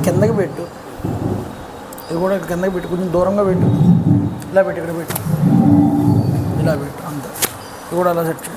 కిందకి పెట్టు, ఇది కూడా కిందకి పెట్టు, కొంచెం దూరంగా పెట్టు, ఇలా పెట్టు, ఇక్కడ పెట్టు, ఇలా పెట్టు, అంతే. ఇది కూడా అలా సెట్ చేయి.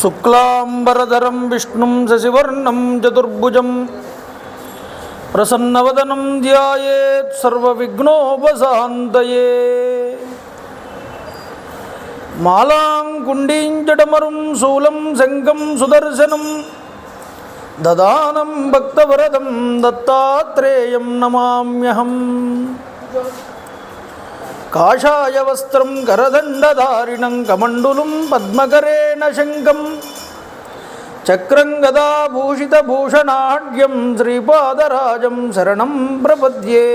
శుక్లాంబరధరం విష్ణుం శశివర్ణం చతుర్భుజం ప్రసన్నవదనం ధ్యాయేత్ సర్వవిఘ్నోపశాంతయే. మాలాం కుండీం జడమరుం శూలం శంఖం సుదర్శనం దదానం భక్తవరదం దత్తాత్రేయం నమామ్యహం. కాషాయ వస్త్రం కరదండధారిణం కమండులం పద్మకరేణ శంఖం చక్రం గదాభూషితభూషణాఢ్యం శ్రీపాదరాజం శరణం ప్రపద్యే.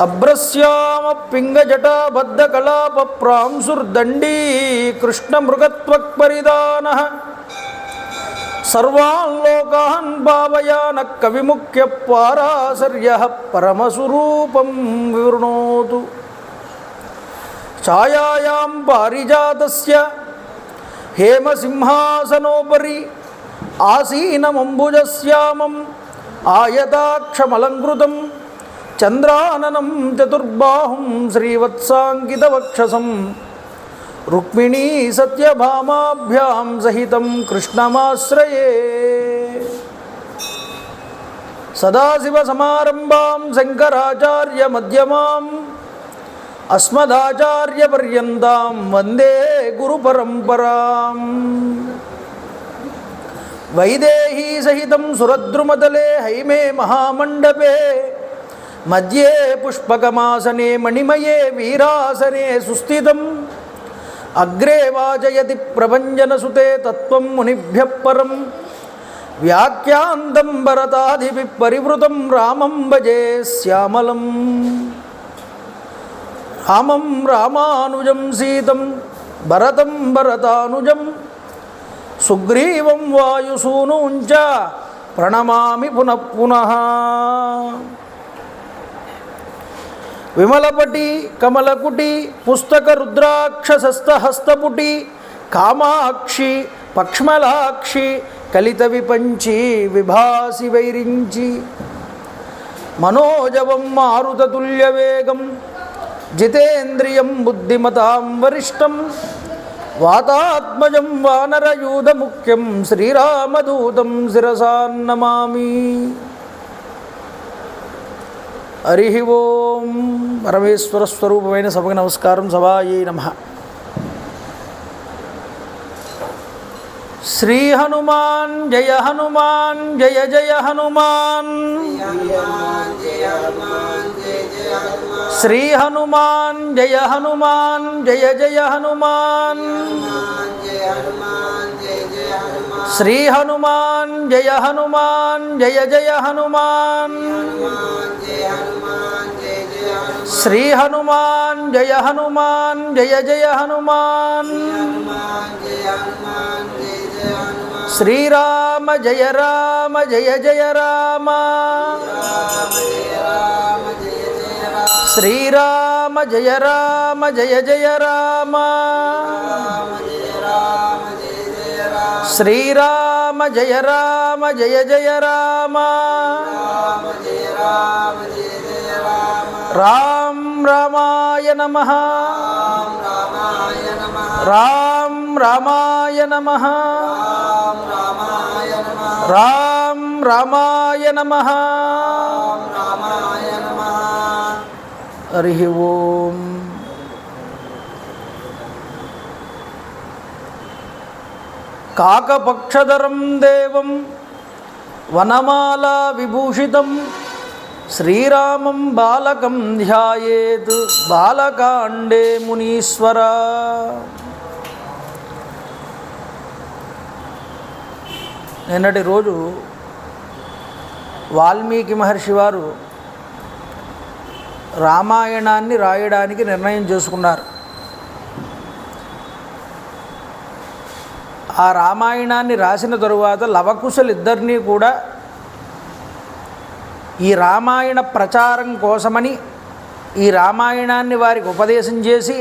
అభ్రస్యామ పింగజటాబద్ధకళాపప్రాంసుర్దండీ కృష్ణమృగత్వక్పరిదానః సర్వాన్ లోకాన్ భావయాన కవిముఖ్య పారాశర్యః పరమస్వరూపం వివృణోతు. ఛాయాయాం పారిజాతస్య హేమసింహాసనోపరి ఆసీనమంబుజశ్యామం ఆయతాక్షమలంకృతం చంద్రాననం చతుర్బాహుం శ్రీవత్సాంకితవక్షసం రుక్మిణీ సత్యభామాభ్యాం సహితం కృష్ణమాశ్రయే. సదాశివసమారంభాం శంకరాచార్యమధ్యమాం అస్మదాచార్యపర్యంతాం వందే గురుపరంపరాం. వైదేహీ సహితం సురద్రుమతలే హైమే మహామండపే మధ్యే పుష్పకమాసనే మణిమయే వీరాసనే సుస్థితం అగ్రే వాచయతి ప్రభంజనసుతే తత్వం మునిభ్యః పరం వ్యాఖ్యాంతం భరతాదిభిః పరివృతం రామం భజే శ్యామలం. రామం రామానుజం సీతం భరతం భరతానుజం సుగ్రీవం వాయుసూనూంచ ప్రణమామి పునః పునః. విమలపటి కమలకుటి పుస్తక రుద్రాక్షసస్తహస్తపుటి కామాక్షి పక్ష్మలాక్షి కలిత విపంచి విభాసి వైరించి మనోజవం మారుతతుల్యవేగం జితేంద్రియం బుద్ధిమతాం వరిష్టం వాతాత్మజం వానరయూధముఖ్యం శ్రీరామదూతం శిరసా నమామి. హరి ఓం. పరమేశ్వర స్వరూపమైన సభకు నమస్కారం. సభాయే నమః. శ్రీ హనుమాన్ జయ హనుమాన్ జయ జయ హనుమాన్. శ్రీ హనుమాన్ జయ హనుమాన్ జయ జయ హనుమాన్. శ్రీ హనుమాన్ జయ హనుమాన్ జయ జయ హనుమాన్. శ్రీ హనుమాన్ జయ హనుమాన్ జయ జయ హనుమాన్. శ్రీరామ జయ రామ జయ జయ రామ. శ్రీరామ జయ రామ జయ జయ రామ. శ్రీరామ జయ రామ జయ జయ రామ. రామ రామాయ నమః. రామ రామాయ నమః. రామ రామాయ నమః. హరి ఓం. కాకపక్షధరం దేవం వనమాలా విభూషితం శ్రీరామం బాలకం ధ్యాయేత్ బాలకాండే మునీశ్వర. నిన్నటి రోజు వాల్మీకి మహర్షి వారు రామాయణాన్ని రాయడానికి నిర్ణయం చేసుకున్నారు. ఆ రామాయణాన్ని రాసిన తరువాత లవకుశలిద్దరినీ కూడా ఈ రామాయణ ప్రచారం కోసమని ఈ రామాయణాన్ని వారికి ఉపదేశం చేసి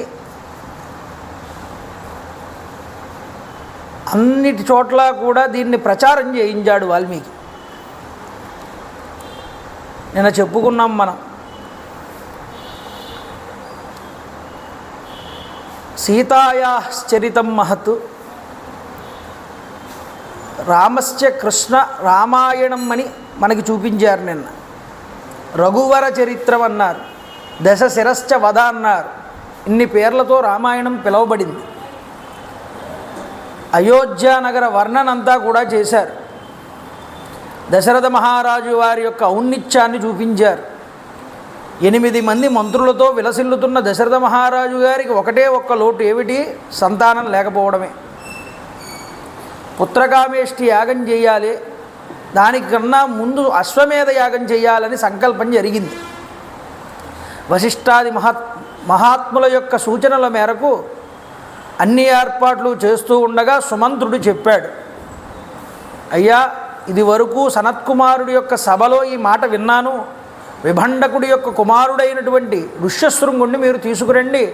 అన్నిటి చోట్ల కూడా దీన్ని ప్రచారం చేయించాడు వాల్మీకి. నిన్న చెప్పుకున్నాం మనం. సీతాయాశ్చరితం మహత్, రామశ్చ కృష్ణ రామాయణం అని మనకి చూపించారు నిన్న. రఘువర చరిత్రం అన్నారు, దశ శిరశ్చ వధ అన్నారు. ఇన్ని పేర్లతో రామాయణం పిలువబడింది. అయోధ్యానగర వర్ణనంతా కూడా చేశారు. దశరథ మహారాజు వారి యొక్క ఔన్నిత్యాన్ని చూపించారు. 8 మంది మంత్రులతో విలసిల్లుతున్న దశరథ మహారాజు గారికి ఒకటే ఒక్క లోటు, ఏమిటి? సంతానం లేకపోవడమే. పుత్రకామేష్టి యాగం చేయాలి, దానికన్నా ముందు అశ్వమేధ యాగం చేయాలని సంకల్పం జరిగింది. వశిష్ఠాది మహాత్ముల యొక్క సూచనల మేరకు అన్ని ఏర్పాట్లు చేస్తూ ఉండగా సుమంత్రుడు చెప్పాడు, అయ్యా, ఇది వరకు సనత్కుమారుడి యొక్క సభలో ఈ మాట విన్నాను. విభండకుడి యొక్క కుమారుడైనటువంటి ఋష్యశృంగుణ్ణి మీరు తీసుకురండి,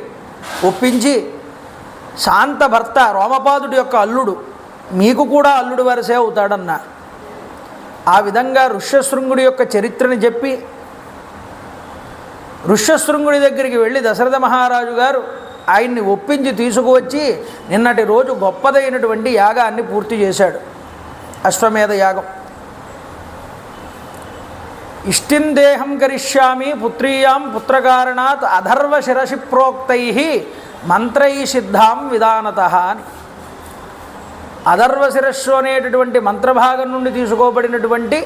ఒప్పించి శాంత భర్త రోమపాదుడి యొక్క అల్లుడు, మీకు కూడా అల్లుడు వరసే అవుతాడన్నా. ఆ విధంగా ఋష్యశృంగుడి యొక్క చరిత్రని చెప్పి ఋష్యశృంగుడి దగ్గరికి వెళ్ళి దశరథ మహారాజు గారు ఆయన్ని ఒప్పించి తీసుకువచ్చి నిన్నటి రోజు గొప్పదైనటువంటి యాగాన్ని పూర్తి చేశాడు, అశ్వమేధ యాగం. ఇష్టిం దేహం కరిష్యామి పుత్రీయాం పుత్రకారణాత్ అధర్వ శిరసి ప్రోక్తై మంత్రై సిద్ధాం విధానతః అని. అధర్వ శిరస్సు అనేటటువంటి మంత్రభాగం నుండి తీసుకోబడినటువంటి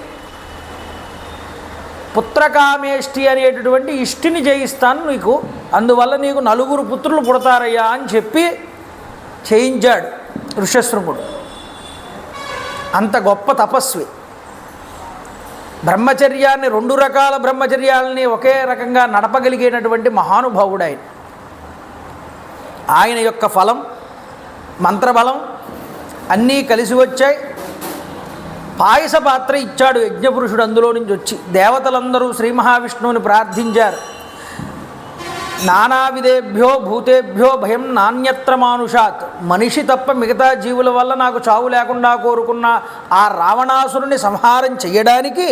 పుత్రకామేష్టి అనేటటువంటి ఇష్టిని జయిస్తాను నీకు, అందువల్ల నీకు 4 పుత్రులు పుడతారయ్యా అని చెప్పి చేయించాడు ఋష్యశృంగుడు. అంత గొప్ప తపస్వి. బ్రహ్మచర్యాన్ని 2 రకాల బ్రహ్మచర్యాలని ఒకే రకంగా నడపగలిగేటటువంటి మహానుభావుడు ఆయన. ఆయన యొక్క ఫలం, మంత్రబలం అన్నీ కలిసి వచ్చాయి. పాయస పాత్ర ఇచ్చాడు యజ్ఞపురుషుడు, అందులో నుంచి వచ్చి దేవతలందరూ శ్రీ మహావిష్ణువుని ప్రార్థించారు. నానావిధేభ్యో భూతేభ్యో భయం నాణ్యత్ర మానుషాత్, మనిషి తప్ప మిగతా జీవుల వల్ల నాకు చావు లేకుండా కోరుకున్న ఆ రావణాసురుని సంహారం చెయ్యడానికి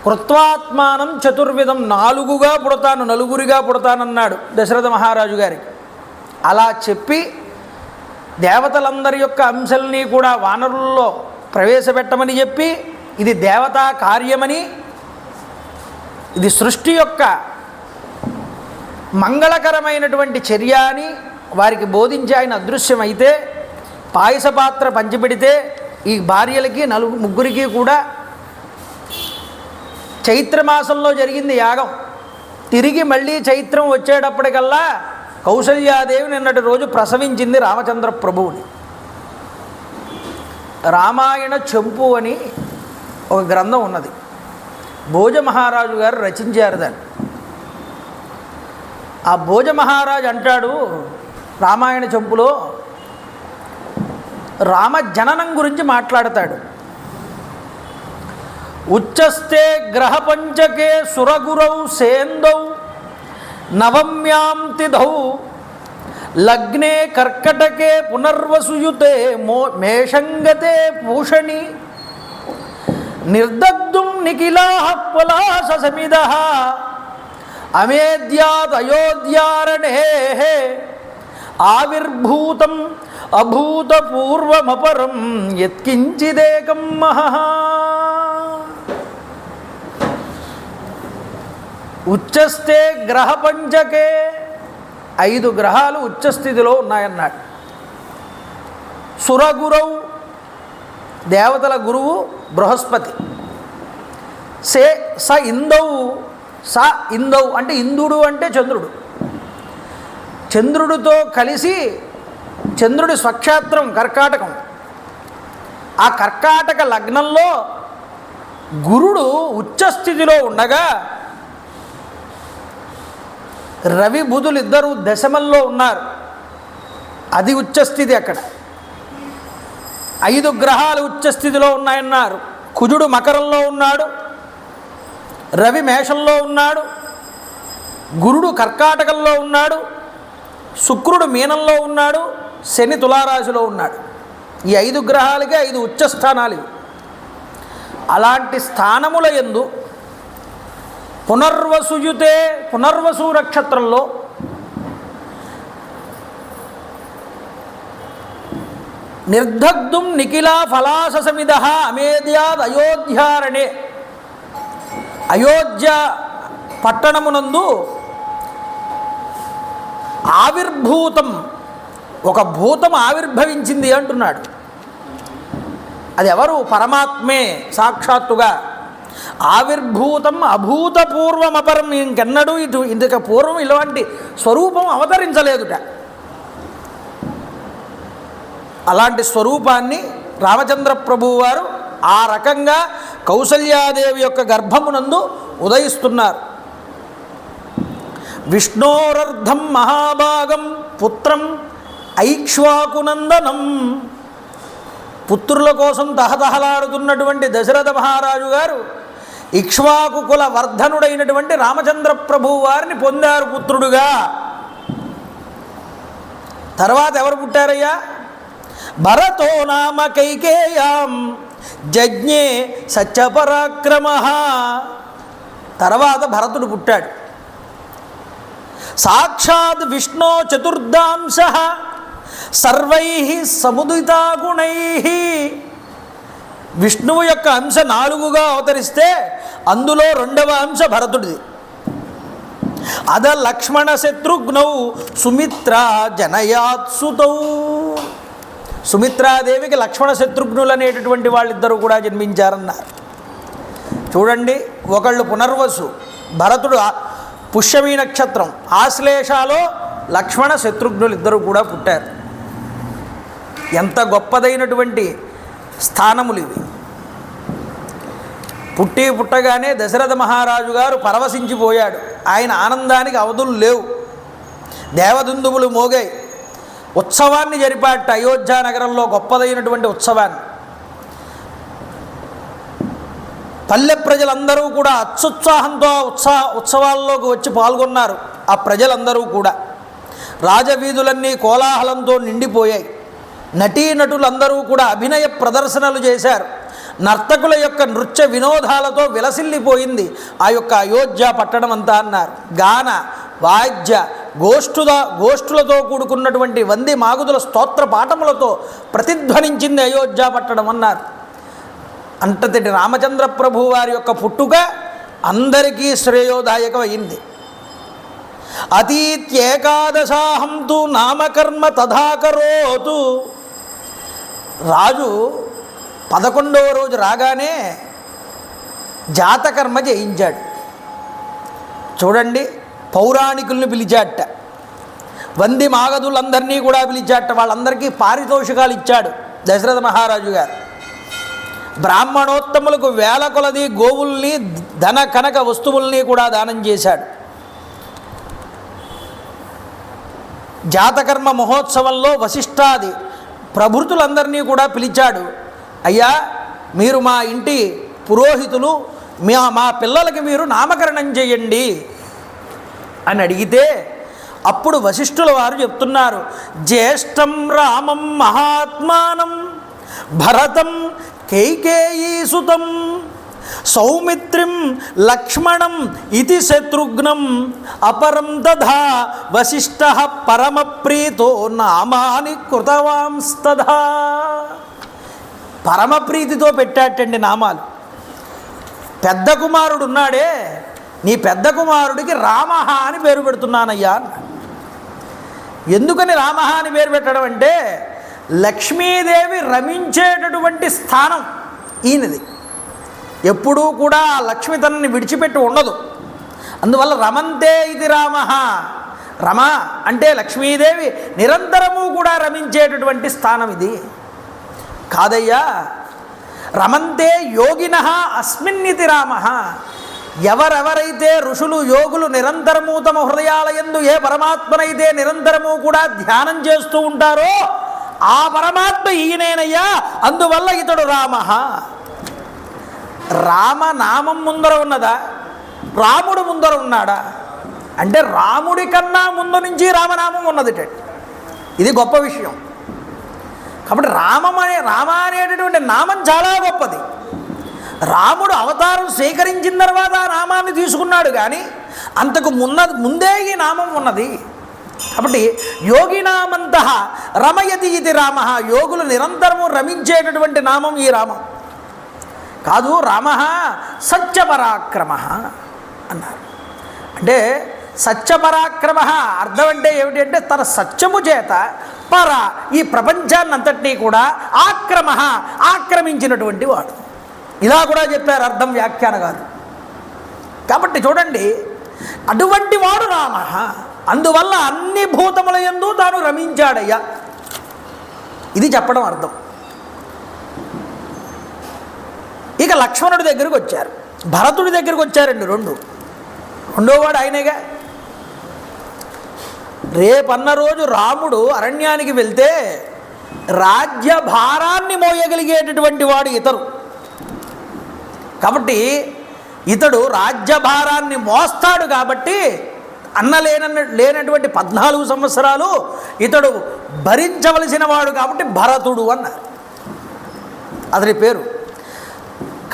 కృత్వాత్మానం చతుర్విధం, 4గా పుడతాను, 4గురిగా పుడతానన్నాడు దశరథ మహారాజు గారికి. అలా చెప్పి దేవతలందరి యొక్క అంశాలని కూడా వానరుల్లో ప్రవేశపెట్టమని చెప్పి, ఇది దేవతా కార్యమని, ఇది సృష్టి యొక్క మంగళకరమైనటువంటి చర్య అని వారికి బోధించి ఆయన అదృశ్యమైతే పాయస పాత్ర పంచిపెడితే ఈ భార్యలకి 3 కూడా చైత్రమాసంలో జరిగింది యాగం. తిరిగి మళ్ళీ చైత్రం వచ్చేటప్పటికల్లా కౌసల్యాదేవి నిన్నటి రోజు ప్రసవించింది రామచంద్ర ప్రభువుని. రామాయణ చెంపు అని ఒక గ్రంథం ఉన్నది, భోజ మహారాజు గారు రచించారు దాన్ని. ఆ భోజ మహారాజు అంటాడు రామాయణ చెంపులో, రామ జననం గురించి మాట్లాడతాడు. ఉచ్చస్తే గ్రహపంచకే సురగురౌ సేందౌ నవమ్యాం తిథౌ లగ్నే కర్కటకే పునర్వసుయుతే మేషంగతే పూషణి నిర్దగ్ధుం నిఖిలాః పలాస సమిదః అమేద్యాద్ అయోధ్యారణే ఆవిర్భూతం అభూతపూర్వమపరం యత్కించిదేకం మహః. ఉచ్చస్తే గ్రహపంచకే, 5 గ్రహాలు ఉచ్చస్థితిలో ఉన్నాయన్నాడు. సురగురౌ దేవతల గురువు బృహస్పతి. స ఇందౌ అంటే ఇంద్రుడు అంటే చంద్రుడు. చంద్రుడితో కలిసి చంద్రుడి స్వక్షేత్రం కర్కాటకం. ఆ కర్కాటక లగ్నంలో గురుడు ఉచ్చస్థితిలో ఉండగా రవి బుధులు ఇద్దరు దశమంలో ఉన్నారు. అది ఉచ్చస్థితి. అక్కడ 5 గ్రహాలు ఉచ్చస్థితిలో ఉన్నాయన్నారు. కుజుడు మకరంలో ఉన్నాడు, రవి మేషంలో ఉన్నాడు, గురుడు కర్కాటకంలో ఉన్నాడు, శుక్రుడు మీనంలో ఉన్నాడు, శని తులారాశిలో ఉన్నాడు. ఈ 5 గ్రహాలకి 5 ఉచ్చస్థానాలు ఇవి. అలాంటి స్థానముల యందు పునర్వసుయుతే పునర్వసు నక్షత్రంలో నిర్దగ్ధుం నిఖిలా ఫలాససమిద అమేద్యాద్ అయోధ్యారణే. అయోధ్య పట్టణమునందు ఆవిర్భూతం, ఒక భూతం ఆవిర్భవించింది అంటున్నాడు. అది ఎవరు? పరమాత్మే సాక్షాత్తుగా. ఆవిర్భూతం అభూతపూర్వమపరం. ఇంకెన్నడూ ఇందుక పూర్వం ఇలాంటి స్వరూపం అవతరించలేదుట. అలాంటి స్వరూపాన్ని రామచంద్ర ప్రభువు వారు ఆ రకంగా కౌసల్యాదేవి యొక్క గర్భమునందు ఉదయిస్తున్నారు. విష్ణోరర్ధం మహాభాగం పుత్రం ఐక్ష్వాకునందనం. పుత్రుల కోసం తహతహలాడుతున్నటువంటి దశరథ మహారాజు గారు ఇక్ష్వాకు కుల వర్ధనుడైనటువంటి రామచంద్ర ప్రభువు వారిని పొందారు పుత్రుడుగా. తర్వాత ఎవరు పుట్టారయ్యా? భరతో నామ కైకేయాం జజ్ఞే సత్యపరాక్రమ. తర్వాత భరతుడు పుట్టాడు. సాక్షాత్ విష్ణో చతుర్దాంశ సర్వై సముదితా గుణై. విష్ణువు యొక్క అంశ 4గా అవతరిస్తే అందులో 2వ అంశ భరతుడిది. అద లక్ష్మణ శత్రుఘ్నౌ సుమిత్రా జనయాత్సుతౌ. సుమిత్రాదేవికి లక్ష్మణ శత్రుఘ్నులు అనేటటువంటి వాళ్ళిద్దరూ కూడా జన్మించారన్నారు. చూడండి, ఒకళ్ళు పునర్వసు, భరతుడు పుష్యమీ నక్షత్రం, ఆశ్లేషాలో లక్ష్మణ శత్రుఘ్నులు ఇద్దరు కూడా పుట్టారు. ఎంత గొప్పదైనటువంటి స్థానములు ఇవి. పుట్టగానే దశరథ మహారాజు గారు పరవశించిపోయాడు. ఆయన ఆనందానికి అవధులు లేవు. దేవదుందువులు మోగాయి. ఉత్సవాన్ని జరిపాట. అయోధ్య నగరంలో గొప్పదైనటువంటి ఉత్సవాన్ని. పల్లె ప్రజలందరూ కూడా అత్యుత్సాహంతో ఉత్సవాల్లోకి వచ్చి పాల్గొన్నారు. ఆ ప్రజలందరూ కూడా రాజవీధులన్నీ కోలాహలంతో నిండిపోయాయి. నటీనటులందరూ కూడా అభినయ ప్రదర్శనలు చేశారు. నర్తకుల యొక్క నృత్య వినోదాలతో విలసిల్లిపోయింది ఆ యొక్క అయోధ్య పట్టణం అంతా అన్నారు. గాన వాద్య గోష్ఠులతో కూడుకున్నటువంటి వంది మాగుదుల స్తోత్ర పాఠములతో ప్రతిధ్వనించింది అయోధ్య పట్టణం అన్నారు. అంతటి రామచంద్ర ప్రభు వారి యొక్క పుట్టుక అందరికీ శ్రేయోదాయకమైంది. అతీత్యేకాదశాహం తు నామకర్మ తథాకరోతు. రాజు 11వ రోజు రాగానే జాతకర్మ చేయించాడు. చూడండి, పౌరాణికుల్ని పిలిచాట, వంది మాగదులందరినీ కూడా పిలిచాట. వాళ్ళందరికీ పారితోషికాలు ఇచ్చాడు దశరథ మహారాజు గారు. బ్రాహ్మణోత్తములకు వేల కొలది గోవుల్ని, ధన కనక వస్తువుల్ని కూడా దానం చేశాడు. జాతకర్మ మహోత్సవంలో వశిష్ఠాది ప్రభృతులందరినీ కూడా పిలిచాడు. అయ్యా, మీరు మా ఇంటి పురోహితులు, మా పిల్లలకి మీరు నామకరణం చేయండి అని అడిగితే అప్పుడు వశిష్ఠుల వారు చెప్తున్నారు, జ్యేష్టం రామం మహాత్మానం భరతం కైకేయీసుతం సౌమిత్రిం లక్ష్మణం ఇది శత్రుఘ్నం అపరం తథా వశిష్ఠ పరమప్రీతో నామాని కృతవాంస్తథా. పరమప్రీతితో పెట్టాటండి నామాలు. పెద్ద కుమారుడు ఉన్నాడే, నీ పెద్ద కుమారుడికి రామ అని పేరు పెడుతున్నానయ్యా. ఎందుకని రామ అని పేరు పెట్టడం అంటే, లక్ష్మీదేవి రమించేటటువంటి స్థానం ఈయనది. ఎప్పుడూ కూడా ఆ లక్ష్మి తనని విడిచిపెట్టి ఉండదు. అందువల్ల రమంతే ఇది రామ. రమ అంటే లక్ష్మీదేవి నిరంతరము కూడా రమించేటటువంటి స్థానం ఇది. కాదయ్యా, రమంతే యోగినః అస్మిన్నితి రామ. ఎవరెవరైతే ఋషులు యోగులు నిరంతరము తమ హృదయాలయందు ఏ పరమాత్మనైతే నిరంతరము కూడా ధ్యానం చేస్తూ ఉంటారో ఆ పరమాత్మ ఈయనేనయ్యా. అందువల్ల ఇతడు రామ. రామనామం ముందర ఉన్నదా, రాముడు ముందర ఉన్నాడా అంటే రాముడి కన్నా ముందు నుంచి రామనామం ఉన్నది. ఇది గొప్ప విషయం. కాబట్టి రామ అనేటటువంటి నామం చాలా గొప్పది. రాముడు అవతారం స్వీకరించిన తర్వాత ఆ నామాన్ని తీసుకున్నాడు, కానీ అంతకు ముందే ఈ నామం ఉన్నది. కాబట్టి యోగినామంత రమయతి ఇది రామ. యోగులు నిరంతరము రమించేటటువంటి నామం ఈ రామం కాదు. రామ సత్యపరాక్రమ అన్నారు. అంటే సత్యపరాక్రమ అర్థం అంటే ఏమిటి అంటే తన సత్యము చేత పర ఈ ప్రపంచాన్నంతటినీ కూడా ఆక్రమించినటువంటి వాడు. ఇలా కూడా చెప్పారు అర్థం, వ్యాఖ్యాన కాదు. కాబట్టి చూడండి, అటువంటి వాడు రామ. అందువల్ల అన్ని భూతముల యందు తాను రమించాడయ్యా. ఇది చెప్పడం అర్థం. ఇక లక్ష్మణుడి దగ్గరికి వచ్చారు, భరతుడి దగ్గరికి వచ్చారండి. రెండోవాడు ఆయనేగా. రేపన్న రోజు రాముడు అరణ్యానికి వెళ్తే రాజ్యభారాన్ని మోయగలిగేటటువంటి వాడు ఇతడు. కాబట్టి ఇతడు రాజ్యభారాన్ని మోస్తాడు. కాబట్టి లేనటువంటి 14 సంవత్సరాలు ఇతడు భరించవలసిన వాడు. కాబట్టి భరతుడు అన్నారు అతని పేరు.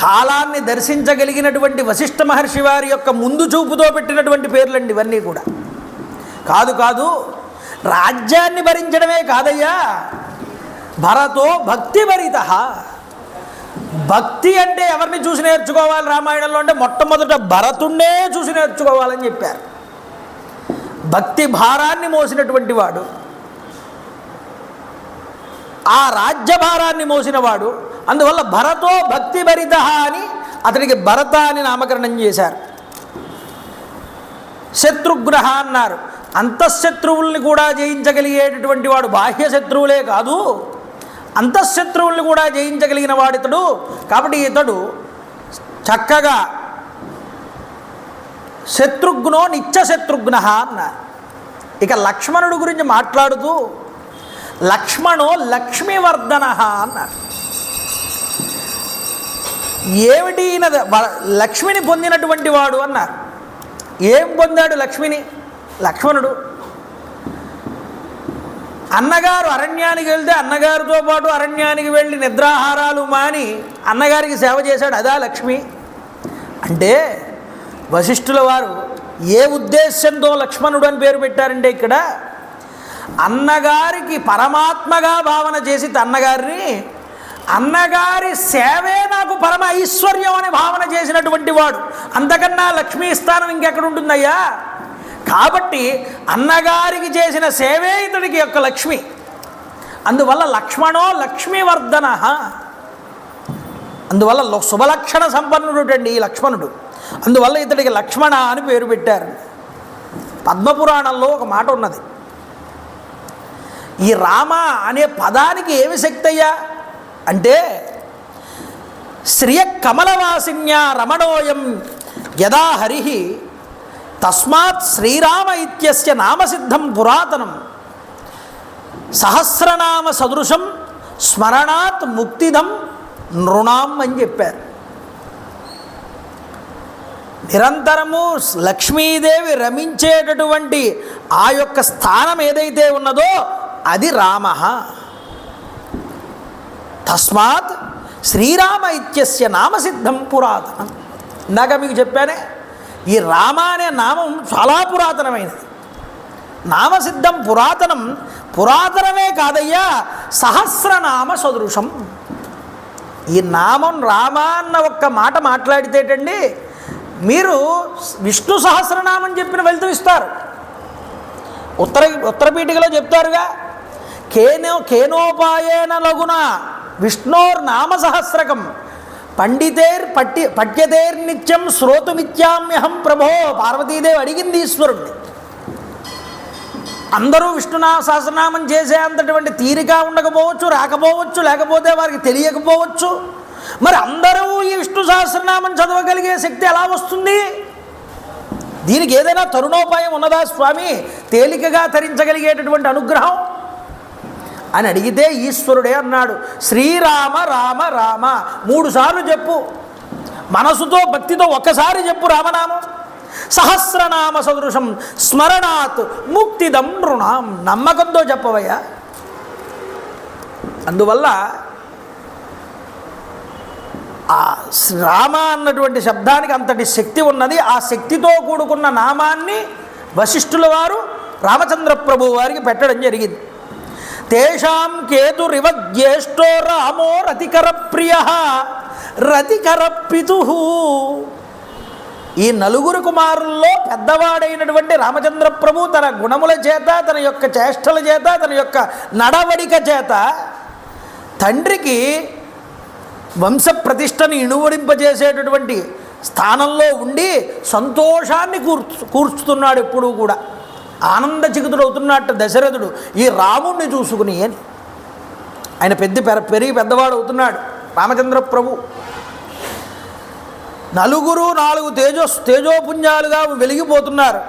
కాలాన్ని దర్శించగలిగినటువంటి వశిష్ఠ మహర్షి వారి యొక్క ముందు చూపుతో పెట్టినటువంటి పేర్లండి ఇవన్నీ కూడా. కాదు, రాజ్యాన్ని భరించడమే కాదయ్యా. భరతో భక్తి భరిత. భక్తి అంటే ఎవరిని చూసి నేర్చుకోవాలి రామాయణంలో అంటే మొట్టమొదట భరతుణ్ణే చూసి నేర్చుకోవాలని చెప్పారు. భక్తి భారాన్ని మోసినటువంటి వాడు, ఆ రాజ్యభారాన్ని మోసినవాడు. అందువల్ల భరతో భక్తి భరిత అని అతనికి భరత అని నామకరణం చేశారు. శత్రుఘ్న అన్నారు. అంతఃశత్రువుల్ని కూడా జయించగలిగేటటువంటి వాడు. బాహ్య శత్రువులే కాదు, అంతఃశత్రువుల్ని కూడా జయించగలిగిన వాడు ఇతడు. కాబట్టి ఇతడు చక్కగా శత్రుఘ్నో నిత్యశత్రుఘ్న అన్నారు. ఇక లక్ష్మణుడు గురించి మాట్లాడుతూ లక్ష్మణో లక్ష్మీవర్ధన అన్నారు. ఏమిటి ఈయన లక్ష్మిని పొందినటువంటి వాడు అన్నారు. ఏం పొందాడు లక్ష్మిని? లక్ష్మణుడు అన్నగారు అరణ్యానికి వెళ్తే అన్నగారితో పాటు అరణ్యానికి వెళ్ళి నిద్రాహారాలు మాని అన్నగారికి సేవ చేశాడు. అదా లక్ష్మి అంటే? వశిష్ఠుల వారు ఏ ఉద్దేశంతో లక్ష్మణుడు అని పేరు పెట్టారంటే ఇక్కడ అన్నగారికి పరమాత్మగా భావన చేసి అన్నగారి సేవే నాకు పరమ ఐశ్వర్యం అని భావన చేసినటువంటి వాడు. అంతకన్నా లక్ష్మీ స్థానం ఇంకెక్కడ ఉంటుందయ్యా? కాబట్టి అన్నగారికి చేసిన సేవే ఇతడికి యొక్క లక్ష్మి. అందువల్ల లక్ష్మణో లక్ష్మీవర్ధన. అందువల్ల శుభలక్షణ సంపన్నుడు అండి ఈ లక్ష్మణుడు. అందువల్ల ఇతడికి లక్ష్మణ అని పేరు పెట్టారు. పద్మపురాణంలో ఒక మాట ఉన్నది. ఈ రామ అనే పదానికి ఏమి శక్తి అయ్యా అంటే శ్రియ కమలవాసిన్యా రమణోయం యదా హరి తస్మాత్ శ్రీరామ ఇత్యస్య నామసిద్ధం పురాతనం సహస్రనామ సదృశం స్మరణాత్ ముక్తిదం నృణాం అని చెప్పారు. నిరంతరము లక్ష్మీదేవి రమించేటటువంటి ఆ యొక్క స్థానం ఏదైతే ఉన్నదో అది రామ. తస్మాత్ శ్రీరామ ఇత్యస్య నామసిద్ధం పురాతనం. ఇందాక మీకు చెప్పానే ఈ రామ అనే నామం చాలా పురాతనమైనది. నామసిద్ధం పురాతనం. పురాతనమే కాదయ్యా, సహస్రనామ సదృశం. ఈ నామం రామ అన్న ఒక్క మాట మాట్లాడితేటండి మీరు విష్ణు సహస్రనామం చెప్పిన ఫలితం ఇస్తారు. ఉత్తరపీఠికలో చెప్తారుగా కేనోపాయేన లగున విష్ణోర్నామ సహస్రకం పఠ్యతేర్నిత్యం శ్రోతుమిత్యామ్యహం ప్రభో. పార్వతీదేవి అడిగింది ఈశ్వరుణ్ణి. అందరూ విష్ణునామ సహస్రనామం చేసే అంతటువంటి తీరిక ఉండకపోవచ్చు, రాకపోవచ్చు, లేకపోతే వారికి తెలియకపోవచ్చు. మరి అందరూ ఈ విష్ణు సహస్రనామం చదవగలిగే శక్తి ఎలా వస్తుంది? దీనికి ఏదైనా తరుణోపాయం ఉన్నదా స్వామి, తేలికగా తరించగలిగేటటువంటి అనుగ్రహం అని అడిగితే ఈశ్వరుడే అన్నాడు, శ్రీరామ రామ రామ 3 సార్లు చెప్పు. మనసుతో భక్తితో ఒక్కసారి చెప్పు రామనామం. సహస్రనామ సదృశం స్మరణాత్ ముక్తిదం నృణాం. నమ్మకంతో చెప్పవయ్యా. అందువల్ల ఆ రామ అన్నటువంటి శబ్దానికి అంతటి శక్తి ఉన్నది. ఆ శక్తితో కూడుకున్న నామాన్ని వశిష్ఠుల వారు రామచంద్ర ప్రభు వారికి పెట్టడం జరిగింది. తేషాం కేతురివ జ్యేష్ఠో రామో రతికర ప్రియ రతికర పితు. ఈ 4 కుమారుల్లో పెద్దవాడైనటువంటి రామచంద్ర ప్రభు తన గుణముల చేత, తన యొక్క చేష్టల చేత, తన యొక్క నడవడిక చేత తండ్రికి వంశ ప్రతిష్టని ఇనువడింపజేసేటటువంటి స్థానంలో ఉండి సంతోషాన్ని కూర్చుతున్నాడు. ఎప్పుడూ కూడా ఆనందచికితుడవుతున్నట్టు దశరథుడు ఈ రాముణ్ణి చూసుకుని అని. ఆయన పెరిగి పెద్దవాడు అవుతున్నాడు రామచంద్ర ప్రభు. 4 తేజోపుంజాలుగా వెలిగిపోతున్నారు.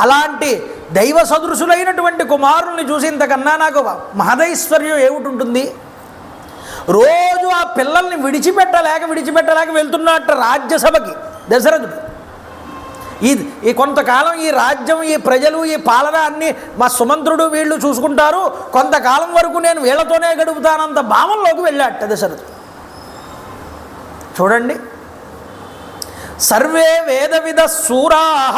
అలాంటి దైవ సదృశులైనటువంటి కుమారుల్ని చూసి ఇంతకన్నా నాకు మహదైశ్వర్యం ఏమిటి? రోజు ఆ పిల్లల్ని విడిచిపెట్టలేక వెళ్తున్నట్టు రాజ్యసభకి దశరథుడు. ఈ కొంతకాలం ఈ రాజ్యం, ఈ ప్రజలు, ఈ పాలన అన్నీ మా సుమంత్రుడు వీళ్ళు చూసుకుంటారు, కొంతకాలం వరకు నేను వీళ్ళతోనే గడుపుతానంత భావంలోకి వెళ్ళాట దశరథుడు. చూడండి, సర్వే వేదవిద శూరాః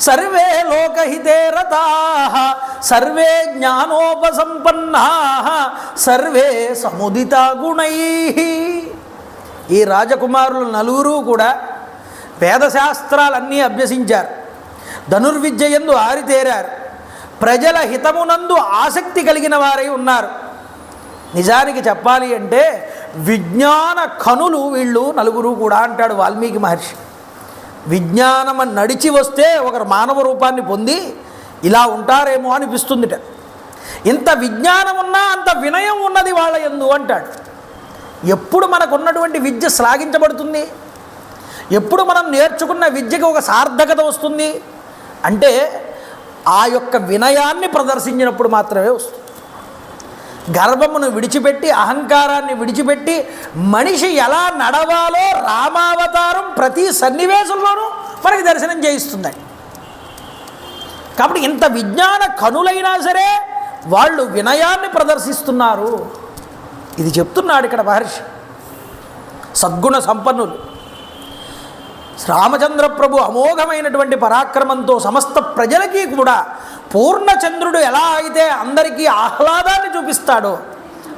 సర్వే లోకహితే రతాః సర్వే జ్ఞానోపసంపన్నాః సర్వే సముదిత గుణైః. ఈ రాజకుమారులు 4 కూడా వేదశాస్త్రాలన్నీ అభ్యసించారు, ధనుర్విద్యయందు ఆరితేరారు, ప్రజల హితమునందు ఆసక్తి కలిగిన వారై ఉన్నారు. నిజానికి చెప్పాలి అంటే విజ్ఞాన కనులు వీళ్ళు 4 కూడా అంటాడు వాల్మీకి మహర్షి. విజ్ఞానం నడిచి వస్తే ఒకరు మానవ రూపాన్ని పొంది ఇలా ఉంటారేమో అనిపిస్తుందిట. ఇంత విజ్ఞానం ఉన్నా అంత వినయం ఉన్నది వాళ్ళ యందు అంటాడు. ఎప్పుడు మనకున్నటువంటి విద్య శ్లాఘించబడుతుంది? ఎప్పుడు మనం నేర్చుకున్న విద్యకి ఒక సార్థకత వస్తుంది అంటే ఆ యొక్క వినయాన్ని ప్రదర్శించినప్పుడు మాత్రమే వస్తుంది. గర్వమును విడిచిపెట్టి, అహంకారాన్ని విడిచిపెట్టి మనిషి ఎలా నడవాలో రామావతారం ప్రతి సన్నివేశంలోనూ మనకి దర్శనం చేయిస్తుందండి. కాబట్టి ఇంత విజ్ఞాన కనులైనా సరే వాళ్ళు వినయాన్ని ప్రదర్శిస్తున్నారు. ఇది చెప్తున్నాడు ఇక్కడ మహర్షి. సద్గుణ సంపన్నులు. రామచంద్ర ప్రభు అమోఘమైనటువంటి పరాక్రమంతో సమస్త ప్రజలకి కూడా పూర్ణచంద్రుడు ఎలా అయితే అందరికీ ఆహ్లాదాన్ని చూపిస్తాడో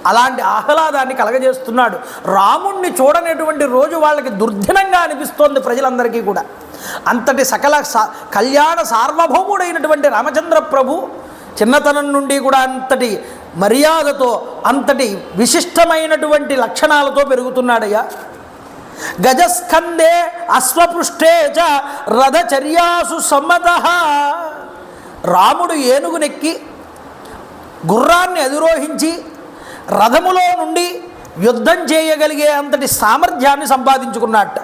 అలాంటి ఆహ్లాదాన్ని కలగజేస్తున్నాడు. రాముణ్ణి చూడనటువంటి రోజు వాళ్ళకి దుర్దినంగా అనిపిస్తోంది ప్రజలందరికీ కూడా. అంతటి సకల కళ్యాణ సార్వభౌముడైనటువంటి రామచంద్ర ప్రభు చిన్నతనం నుండి కూడా అంతటి మర్యాదతో, అంతటి విశిష్టమైనటువంటి లక్షణాలతో పెరుగుతున్నాడయ్యా. గజస్కందే అశ్వపృష్ఠే చ రథచర్యాసు సమ్మతః. రాముడు ఏనుగునెక్కి గుర్రాన్ని అధిరోహించి రథములో నుండి యుద్ధం చేయగలిగే అంతటి సామర్థ్యాన్ని సంపాదించుకున్నట్ట.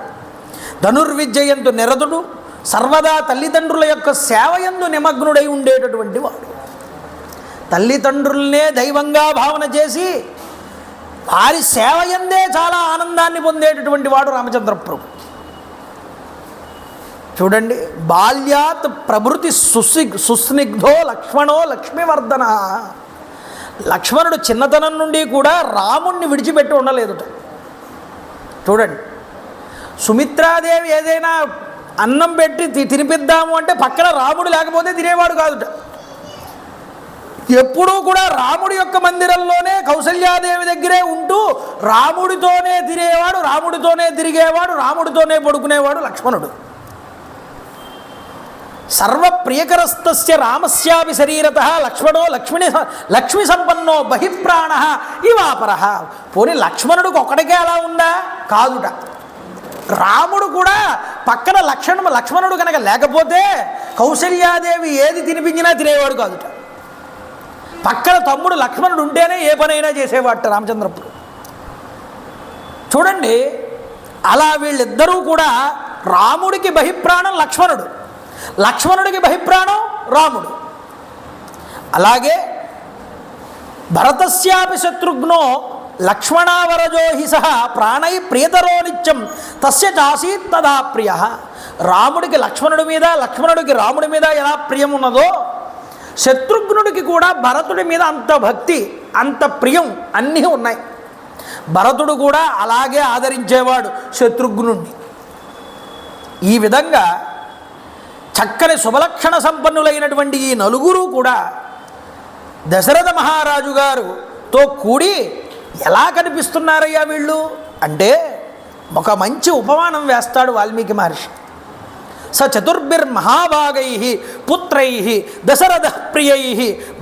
ధనుర్విద్యయందు నిరతుడు, సర్వదా తల్లిదండ్రుల యొక్క సేవయందు నిమగ్నుడై ఉండేటటువంటి వాడు. తల్లిదండ్రులనే దైవంగా భావన చేసి వారి సేవయందే చాలా ఆనందాన్ని పొందేటటువంటి వాడు రామచంద్ర ప్రభు. చూడండి, బాల్యాత్ ప్రభృతి సుస్నిగ్ధో లక్ష్మణో లక్ష్మీవర్ధన. లక్ష్మణుడు చిన్నతనం నుండి కూడా రాముణ్ణి విడిచిపెట్టి ఉండలేదుట. చూడండి, సుమిత్రాదేవి ఏదైనా అన్నం పెట్టి తినిపిద్దాము అంటే పక్కన రాముడు లేకపోతే తినేవాడు కాదుట. ఎప్పుడూ కూడా రాముడి యొక్క మందిరంలోనే కౌసల్యాదేవి దగ్గరే ఉంటూ రాముడితోనే తినేవాడు, రాముడితోనే తిరిగేవాడు, రాముడితోనే పడుకునేవాడు లక్ష్మణుడు. సర్వప్రియకరస్తస్య రామస్యాపి శరీరత లక్ష్మణో లక్ష్మి సంపన్నో బహిప్రాణ ఇవాపర. పోనీ లక్ష్మణుడికి ఒకటికే అలా ఉందా? కాదుట. రాముడు కూడా పక్కన లక్ష్మణుడు కనుక లేకపోతే కౌసల్యాదేవి ఏది తినిపించినా తినేవాడు కాదుట. పక్కన తమ్ముడు లక్ష్మణుడు ఉంటేనే ఏ పనైనా చేసేవాట రామచంద్రపుడు. చూడండి, అలా వీళ్ళిద్దరూ కూడా రాముడికి బహిప్రాణం లక్ష్మణుడు, లక్ష్మణుడికి బహిప్రాణం రాముడు. అలాగే భరతస్యాపి శత్రుఘ్నో లక్ష్మణావరజో హి సహ ప్రాణై ప్రియతరో నిత్యం తస్య చాసీత్ తదా ప్రియ. రాముడికి లక్ష్మణుడి మీద, లక్ష్మణుడికి రాముడి మీద ఎలా ప్రియం ఉన్నదో శత్రుఘ్నుడికి కూడా భరతుడి మీద అంత భక్తి, అంత ప్రియం అన్నీ ఉన్నాయి. భరతుడు కూడా అలాగే ఆదరించేవాడు శత్రుఘ్నుడిని. ఈ విధంగా చక్కని శుభలక్షణ సంపన్నులైనటువంటి ఈ నలుగురు కూడా దశరథ మహారాజు గారుతో కూడి ఎలా కనిపిస్తున్నారయ్యా వీళ్ళు అంటే ఒక మంచి ఉపమానం వేస్తాడు వాల్మీకి మహర్షి. స చతుర్భిర్మహాభాగై పుత్రై దశరథ ప్రియై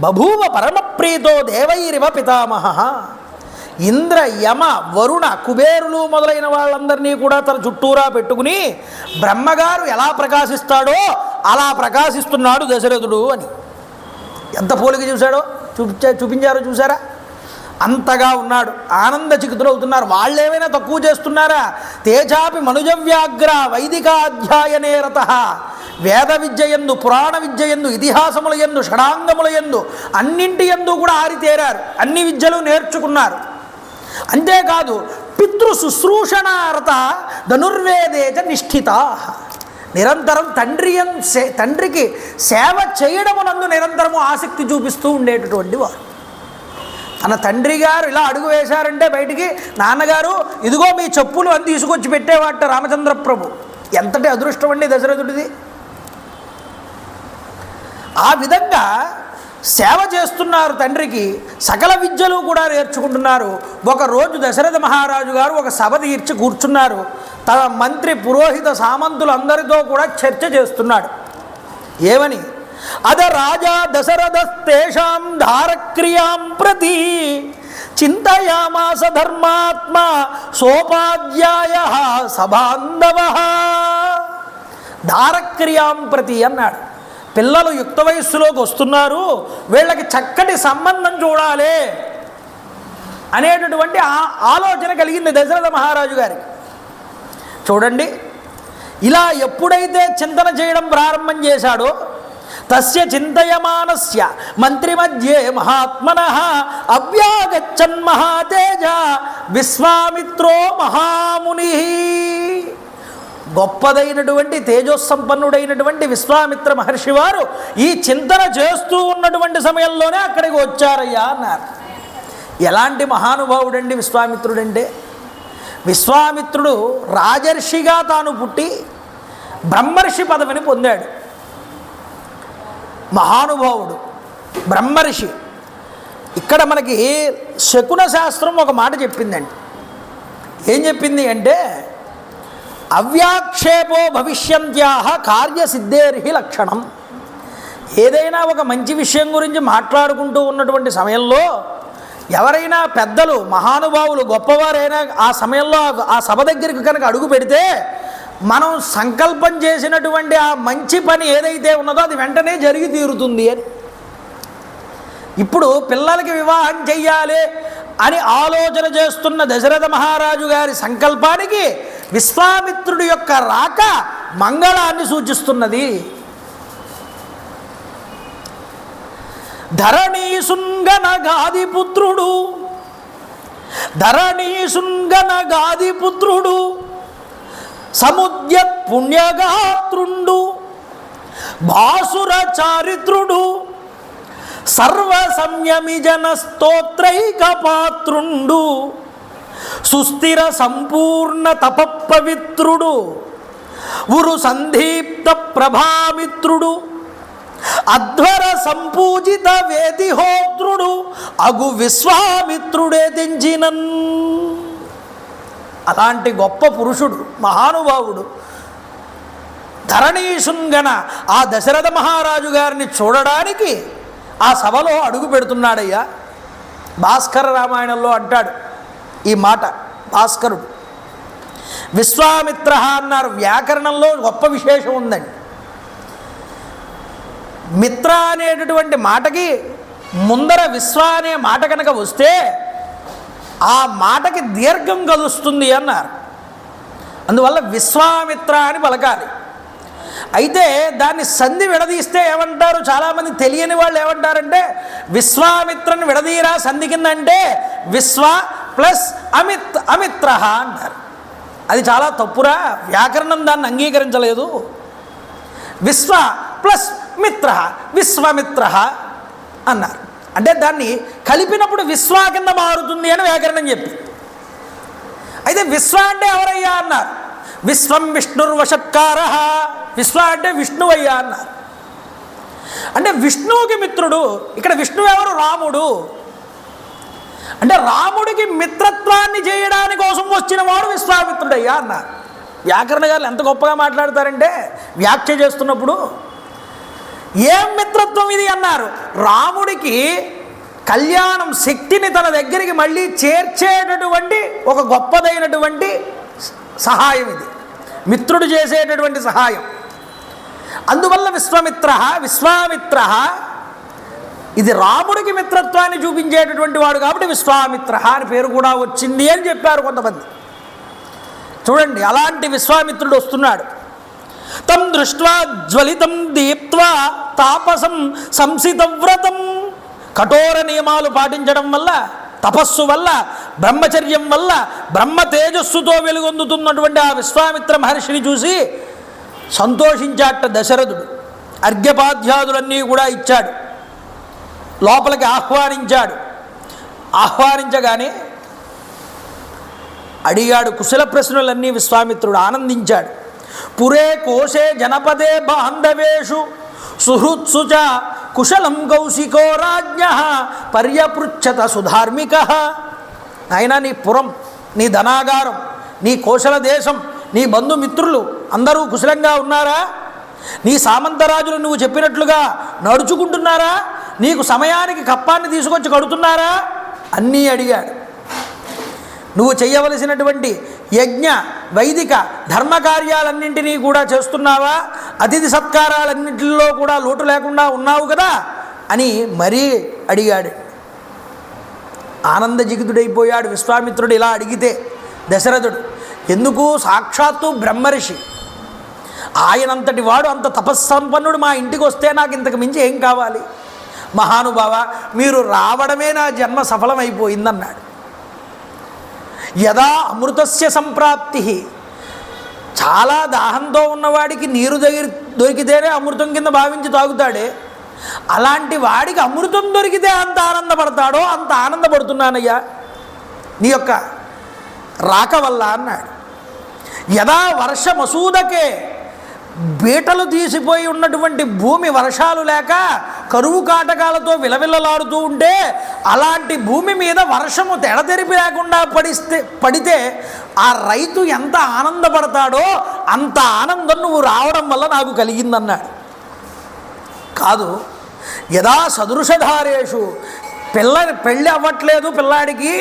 బభూవ పరమప్రీతో దేవైరివ పితామహ. ఇంద్ర యమ వరుణ కుబేరులు మొదలైన వాళ్ళందరినీ కూడా తన చుట్టూరా పెట్టుకుని బ్రహ్మగారు ఎలా ప్రకాశిస్తాడో అలా ప్రకాశిస్తున్నాడు దశరథుడు అని. ఎంత పోలిక చూపించారో చూసారా? అంతగా ఉన్నాడు. ఆనంద చికితులవుతున్నారు. వాళ్ళేమైనా తక్కువ చేస్తున్నారా? తేజాపి మనుజవ్యాగ్ర వైదికాధ్యాయనే రత. వేద విద్యయందు, పురాణ విద్యయందు, ఇతిహాసముల యందు, షడాంగముల యందు అన్నింటి యందు కూడా ఆరితేరారు. అన్ని విద్యలు నేర్చుకున్నారు. అంతేకాదు పితృ శుశ్రూషణారత ధనుర్వేదేచ నిష్ఠితా. నిరంతరం తండ్రికి సేవ చేయడమునందు నిరంతరము ఆసక్తి చూపిస్తూ ఉండేటటువంటి వారు. తన తండ్రి గారు ఇలా అడుగు వేశారంటే బయటికి, నాన్నగారు ఇదిగో మీ చెప్పులు అని తీసుకొచ్చి పెట్టేవాట రామచంద్ర ప్రభు. ఎంతటి అదృష్టం అండి దశరథుడిది. ఆ విధంగా సేవ చేస్తున్నారు తండ్రికి. సకల విద్యలు కూడా నేర్చుకుంటున్నారు. ఒకరోజు దశరథ మహారాజు గారు ఒక సభ తీర్చి కూర్చున్నారు. తన మంత్రి పురోహిత సామంతులందరితో కూడా చర్చ చేస్తున్నాడు. ఏమని? అద రాజా దశరథస్తేషాం ధారక్రియాం ప్రతి చింతయామాస ధర్మాత్మ సోపాధ్యాయ సబాంధవ. ధారక్రియాం ప్రతి అన్నాడు. పిల్లలు యుక్త వయస్సులోకి వస్తున్నారు, వీళ్ళకి చక్కటి సంబంధం చూడాలి అనేటటువంటి ఆలోచన కలిగింది దశరథ మహారాజు గారికి. చూడండి, ఇలా ఎప్పుడైతే చింతన చేయడం ప్రారంభం చేశాడో తస్య చింతయమానస్య మంత్రి మధ్యే మహాత్మనః అవ్యాగచ్చన్ మహాతేజ విశ్వామిత్రో మహాముని. గొప్పదైనటువంటి తేజోసంపన్నుడైనటువంటి విశ్వామిత్ర మహర్షి వారు ఈ చింతన చేస్తూ ఉన్నటువంటి సమయంలోనే అక్కడికి వచ్చారయ్యా అన్నారు. ఎలాంటి మహానుభావుడండి విశ్వామిత్రుడంటే! విశ్వామిత్రుడు రాజర్షిగా తాను పుట్టి బ్రహ్మర్షి పదవిని పొందాడు. మహానుభావుడు బ్రహ్మర్షి. ఇక్కడ మనకి శకున శాస్త్రం ఒక మాట చెప్పిందండి. ఏం చెప్పింది అంటే, అవ్యాక్షేపో భవిష్యంత్యాహ కార్యసిద్ధేర్హి లక్షణం. ఏదైనా ఒక మంచి విషయం గురించి మాట్లాడుకుంటూ ఉన్నటువంటి సమయంలో ఎవరైనా పెద్దలు, మహానుభావులు, గొప్పవారైనా ఆ సమయంలో ఆ సభ దగ్గరికి కనుక అడుగు పెడితే మనం సంకల్పం చేసినటువంటి ఆ మంచి పని ఏదైతే ఉన్నదో అది వెంటనే జరిగి తీరుతుంది అని. ఇప్పుడు పిల్లలకి వివాహం చెయ్యాలి అని ఆలోచన చేస్తున్న దశరథ మహారాజు గారి సంకల్పానికి విశ్వామిత్రుడి యొక్క రాక మంగళాన్ని సూచిస్తున్నది. ధరణీసుంగనగాదిపుత్రుడు సముద్యత్ పుణ్యగాత్రుండు భాసుర చారిత్రుడు సర్వ సంయమి జన స్తోత్రైక పాత్రుండు సుస్థిర సంపూర్ణ తపపవిత్రుడు ఉరు సందీప్త ప్రభామిత్రుడు అధ్వర సంపూజిత వేదిహోత్రుడు అగు విశ్వామిత్రుడే తెంచినన్. అలాంటి గొప్ప పురుషుడు, మహానుభావుడు ధరణీశుంగన ఆ దశరథ మహారాజు గారిని చూడడానికి ఆ సభలో అడుగు పెడుతున్నాడయ్యా. భాస్కర రామాయణంలో అంటాడు ఈ మాట భాస్కరుడు. విశ్వామిత్ర అన్నారు. వ్యాకరణంలో గొప్ప విశేషం ఉందండి. మిత్ర అనేటటువంటి మాటకి ముందర విశ్వ అనే మాట కనుక వస్తే ఆ మాటకి దీర్ఘం కలుస్తుంది అన్నారు. అందువల్ల విశ్వామిత్ర అని పలకాలి. అయితే దాన్ని సంధి విడదీస్తే ఏమంటారు, చాలామంది తెలియని వాళ్ళు ఏమంటారంటే విశ్వామిత్రని విడదీరా సంధి కింద అంటే విశ్వ ప్లస్ అమిత్ర అన్నారు. అది చాలా తప్పురా, వ్యాకరణం దాన్ని అంగీకరించలేదు. విశ్వ ప్లస్ మిత్ర విశ్వమిత్ర అన్నారు. అంటే దాన్ని కలిపినప్పుడు విశ్వ కింద మారుతుంది అని వ్యాకరణం చెప్పి. అయితే విశ్వ అంటే ఎవరయ్యా అన్నారు. విశ్వం విష్ణుర్వషట్కార, విశ్వ అంటే విష్ణువయ్యా అన్నారు. అంటే విష్ణువుకి మిత్రుడు. ఇక్కడ విష్ణువు ఎవరు? రాముడు. అంటే రాముడికి మిత్రత్వాన్ని చేయడానికి కోసం వచ్చిన వాడు విశ్వామిత్రుడయ్యా అన్నారు. వ్యాకరణ గారు ఎంత గొప్పగా మాట్లాడతారంటే వ్యాఖ్య చేస్తున్నప్పుడు ఏం మిత్రత్వం ఇది అన్నారు. రాముడికి కళ్యాణం శక్తిని తన దగ్గరికి మళ్ళీ చేర్చేటటువంటి ఒక గొప్పదైనటువంటి సహాయం ఇది, మిత్రుడు చేసేటటువంటి సహాయం. అందువల్ల విశ్వామిత్ర ఇది రాముడికి మిత్రత్వాన్ని చూపించేటటువంటి వాడు కాబట్టి విశ్వామిత్ర అని పేరు కూడా వచ్చింది అని చెప్పారు కొంతమంది. చూడండి, అలాంటి విశ్వామిత్రుడు వస్తున్నాడు. తం దృష్ట్వా జ్వలితం దీప్త్వా తాపసం సంసితవ్రతం. కఠోర నియమాలు పాటించడం వల్ల, తపస్సు వల్ల, బ్రహ్మచర్యం వల్ల బ్రహ్మ తేజస్సుతో వెలుగొందుతున్నటువంటి ఆ విశ్వామిత్ర మహర్షిని చూసి సంతోషించాట దశరథుడు. అర్ఘ్యపాధ్యాదులన్నీ కూడా ఇచ్చాడు, లోపలికి ఆహ్వానించాడు. ఆహ్వానించగానే అడిగాడు కుశల ప్రశ్నలన్నీ విశ్వామిత్రుడు. ఆనందించాడు. పురే కోశే జనపదే బాంధవేషు సుహృత్సు చ కుశలం కౌశికో రాజ్ఞ పర్యపృచ్ఛత సుధార్మిక. ఆయన నీ పురం, నీ ధనాగారం, నీ కోశల దేశం, నీ బంధుమిత్రులు అందరూ కుశలంగా ఉన్నారా? నీ సామంతరాజులు నువ్వు చెప్పినట్లుగా నడుచుకుంటున్నారా? నీకు సమయానికి కప్పాన్ని తీసుకొచ్చి కడుతున్నారా? అన్నీ అడిగాడు. నువ్వు చేయవలసినటువంటి యజ్ఞ వైదిక ధర్మకార్యాలన్నింటినీ కూడా చేస్తున్నావా? అతిథి సత్కారాలన్నింటిలో కూడా లోటు లేకుండా ఉన్నావు కదా అని మరీ అడిగాడు. ఆనందజిగితుడైపోయాడు విశ్వామిత్రుడు ఇలా అడిగితే. దశరథుడు ఎందుకు, సాక్షాత్తు బ్రహ్మర్షి, ఆయనంతటి వాడు, అంత తపస్సంపన్నుడు మా ఇంటికి వస్తే నాకు ఇంతకు మించి ఏం కావాలి? మహానుభావ, మీరు రావడమే నా జన్మ సఫలమైపోయిందన్నాడు. యదా అమృతస్య సంప్రాప్తి, చాలా దాహంతో ఉన్నవాడికి నీరు దొరికితేనే అమృతం కింద భావించి తాగుతాడే, అలాంటి వాడికి అమృతం దొరికితే అంత ఆనందపడతాడో అంత ఆనందపడుతున్నానయ్యా నీ యొక్క రాక వల్ల అన్నాడు. యదా వర్షమసూదకే, బీటలు తీసిపోయి ఉన్నటువంటి భూమి వర్షాలు లేక కరువు కాటకాలతో విలవిల్లలాడుతూ ఉంటే అలాంటి భూమి మీద వర్షము తెడతెరిపి లేకుండా పడితే ఆ రైతు ఎంత ఆనందపడతాడో అంత ఆనందం నువ్వు రావడం వల్ల నాకు కలిగిందన్నాడు. కాదు, యదా సదృశధారేషు, పెళ్ళి అవ్వట్లేదు పిల్లాడికి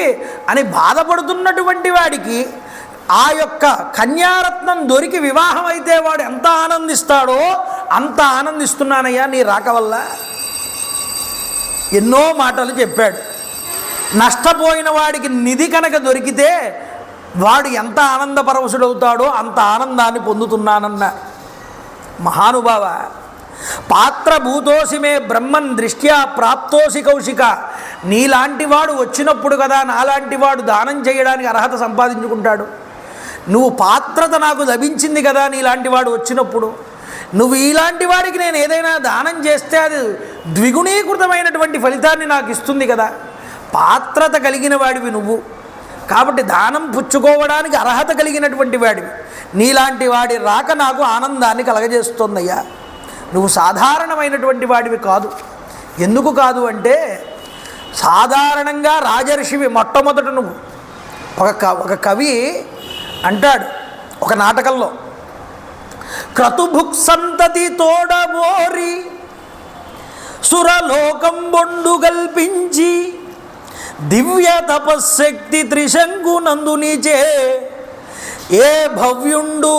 అని బాధపడుతున్నటువంటి వాడికి ఆ యొక్క కన్యారత్నం దొరికి వివాహం అయితే వాడు ఎంత ఆనందిస్తాడో అంత ఆనందిస్తున్నానయ్యా నీ రాక వల్ల. ఎన్నో మాటలు చెప్పాడు. నష్టపోయిన వాడికి నిధి కనుక దొరికితే వాడు ఎంత ఆనందపరవశుడవుతాడో అంత ఆనందాన్ని పొందుతున్నానన్న మహానుభావ. పాత్రభూతోసి మే బ్రహ్మన్ దృష్ట్యా ప్రాప్తోసి కౌశిక. నీలాంటి వాడు వచ్చినప్పుడు కదా నాలాంటి వాడు దానం చేయడానికి అర్హత సంపాదించుకుంటాడు. నువ్వు పాత్రత నాకు లభించింది కదా నీలాంటి వాడు వచ్చినప్పుడు. నువ్వు ఇలాంటి వాడికి నేను ఏదైనా దానం చేస్తే అది ద్విగుణీకృతమైనటువంటి ఫలితాన్ని నాకు ఇస్తుంది కదా. పాత్రత కలిగిన వాడివి నువ్వు, కాబట్టి దానం పుచ్చుకోవడానికి అర్హత కలిగినటువంటి వాడివి. నీలాంటి వాడి రాక నాకు ఆనందాన్ని కలగజేస్తుందయ్యా. నువ్వు సాధారణమైనటువంటి వాడివి కాదు. ఎందుకు కాదు అంటే సాధారణంగా రాజర్షివి. మొట్టమొదట నువ్వు ఒక కవి అంటాడు ఒక నాటకంలో, క్రతుభుక్ సంతతి తోడబోరి సురలోకం బొండు కల్పించి దివ్య తపశక్తి త్రిశంకునందునిచే ఏ భవ్యుండు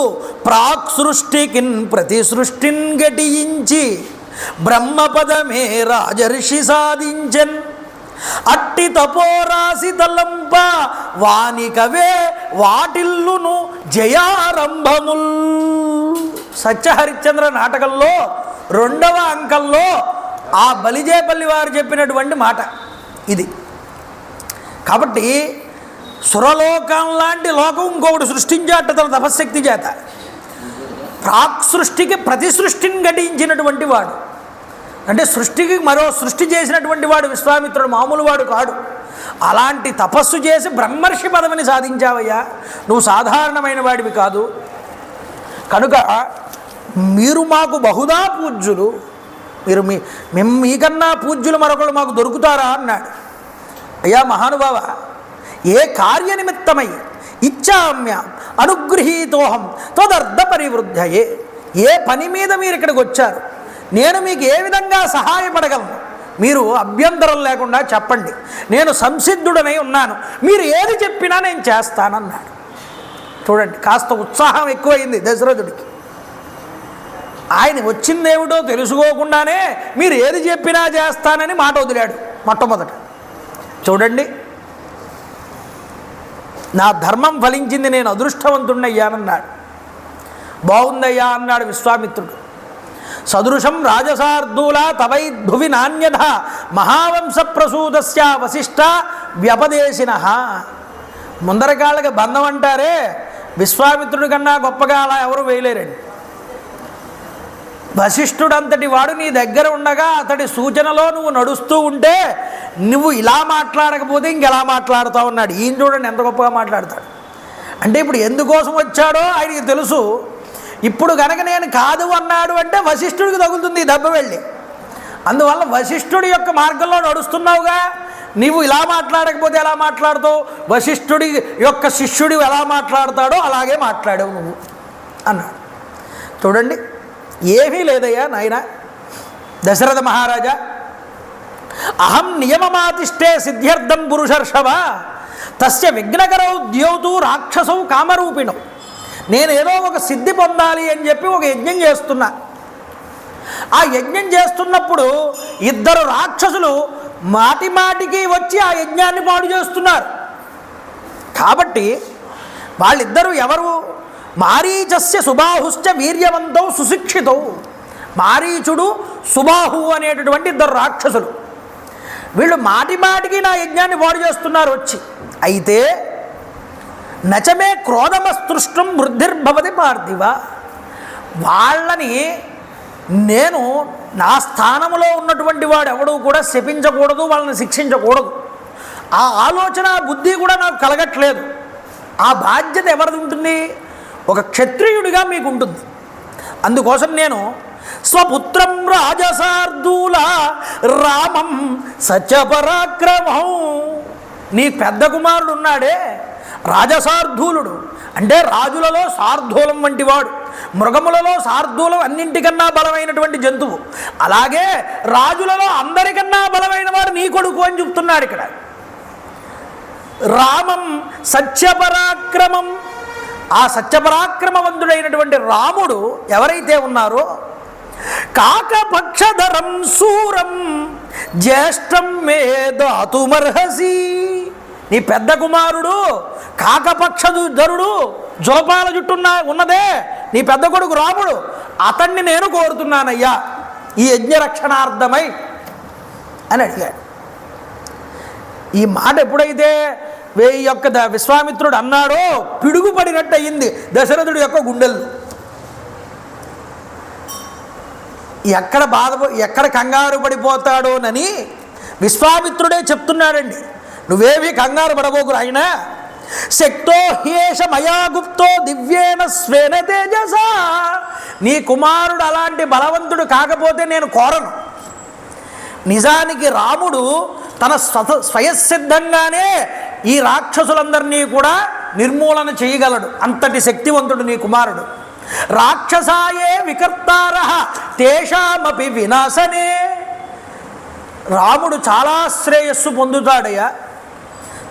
ప్రాక్ సృష్టికిన్ ప్రతి సృష్టిన్ గటించి బ్రహ్మపదమే రాజర్షి సాధించన్ అట్టి తపోరాశి తలంప వానికవే వాటిల్లును జయారంభముల్. సత్యహరిశ్చంద్ర నాటకంలో 2వ అంకంలో ఆ బలిజేపల్లి వారు చెప్పినటువంటి మాట ఇది. కాబట్టి సురలోకం లాంటి లోకం ఇంకొకటి సృష్టించాట తన తపశక్తి చేత. ప్రాక్ సృష్టికి ప్రతి సృష్టిని ఘటించినటువంటి వాడు, అంటే సృష్టికి మరో సృష్టి చేసినటువంటి వాడు విశ్వామిత్రుడు, మామూలు వాడు కాడు. అలాంటి తపస్సు చేసి బ్రహ్మర్షి పదవిని సాధించావయ్యా, నువ్వు సాధారణమైన వాడివి కాదు. కనుక మీరు మాకు బహుదా పూజ్యులు, మీరు మీకన్నా పూజ్యులు మరొకరు మాకు దొరుకుతారా అన్నాడు. అయ్యా మహానుభావ, ఏ కార్యనిమిత్తమై ఇచ్చామ్య అనుగృహీతోహం తదర్థ పరివృద్ధయే, ఏ పని మీద మీరు ఇక్కడికి వచ్చారు, నేను మీకు ఏ విధంగా సహాయపడగలను, మీరు అభ్యంతరం లేకుండా చెప్పండి, నేను సంసిద్ధుడనై ఉన్నాను, మీరు ఏది చెప్పినా నేను చేస్తానన్నాడు. చూడండి, కాస్త ఉత్సాహం ఎక్కువైంది దశరథుడికి. ఆయన వచ్చిందేమిటో తెలుసుకోకుండానే మీరు ఏది చెప్పినా చేస్తానని మాట వదిలాడు మొట్టమొదట. చూడండి, నా ధర్మం ఫలించింది, నేను అదృష్టవంతుణ్ణయ్యానన్నాడు. బాగుందయ్యా అన్నాడు విశ్వామిత్రుడు. సదృశం రాజసార్దూల తవై భువి నాణ్యధ మహావంశ ప్రసూదస్య వశిష్ట వ్యపదేశిన. ముందరకాళ్ళకి బంధం అంటారే, విశ్వామిత్రుడి కన్నా గొప్పగా అలా ఎవరు వేయలేరండి. వశిష్ఠుడంతటి వాడు నీ దగ్గర ఉండగా అతడి సూచనలో నువ్వు నడుస్తూ ఉంటే నువ్వు ఇలా మాట్లాడకపోతే ఇంకెలా మాట్లాడుతావు అన్నాడు. ఈయన చూడండి ఎంత గొప్పగా మాట్లాడతాడు. అంటే ఇప్పుడు ఎందుకోసం వచ్చాడో ఆయనకి తెలుసు. ఇప్పుడు కనుక నేను కాదు అన్నాడు అంటే వశిష్ఠుడికి తగులుతుంది దెబ్బ వెళ్ళి. అందువల్ల వశిష్ఠుడి యొక్క మార్గంలో నడుస్తున్నావుగా, నీవు ఇలా మాట్లాడకపోతే ఎలా మాట్లాడుతావు, వశిష్ఠుడి యొక్క శిష్యుడు ఎలా మాట్లాడతాడో అలాగే మాట్లాడావు నువ్వు అన్నాడు. చూడండి, ఏమీ లేదయ్యా నాయన దశరథ మహారాజా, అహం నియమమాతిష్టే సిద్ధ్యర్థం పురుషర్షవ తస్య విఘ్నకరౌ ద్యోతు రాక్షసౌ కామరూపిణం. నేనేదో ఒక సిద్ధి పొందాలి అని చెప్పి ఒక యజ్ఞం చేస్తున్నా. ఆ యజ్ఞం చేస్తున్నప్పుడు 2 రాక్షసులు మాటి మాటికి వచ్చి ఆ యజ్ఞాన్ని పాడు చేస్తున్నారు. కాబట్టి వాళ్ళిద్దరూ ఎవరు? మారీచస్య సుబాహుశ్చ వీర్యవంతౌ సుశిక్షితౌ. మారీచుడు, సుబాహు అనేటటువంటి 2 రాక్షసులు. వీళ్ళు మాటి మాటికి నా యజ్ఞాన్ని పాడు చేస్తున్నారు వచ్చి. అయితే నచమే క్రోధమస్తృష్టం వృద్ధిర్భవతి పార్థివ. వాళ్ళని నేను నా స్థానంలో ఉన్నటువంటి వాడు ఎవడూ కూడా శపించకూడదు, వాళ్ళని శిక్షించకూడదు. ఆ ఆలోచన బుద్ధి కూడా నాకు కలగట్లేదు. ఆ బాధ్యత ఎవరిది ఉంటుంది? ఒక క్షత్రియుడిగా మీకు ఉంటుంది. అందుకోసం నేను స్వపుత్రం రాజసార్దూల రామం సత్యపరాక్రమం. నీ పెద్ద కుమారుడు ఉన్నాడే రాజసార్ధూలుడు, అంటే రాజులలో సార్ధూలం వంటి వాడు, మృగములలో సార్ధూలం అన్నింటికన్నా బలమైనటువంటి జంతువు. అలాగే రాజులలో అందరికన్నా బలమైన వాడు నీ కొడుకు అని చెప్తున్నాడు ఇక్కడ. రామం సత్యపరాక్రమం. ఆ సత్యపరాక్రమవంతుడైనటువంటి రాముడు ఎవరైతే ఉన్నారో, కాకపక్షధరం శూరం జ్యేష్టం మే దాతుమర్హసి. నీ పెద్ద కుమారుడు కాకపక్షధరుడు, జోపాల జుట్టున్న ఉన్నదే నీ పెద్ద కొడుకు రాముడు, అతన్ని నేను కోరుతున్నానయ్యా ఈ యజ్ఞరక్షణార్థమై అని అడిగాడు. ఈ మాట ఎప్పుడైతే విశ్వామిత్రుడు అన్నాడో పిడుగుపడినట్టు అయ్యింది దశరథుడి యొక్క గుండెలు. ఎక్కడ కంగారు పడిపోతాడోనని విశ్వామిత్రుడే చెప్తున్నాడండి. నువ్వేవి కంగారు పడబోకు ఆయన. శక్తో హ్యేష మయా గుప్తో దివ్యేన స్వేన తేజస. నీ కుమారుడు అలాంటి బలవంతుడు కాకపోతే నేను కోరను. నిజానికి రాముడు తన స్వయసిద్ధంగానే ఈ రాక్షసులందరినీ కూడా నిర్మూలన చేయగలడు. అంతటి శక్తివంతుడు నీ కుమారుడు. రాక్షసాయే వికర్తార తేషామపి వినాశనే. రాముడు చాలా శ్రేయస్సు పొందుతాడయ్యా,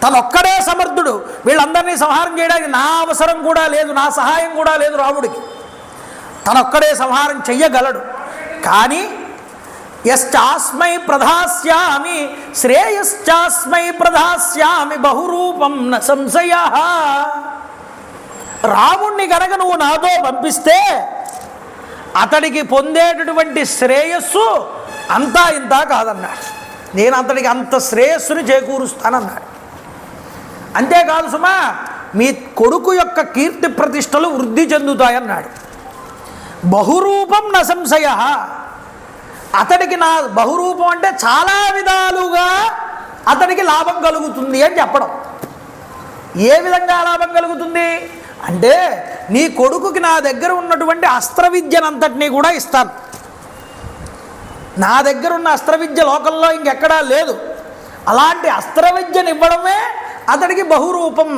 తనొక్కడే సమర్థుడు. వీళ్ళందరినీ సంహారం చేయడానికి నా అవసరం కూడా లేదు, నా సహాయం కూడా లేదు రాముడికి. తనొక్కడే సంహారం చెయ్యగలడు. కానీ యశ్చాస్మై ప్రధాస్యామి శ్రేయశ్చాస్మై ప్రధాస్యామి బహురూపం న సంశయ. రాముణ్ణి కనుక నువ్వు నాతో పంపిస్తే అతడికి పొందేటటువంటి శ్రేయస్సు అంతా ఇంతా కాదన్నాడు. నేను అతడికి అంత శ్రేయస్సుని చేకూరుస్తానన్నాడు. అంతేకాదు సుమా, మీ కొడుకు యొక్క కీర్తి ప్రతిష్టలు వృద్ధి చెందుతాయన్నాడు. బహురూపం న సంశయ. అతడికి నా బహురూపం అంటే చాలా విధాలుగా అతడికి లాభం కలుగుతుంది అని చెప్పడం. ఏ విధంగా లాభం కలుగుతుంది అంటే, నీ కొడుకుకి నా దగ్గర ఉన్నటువంటి అస్త్ర విద్యనంతటినీ కూడా ఇస్తాను. నా దగ్గర ఉన్న అస్త్ర విద్య లోకంలో ఇంకెక్కడా లేదు. అలాంటి అస్త్ర విద్యను ఇవ్వడమే అతడికి బహురూపం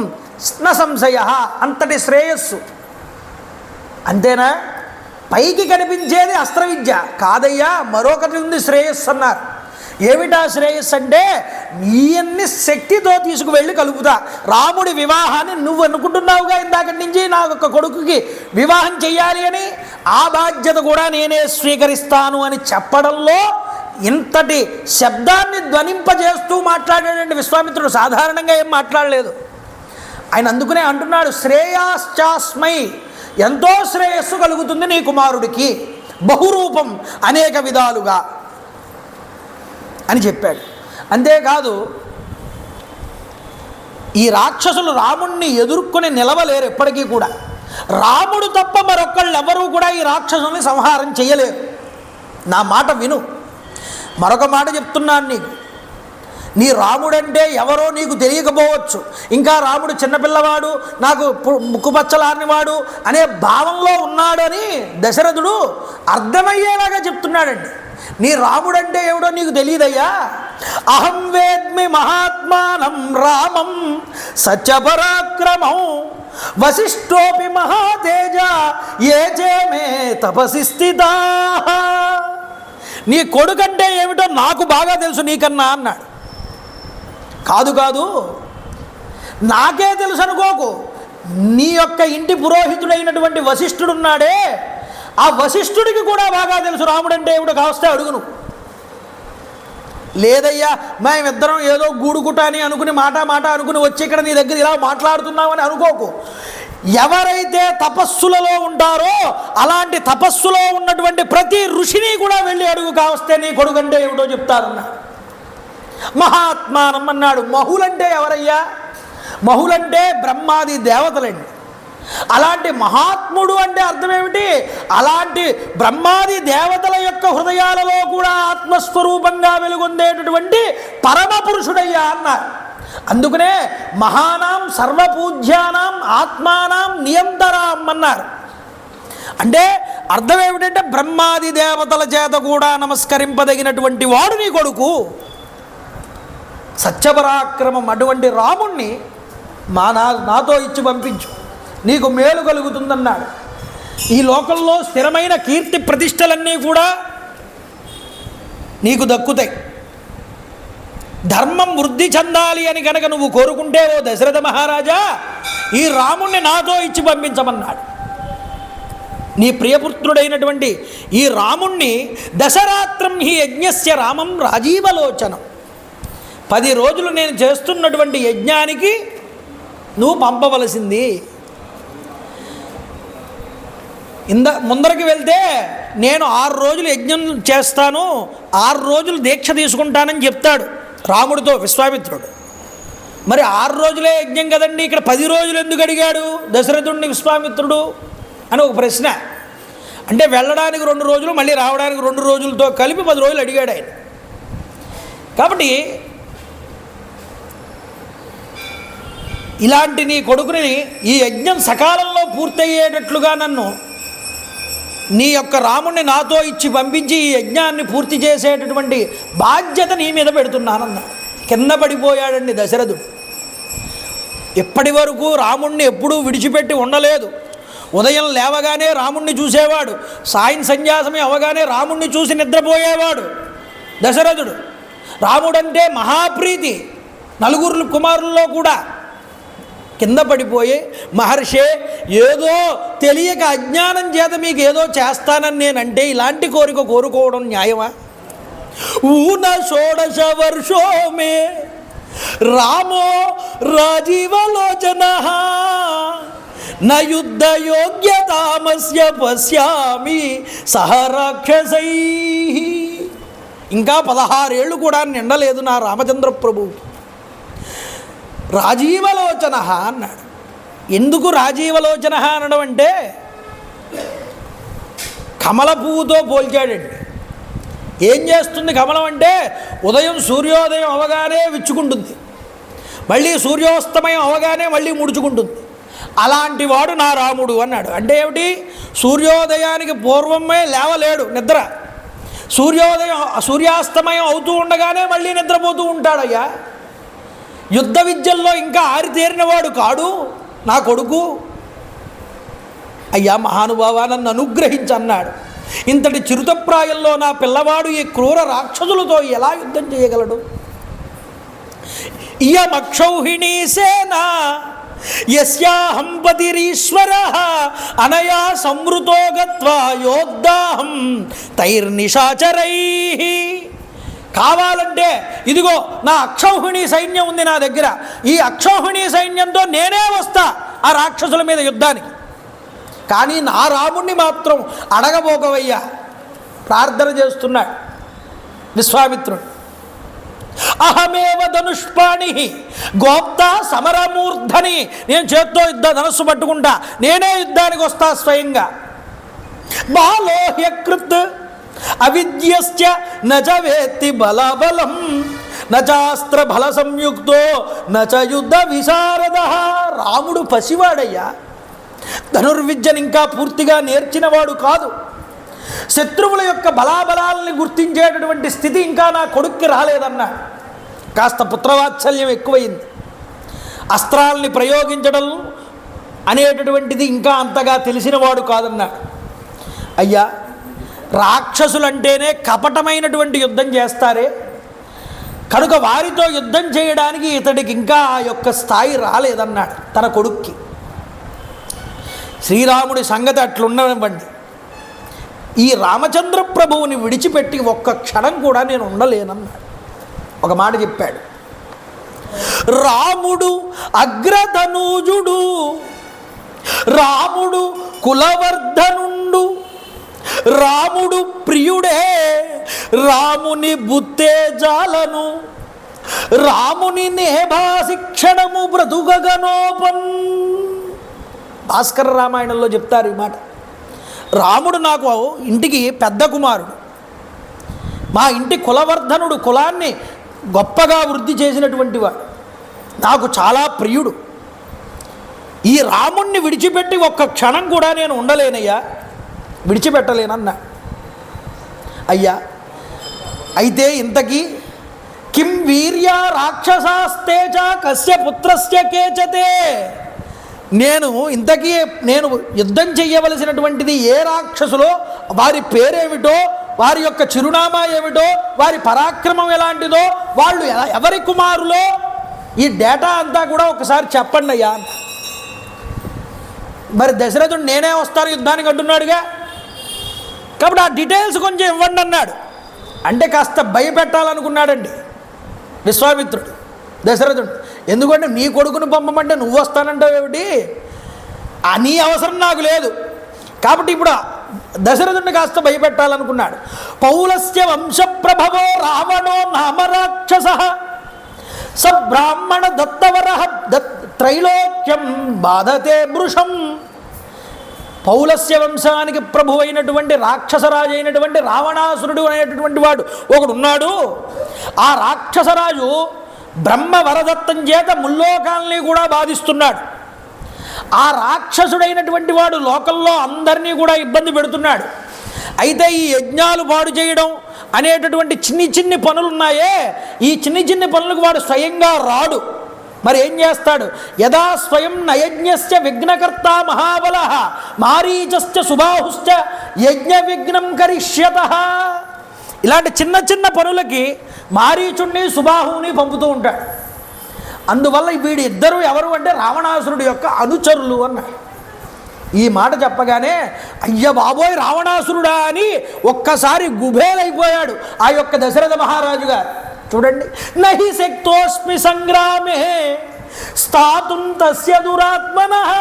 న సంశయ, అంతటి శ్రేయస్సు. అంతేనా? పైకి కనిపించేది అస్త్ర విద్య కాదయ్యా, మరొకటి ఉంది శ్రేయస్సు అన్నారు. ఏమిటా శ్రేయస్సు అంటే, ఈయన్ని శక్తితో తీసుకువెళ్ళి కలుపుతా. రాముడి వివాహాన్ని నువ్వు అనుకుంటున్నావుగా ఇందాకటి నుంచి, నా యొక్క కొడుకుకి వివాహం చెయ్యాలి అని, ఆ బాధ్యత కూడా నేనే స్వీకరిస్తాను అని చెప్పడంలో ఇంతటి శబ్దాన్ని ధ్వనింపజేస్తూ మాట్లాడాడండి విశ్వామిత్రుడు. సాధారణంగా ఏం మాట్లాడలేదు ఆయన. అందుకునే అంటున్నాడు, శ్రేయాశ్చాస్మై, ఎంతో శ్రేయస్సు కలుగుతుంది నీ కుమారుడికి, బహురూపం, అనేక విధాలుగా అని చెప్పాడు. అంతేకాదు, ఈ రాక్షసులు రాముణ్ణి ఎదుర్కొని నిలవలేరు ఎప్పటికీ కూడా. రాముడు తప్ప మరొక్కళ్ళు ఎవరూ కూడా ఈ రాక్షసుల్ని సంహారం చేయలేరు. నా మాట విను. మరొక మాట చెప్తున్నాను నీకు. నీ రాముడంటే ఎవరో నీకు తెలియకపోవచ్చు. ఇంకా రాముడు చిన్నపిల్లవాడు, నాకు ముక్కుపచ్చలానివాడు అనే భావంలో ఉన్నాడని దశరథుడు అర్థమయ్యేలాగా చెప్తున్నాడండి. నీ రాముడంటే ఎవడో నీకు తెలియదయ్యా. అహం వేద్మి మహాత్మానం రామం సత్యపరాక్రమం వశిష్ఠోపి మహాతేజ ఏ చేమే తపసి స్థితా. నీ కొడుకంటే ఏమిటో నాకు బాగా తెలుసు నీకన్నా అన్నాడు. కాదు కాదు, నాకే తెలుసు అనుకోకు. నీ యొక్క ఇంటి పురోహితుడైనటువంటి వశిష్ఠుడున్నాడే, ఆ వశిష్ఠుడికి కూడా బాగా తెలుసు రాముడంటే ఏమిటో. కావస్తే అడుగును. లేదయ్యా, మేమిద్దరం ఏదో గూడుగుట అని అనుకుని మాట అనుకుని వచ్చి ఇక్కడ నీ దగ్గర ఇలా మాట్లాడుతున్నామని అనుకోకు. ఎవరైతే తపస్సులలో ఉంటారో అలాంటి తపస్సులో ఉన్నటువంటి ప్రతి ఋషిని కూడా వెళ్ళి అడుగు. కావస్తే నీ కొడుకంటే ఏమిటో చెప్తారన్నా. మహాత్మానం అన్నాడు. మహులంటే ఎవరయ్యా? మహులంటే బ్రహ్మాది దేవతలండి. అలాంటి మహాత్ముడు అంటే అర్థం ఏమిటి? అలాంటి బ్రహ్మాది దేవతల యొక్క హృదయాలలో కూడా ఆత్మస్వరూపంగా వెలుగొందేటటువంటి పరమ పురుషుడయ్యా అన్నారు. అందుకనే మహానాం సర్వపూజ్యానాం ఆత్మానాం నియంతరాం అన్నారు. అంటే అర్థం ఏమిటంటే, బ్రహ్మాది దేవతల చేత కూడా నమస్కరింపదగినటువంటి వాడు నీ కొడుకు. సత్యపరాక్రమం అటువంటి రాముణ్ణి నాతో ఇచ్చి పంపించు, నీకు మేలు కలుగుతుందన్నాడు. ఈ లోకంలో స్థిరమైన కీర్తి ప్రతిష్టలన్నీ కూడా నీకు దక్కుతాయి. ధర్మం వృద్ధి చెందాలి అని కనుక నువ్వు కోరుకుంటే ఓ దశరథ మహారాజా, ఈ రాముణ్ణి నాతో ఇచ్చి పంపించమన్నాడు. నీ ప్రియపుత్రుడైనటువంటి ఈ రాముణ్ణి దశరాత్రం హి యజ్ఞస్య రామం రాజీవలోచనం, 10 రోజులు నేను చేస్తున్నటువంటి యజ్ఞానికి నువ్వు పంపవలసింది. ముందరికి వెళ్తే నేను 6 రోజులు యజ్ఞం చేస్తాను, 6 రోజులు దీక్ష తీసుకుంటానని చెప్తాడు రాముడితో విశ్వామిత్రుడు. మరి 6 రోజులే యజ్ఞం కదండి, ఇక్కడ 10 రోజులు ఎందుకు అడిగాడు దశరథుడిని విశ్వామిత్రుడు అని ఒక ప్రశ్న. అంటే వెళ్ళడానికి 2 రోజులు, మళ్ళీ రావడానికి 2 రోజులతో కలిపి 10 రోజులు అడిగాడు ఆయన. కాబట్టి ఇలాంటి నీ కొడుకుని ఈ యజ్ఞం సకాలంలో పూర్తయ్యేటట్లుగా నన్ను నీ యొక్క రాముణ్ణి నాతో ఇచ్చి పంపించి ఈ యజ్ఞాన్ని పూర్తి చేసేటటువంటి బాధ్యత నీ మీద పెడుతున్నానన్నాడు. కింద పడిపోయాడండి దశరథుడు. ఇప్పటి వరకు రాముణ్ణి ఎప్పుడూ విడిచిపెట్టి ఉండలేదు. ఉదయం లేవగానే రాముణ్ణి చూసేవాడు, సంధ్యాసమయం అవగానే రాముణ్ణి చూసి నిద్రపోయేవాడు దశరథుడు. రాముడంటే మహాప్రీతి నలుగురు కుమారుల్లో కూడా. కింద పడిపోయి, మహర్షే ఏదో తెలియక అజ్ఞానం చేత మీకు ఏదో చేస్తానని నేనంటే ఇలాంటి కోరిక కోరుకోవడం న్యాయమా? ఊన షోడశ వర్షోమే రామో రాజీవలోచన న యుద్ధ యోగ్యతామస్య పశ్యామి సహ రాక్షసై. ఇంకా 16 ఏళ్ళు కూడా నిండలేదు నా రామచంద్ర ప్రభువుకి. రాజీవలోచన అన్నాడు. ఎందుకు రాజీవలోచన అనడం అంటే కమల పువ్వుతో పోల్చాడండి. ఏం చేస్తుంది కమలం అంటే? ఉదయం సూర్యోదయం అవగానే విచ్చుకుంటుంది, మళ్ళీ సూర్యోస్తమయం అవగానే మళ్ళీ ముడుచుకుంటుంది. అలాంటి వాడు నా రాముడు అన్నాడు. అంటే ఏమిటి? సూర్యోదయానికి పూర్వమే లేవలేడు, నిద్ర. సూర్యాస్తమయం అవుతూ ఉండగానే మళ్ళీ నిద్రపోతూ ఉంటాడయ్యా. యుద్ధ విద్యల్లో ఇంకా ఆరితేరినవాడు కాడు నా కొడుకు. అయ్యా మహానుభావ, నన్ను అనుగ్రహించన్నాడు. ఇంతటి చిరుతప్రాయంలో నా పిల్లవాడు ఈ క్రూర రాక్షసులతో ఎలా యుద్ధం చేయగలడు? ఇయమక్షౌహిణీ సేన యస్యాహం పతిరీశ్వరః అనయా సంవృతో గత్వా యోద్ధాహం తైర్నిశాచరైః. కావాలంటే ఇదిగో నా అక్షౌహిణీ సైన్యం ఉంది నా దగ్గర, ఈ అక్షౌహిణీ సైన్యంతో నేనే వస్తా ఆ రాక్షసుల మీద యుద్ధానికి. కానీ నా రాముణ్ణి మాత్రం అడగబోకవయ్యా. ప్రార్థన చేస్తున్నాడు విశ్వామిత్రుడు. అహమేవ ధనుష్పాణి గోప్త సమరమూర్ధని. నేను చేత్తో ధనస్సు పట్టుకుంటా, నేనే యుద్ధానికి వస్తా స్వయంగా. బాలోహ్యకృత్ అవిద్యశ్చ నచ వేత్తి బలబలం నచాస్త్ర బల సంయుక్తో నచ యుద్ధ విశారద. రాముడు పసివాడయ్యా, ధనుర్విద్యను ఇంకా పూర్తిగా నేర్చినవాడు కాదు. శత్రువుల యొక్క బలాబలాలని గుర్తించేటటువంటి స్థితి ఇంకా నా కొడుక్కి రాలేదన్నా. కాస్త పుత్రవాత్సల్యం ఎక్కువైంది. అస్త్రాల్ని ప్రయోగించడం అనేటటువంటిది ఇంకా అంతగా తెలిసినవాడు కాదన్నాడు. అయ్యా, రాక్షసులంటేనే కపటమైనటువంటి యుద్ధం చేస్తారే, కనుక వారితో యుద్ధం చేయడానికి ఇతడికి ఇంకా ఆ యొక్క స్థాయి రాలేదన్నాడు తన కొడుక్కి. శ్రీరాముడి సంగతి అట్లున్నవండి. ఈ రామచంద్ర ప్రభువుని విడిచిపెట్టి ఒక్క క్షణం కూడా నేను ఉండలేనన్నాడు. ఒక మాట చెప్పాడు. రాముడు అగ్రధనూజుడు, రాముడు కులవర్ధనుండు, రాముడు ప్రియుడే, రాముని బుత్తే జాలను, రాముని నేభాశిక్షణము బ్రతుకగనోపన్. భాస్కర రామాయణంలో చెప్తారు ఈ మాట. రాముడు నాకు ఇంటికి పెద్ద కుమారుడు, మా ఇంటి కులవర్ధనుడు, కులాన్ని గొప్పగా వృద్ధి చేసినటువంటి వాడు, నాకు చాలా ప్రియుడు. ఈ రాముణ్ణి విడిచిపెట్టి ఒక్క క్షణం కూడా నేను ఉండలేనయ్యా, విడిచిపెట్టలేనన్నా. అయ్యా, అయితే ఇంతకీ కిం వీర్య రాక్షసాస్తేజ కస్య పుత్రస్య కేచతే. నేను యుద్ధం చెయ్యవలసినటువంటిది ఏ రాక్షసులో, వారి పేరేమిటో, వారి యొక్క చిరునామా ఏమిటో, వారి పరాక్రమం ఎలాంటిదో, వాళ్ళు ఎవరి కుమారులో, ఈ డేటా అంతా కూడా ఒకసారి చెప్పండి అయ్యా. మరి దశరథుడు నేనే వస్తాను యుద్ధానికి అంటున్నాడుగా, కాబట్టి ఆ డీటెయిల్స్ కొంచెం ఇవ్వండి అన్నాడు. అంటే కాస్త భయపెట్టాలనుకున్నాడండి విశ్వామిత్రుడు దశరథుడు. ఎందుకంటే నీ కొడుకుని పంపమంటే నువ్వు వస్తానంటావు ఏమిటి, నీ అవసరం నాకు లేదు. కాబట్టి ఇప్పుడు దశరథుడిని కాస్త భయపెట్టాలనుకున్నాడు. పౌలస్య వంశప్రభవో రావణో నామరాక్షస స బ్రాహ్మణ దత్తవర త్రైలోక్యం బాధతే మృషం. పౌలస్య వంశానికి ప్రభు అయినటువంటి రాక్షసరాజు అయినటువంటి రావణాసురుడు అనేటటువంటి వాడు ఒకడున్నాడు. ఆ రాక్షసరాజు బ్రహ్మ వరదత్తం చేత ముల్లోకాల్ని కూడా బాధిస్తున్నాడు. ఆ రాక్షసుడైనటువంటి వాడు లోకంలో అందరినీ కూడా ఇబ్బంది పెడుతున్నాడు. అయితే ఈ యజ్ఞాలు పాడు చేయడం అనేటటువంటి చిన్ని చిన్ని పనులున్నాయే, ఈ చిన్ని చిన్ని పనులకు వాడు స్వయంగా రాడు. మరి ఏం చేస్తాడు? యదా స్వయం నయజ్ఞస్య విఘ్నకర్త మహాబల మారీచశ్చ సుబాహుశ్చ యజ్ఞ విఘ్నం కరిష్యతః. ఇలాంటి చిన్న చిన్న పనులకి మారీచుణ్ణి సుబాహుని పంపుతూ ఉంటాడు. అందువల్ల వీడి ఇద్దరు ఎవరు అంటే రావణాసురుడి యొక్క అనుచరులు అన్నాడు. ఈ మాట చెప్పగానే అయ్య బాబోయ్ రావణాసురుడా అని ఒక్కసారి గుబేలైపోయాడు ఆ యొక్క దశరథ మహారాజు గారు. చూడండి, నహి శక్తోస్మి సంగ్రామే స్థాతుం తస్య దురాత్మనః.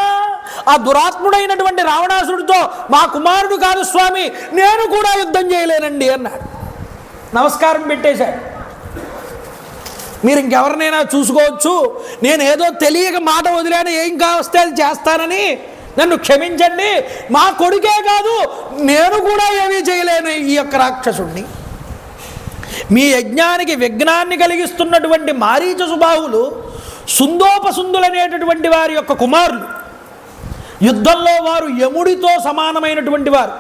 ఆ దురాత్ముడైనటువంటి రావణాసురుడితో మా కుమారుడు కాదు స్వామి, నేను కూడా యుద్ధం చేయలేనండి అన్నాడు. నమస్కారం పెట్టేశాడు. మీరు ఇంకెవరినైనా చూసుకోవచ్చు, నేను ఏదో తెలియక మాట వదిలేను, ఏం కావస్తే అది చేస్తానని నన్ను క్షమించండి, మా కొడుకే కాదు నేను కూడా ఏమీ చేయలేను ఈ యొక్క రాక్షసుడిని. మీ యజ్ఞానికి విఘ్నాన్ని కలిగిస్తున్నటువంటి మారీచ సుబాహులు సుందోపసుందులనేటటువంటి వారి యొక్క కుమారులు. యుద్ధంలో వారు యముడితో సమానమైనటువంటి వారు.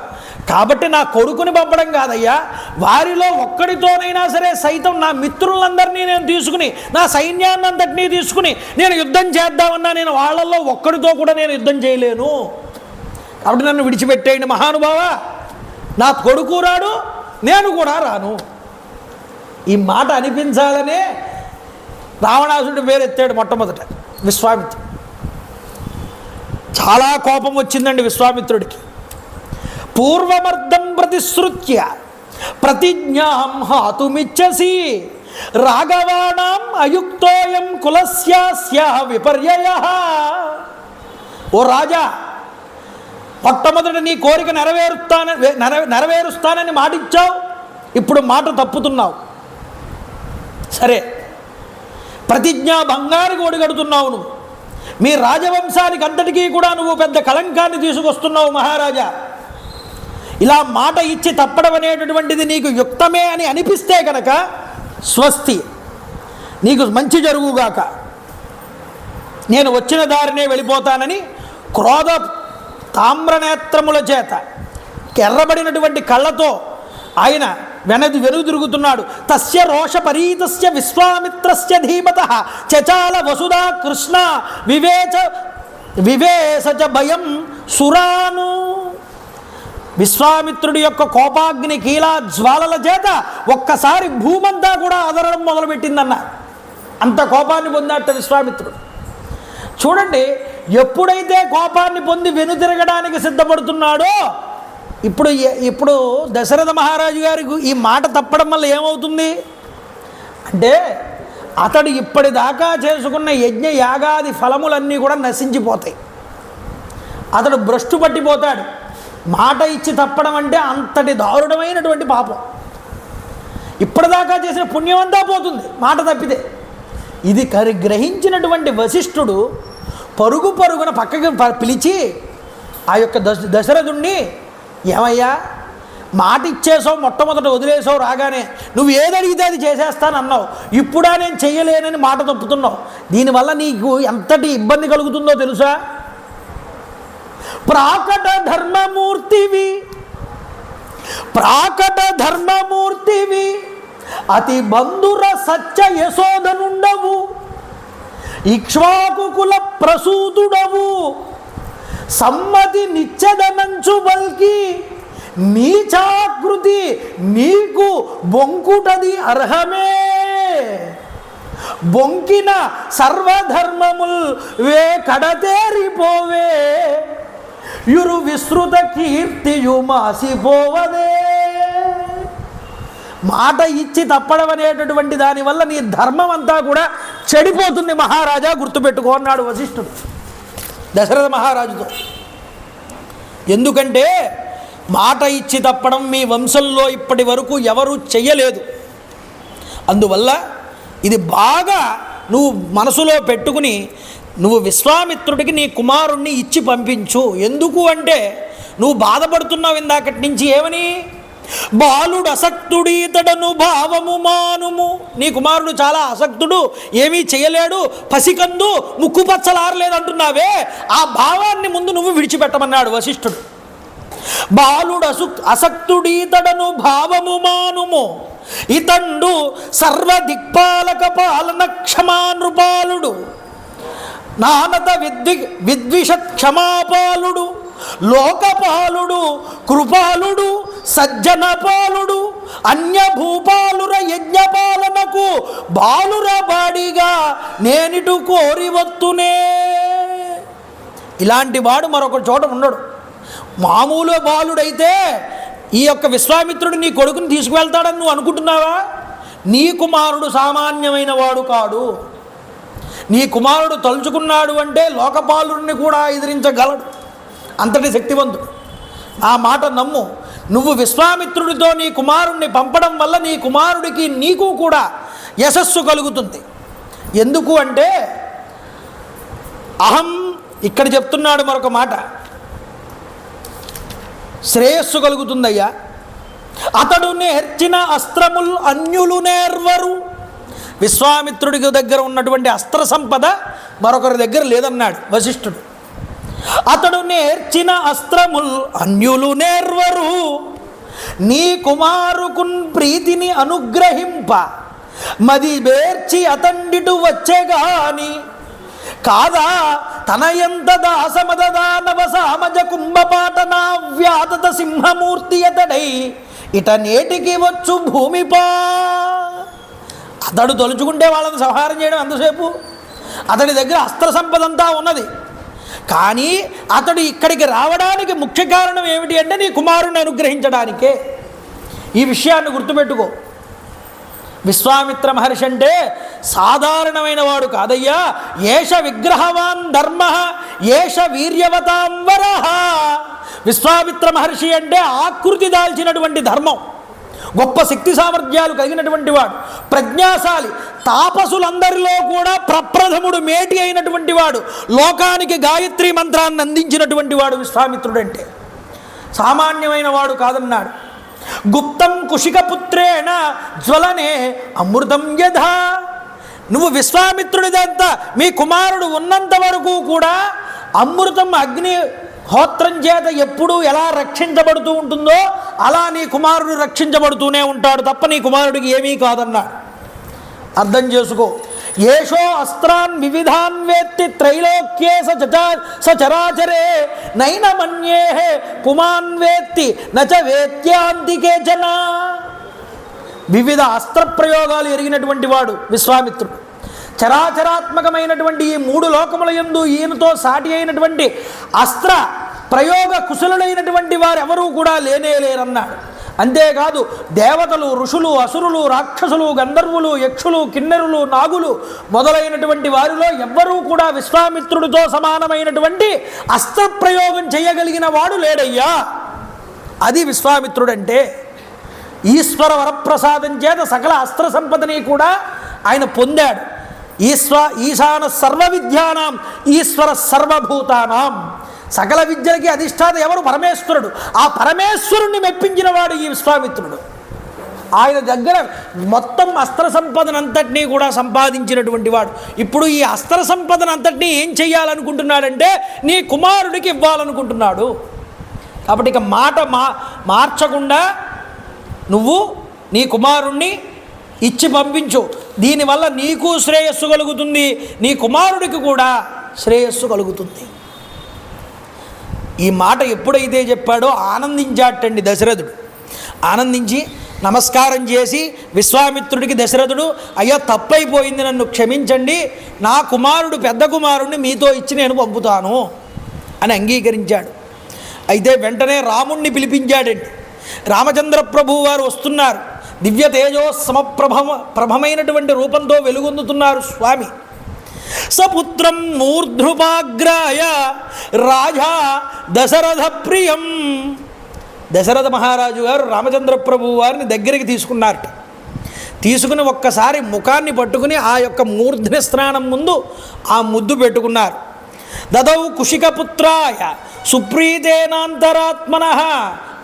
కాబట్టి నా కొడుకుని పంపడం కాదయ్యా, వారిలో ఒక్కడితోనైనా సరే సైతం నా మిత్రులందరినీ నేను తీసుకుని, నా సైన్యాన్నంతటినీ తీసుకుని నేను యుద్ధం చేద్దామన్నా నేను వాళ్ళల్లో ఒక్కడితో కూడా నేను యుద్ధం చేయలేను. కాబట్టి నన్ను విడిచిపెట్టేయండి మహానుభావ, నా కొడుకు రాడు, నేను కూడా రాను. ఈ మాట అనిపించాలనే రావణాసురుడు పేరెత్తాడు మొట్టమొదట విశ్వామిత్రుడు. చాలా కోపం వచ్చిందండి విశ్వామిత్రుడికి. పూర్వమర్ధం ప్రతిశ్రుత్య ప్రతిజ్ఞాం హాతుమిచ్చసి రాఘవాణం అయుక్తోయం కులస్యాస్య విపర్యయః. ఓ రాజా, మొట్టమొదట నీ కోరిక నెరవేరుస్తానని మాటిచ్చావు, ఇప్పుడు మాట తప్పుతున్నావు. సరే, ప్రతిజ్ఞా భంగానికి ఒడిగడుతున్నావు నువ్వు. మీ రాజవంశానికి అంతటికీ కూడా నువ్వు పెద్ద కళంకాన్ని తీసుకొస్తున్నావు మహారాజా. ఇలా మాట ఇచ్చి తప్పడం అనేటటువంటిది నీకు యుక్తమే అని అనిపిస్తే కనుక స్వస్తి, నీకు మంచి జరుగుగాక, నేను వచ్చిన దారినే వెళ్ళిపోతానని క్రోధ తామ్రనేత్రముల చేత ఎర్రబడినటువంటి కళ్ళతో ఆయన వెనుదిరుగుతున్నాడు. తస్య రోషపరీతస్య విశ్వామిత్రస్య ధీమతః చచాల వసుధా కృష్ణ వివేశ భయం సురాను. విశ్వామిత్రుడి యొక్క కోపాగ్ని కీలా జ్వాలల చేత ఒక్కసారి భూమంతా కూడా అదరడం మొదలుపెట్టిందన్న, అంత కోపాన్ని పొందాట విశ్వామిత్రుడు. చూడండి, ఎప్పుడైతే కోపాన్ని పొంది వెనుతిరగడానికి సిద్ధపడుతున్నాడో ఇప్పుడు దశరథ మహారాజు గారికి ఈ మాట తప్పడం వల్ల ఏమవుతుంది అంటే, అతడు ఇప్పటిదాకా చేసుకున్న యజ్ఞ యాగాది ఫలములన్నీ కూడా నశించిపోతాయి. అతడు భ్రష్టు పట్టిపోతాడు. మాట ఇచ్చి తప్పడం అంటే అంతటి దారుణమైనటువంటి పాపం. ఇప్పటిదాకా చేసిన పుణ్యమంతా పోతుంది మాట తప్పితే. ఇది గ్రహించినటువంటి వశిష్ఠుడు పరుగున పక్కకి పిలిచి ఆ యొక్క దశరథుణ్ణి, ఏమయ్యా మాట ఇచ్చేసావు, మొట్టమొదట వదిలేసావు, రాగానే నువ్వు ఏదడిగితే అది చేసేస్తానన్నావు, ఇప్పుడా నేను చెయ్యలేనని మాట తప్పుతున్నావు, దీనివల్ల నీకు ఎంతటి ఇబ్బంది కలుగుతుందో తెలుసా? ప్రాకట ధర్మమూర్తివి అతి బంధుర సత్య యశోదనుండవు, ఇక్ష్వాకు కుల ప్రసూతుడవు, సమ్మతి నిత్యదనంచు బల్కి నీచాకృతి నీకు బొంకుటది అర్హమే. బొంకిన సర్వధర్మముల్ వే కడతేరిపోవే, యురు విస్తృత కీర్తియు మాసిపోవదే. మాట ఇచ్చి తప్పడం అనేటటువంటి దానివల్ల నీ ధర్మం అంతా కూడా చెడిపోతుంది మహారాజా, గుర్తుపెట్టుకో అన్నాడు వశిష్ఠుడు దశరథ మహారాజుతో. ఎందుకంటే మాట ఇచ్చి తప్పడం మీ వంశంలో ఇప్పటి వరకు ఎవరూ చెయ్యలేదు. అందువల్ల ఇది బాగా నువ్వు మనసులో పెట్టుకుని నువ్వు విశ్వామిత్రుడికి నీ కుమారుణ్ణి ఇచ్చి పంపించు. ఎందుకు అంటే నువ్వు బాధపడుతున్నావు ఇందాకటి నుంచి. ఏమని? బాలుడు అసక్తుడీతడను భావము మానుము. నీ కుమారుడు చాలా అసక్తుడు, ఏమీ చేయలేడు, పసికందు, ముక్కు పచ్చలారలేదు అంటున్నావే, ఆ భావాన్ని ముందు నువ్వు విడిచిపెట్టమన్నాడు వశిష్ఠుడు. బాలుడు అసక్తుడీతడను భావము మానుము, ఇతండు సర్వదిక్పాలక పాలన క్షమానృపాలుడు. నానత విద్విషత్ క్షమాపాలుడు, లోకపాలుడు, కృపాలుడు, సజ్జనపాలుడు, అన్యభూపాలుర యజ్ఞపాలనకు బాలుర బాడిగా నేనిటు కోరి వత్తునే. ఇలాంటి వాడు మరొక చోట ఉండడు. మామూలు బాలుడైతే ఈ యొక్క విశ్వామిత్రుడు నీ కొడుకుని తీసుకువెళ్తాడని నువ్వు అనుకుంటున్నావా? నీ కుమారుడు సామాన్యమైన వాడు కాడు. నీ కుమారుడు తలుచుకున్నాడు అంటే లోకపాలుడిని కూడా ఎదిరించగలడు, అంతటి శక్తివంతుడు. ఆ మాట నమ్ము. నువ్వు విశ్వామిత్రుడితో నీ కుమారుణ్ణి పంపడం వల్ల నీ కుమారుడికి నీకు కూడా యశస్సు కలుగుతుంది. ఎందుకు అంటే అహం ఇక్కడ చెప్తున్నాడు మరొక మాట, శ్రేయస్సు కలుగుతుందయ్యా. అతడు నేర్చిన అస్త్రములు అన్యులు నేర్వరు. విశ్వామిత్రుడికి దగ్గర ఉన్నటువంటి అస్త్ర సంపద మరొకరి దగ్గర లేదన్నాడు వశిష్ఠుడు. అతడు నేర్చిన అస్త్రముల్ అన్యులు నేర్వరు. నీ కుమారుకున్ ప్రీతిని అనుగ్రహింప మది బేర్చి అతండిటు వచ్చేగాని కాదా తన ఎంత దాసమదదానవ సామజ కుంభపాటన వ్యాతత సింహమూర్తి అతడై ఇట నేటికి వచ్చు భూమిపా. అతడు తలుచుకుంటే వాళ్ళని సంహారం చేయడం ఎంతసేపు? అతడి దగ్గర అస్త్ర సంపదంతా ఉన్నది. కానీ అతడు ఇక్కడికి రావడానికి ముఖ్య కారణం ఏమిటి అంటే నీ కుమారుని అనుగ్రహించడానికే. ఈ విషయాన్ని గుర్తుపెట్టుకో. విశ్వామిత్ర మహర్షి అంటే సాధారణమైన వాడు కాదయ్యా. ఏష విగ్రహవాన్ ధర్మ ఏష వీర్యవతాంబర. విశ్వామిత్ర మహర్షి అంటే ఆకృతి దాల్చినటువంటి ధర్మం, గొప్ప శక్తి సామర్థ్యాలు కలిగినటువంటి వాడు, ప్రజ్ఞాశాలి, తాపసులందరిలో కూడా ప్రప్రథముడు, మేటి అయినటువంటి వాడు, లోకానికి గాయత్రి మంత్రాన్ని అందించినటువంటి వాడు విశ్వామిత్రుడంటే. సామాన్యమైన వాడు కాదన్నాడు. గుప్తం కుశికపుత్రేణ జ్వలనే అమృతం యథా. నువ్వు విశ్వామిత్రుడిదంతా మీ కుమారుడు ఉన్నంత వరకు కూడా అమృతం అగ్ని హోత్రం చేత ఎప్పుడు ఎలా రక్షించబడుతూ ఉంటుందో అలా నీ కుమారుడు రక్షించబడుతూనే ఉంటాడు తప్ప నీ కుమారుడికి ఏమీ కాదన్నాడు. అర్థం చేసుకో. ఏషో అస్త్రాన్ వివిధాన్ వేత్తి త్రైలోక్యే సచరాచరే నైన మన్యే పుమాన్ వేత్తి నచ వేత్యాంతికే జన. వివిధ అస్త్ర ప్రయోగాలు ఎరిగినటువంటి వాడు విశ్వామిత్రుడు. చరాచరాత్మకమైనటువంటి ఈ మూడు లోకముల యందు ఈయనతో సాటి అయినటువంటి అస్త్ర ప్రయోగ కుశలుడైనటువంటి వారు ఎవరూ కూడా లేనే లేరన్నాడు. అంతేకాదు దేవతలు, ఋషులు, అసురులు, రాక్షసులు, గంధర్వులు, యక్షులు, కిన్నెరులు, నాగులు మొదలైనటువంటి వారిలో ఎవ్వరూ కూడా విశ్వామిత్రుడితో సమానమైనటువంటి అస్త్ర ప్రయోగం చేయగలిగిన వాడు లేడయ్యా. అది విశ్వామిత్రుడంటే. ఈశ్వర వరప్రసాదం చేత సకల అస్త్ర సంపదని కూడా ఆయన పొందాడు. ఈశాన సర్వ విద్యానాం ఈశ్వర సర్వభూతానాం. సకల విద్యలకి అధిష్టాత ఎవరు? పరమేశ్వరుడు. ఆ పరమేశ్వరుణ్ణి మెప్పించిన వాడు ఈ విశ్వామిత్రుడు. ఆయన దగ్గర మొత్తం అస్త్ర సంపదనంతటినీ కూడా సంపాదించినటువంటి వాడు. ఇప్పుడు ఈ అస్త్ర సంపదనంతటినీ ఏం చెయ్యాలనుకుంటున్నాడంటే నీ కుమారుడికి ఇవ్వాలనుకుంటున్నాడు. కాబట్టి ఇక మాట మార్చకుండా నువ్వు నీ కుమారుణ్ణి ఇచ్చి పంపించు. దీనివల్ల నీకు శ్రేయస్సు కలుగుతుంది, నీ కుమారుడికి కూడా శ్రేయస్సు కలుగుతుంది. ఈ మాట ఎప్పుడైతే చెప్పాడో ఆనందించాటండి దశరథుడు. ఆనందించి నమస్కారం చేసి విశ్వామిత్రుడికి దశరథుడు, అయ్యా తప్పైపోయింది, నన్ను క్షమించండి, నా కుమారుడు పెద్ద కుమారుడిని మీతో ఇచ్చి నేను పంపుతాను అని అంగీకరించాడు. అయితే వెంటనే రాముణ్ణి పిలిపించాడండి. రామచంద్ర ప్రభువు వారు వస్తున్నారు. దివ్య తేజో సమప్రభమైనటువంటి రూపంతో వెలుగొందుతున్నారు స్వామి. సపుత్రం మూర్ధ్రుపాగ్రాయ రాజా దశరథ ప్రియం. దశరథ మహారాజు గారు రామచంద్ర ప్రభువు వారిని దగ్గరికి తీసుకున్నారట. తీసుకుని ఒక్కసారి ముఖాన్ని పట్టుకుని ఆ యొక్క మూర్ధ్ని స్నానం ముందు ఆ ముద్దు పెట్టుకున్నారు. దదౌ కుశికపుత్రాయ సుప్రీతేనాంతరాత్మన.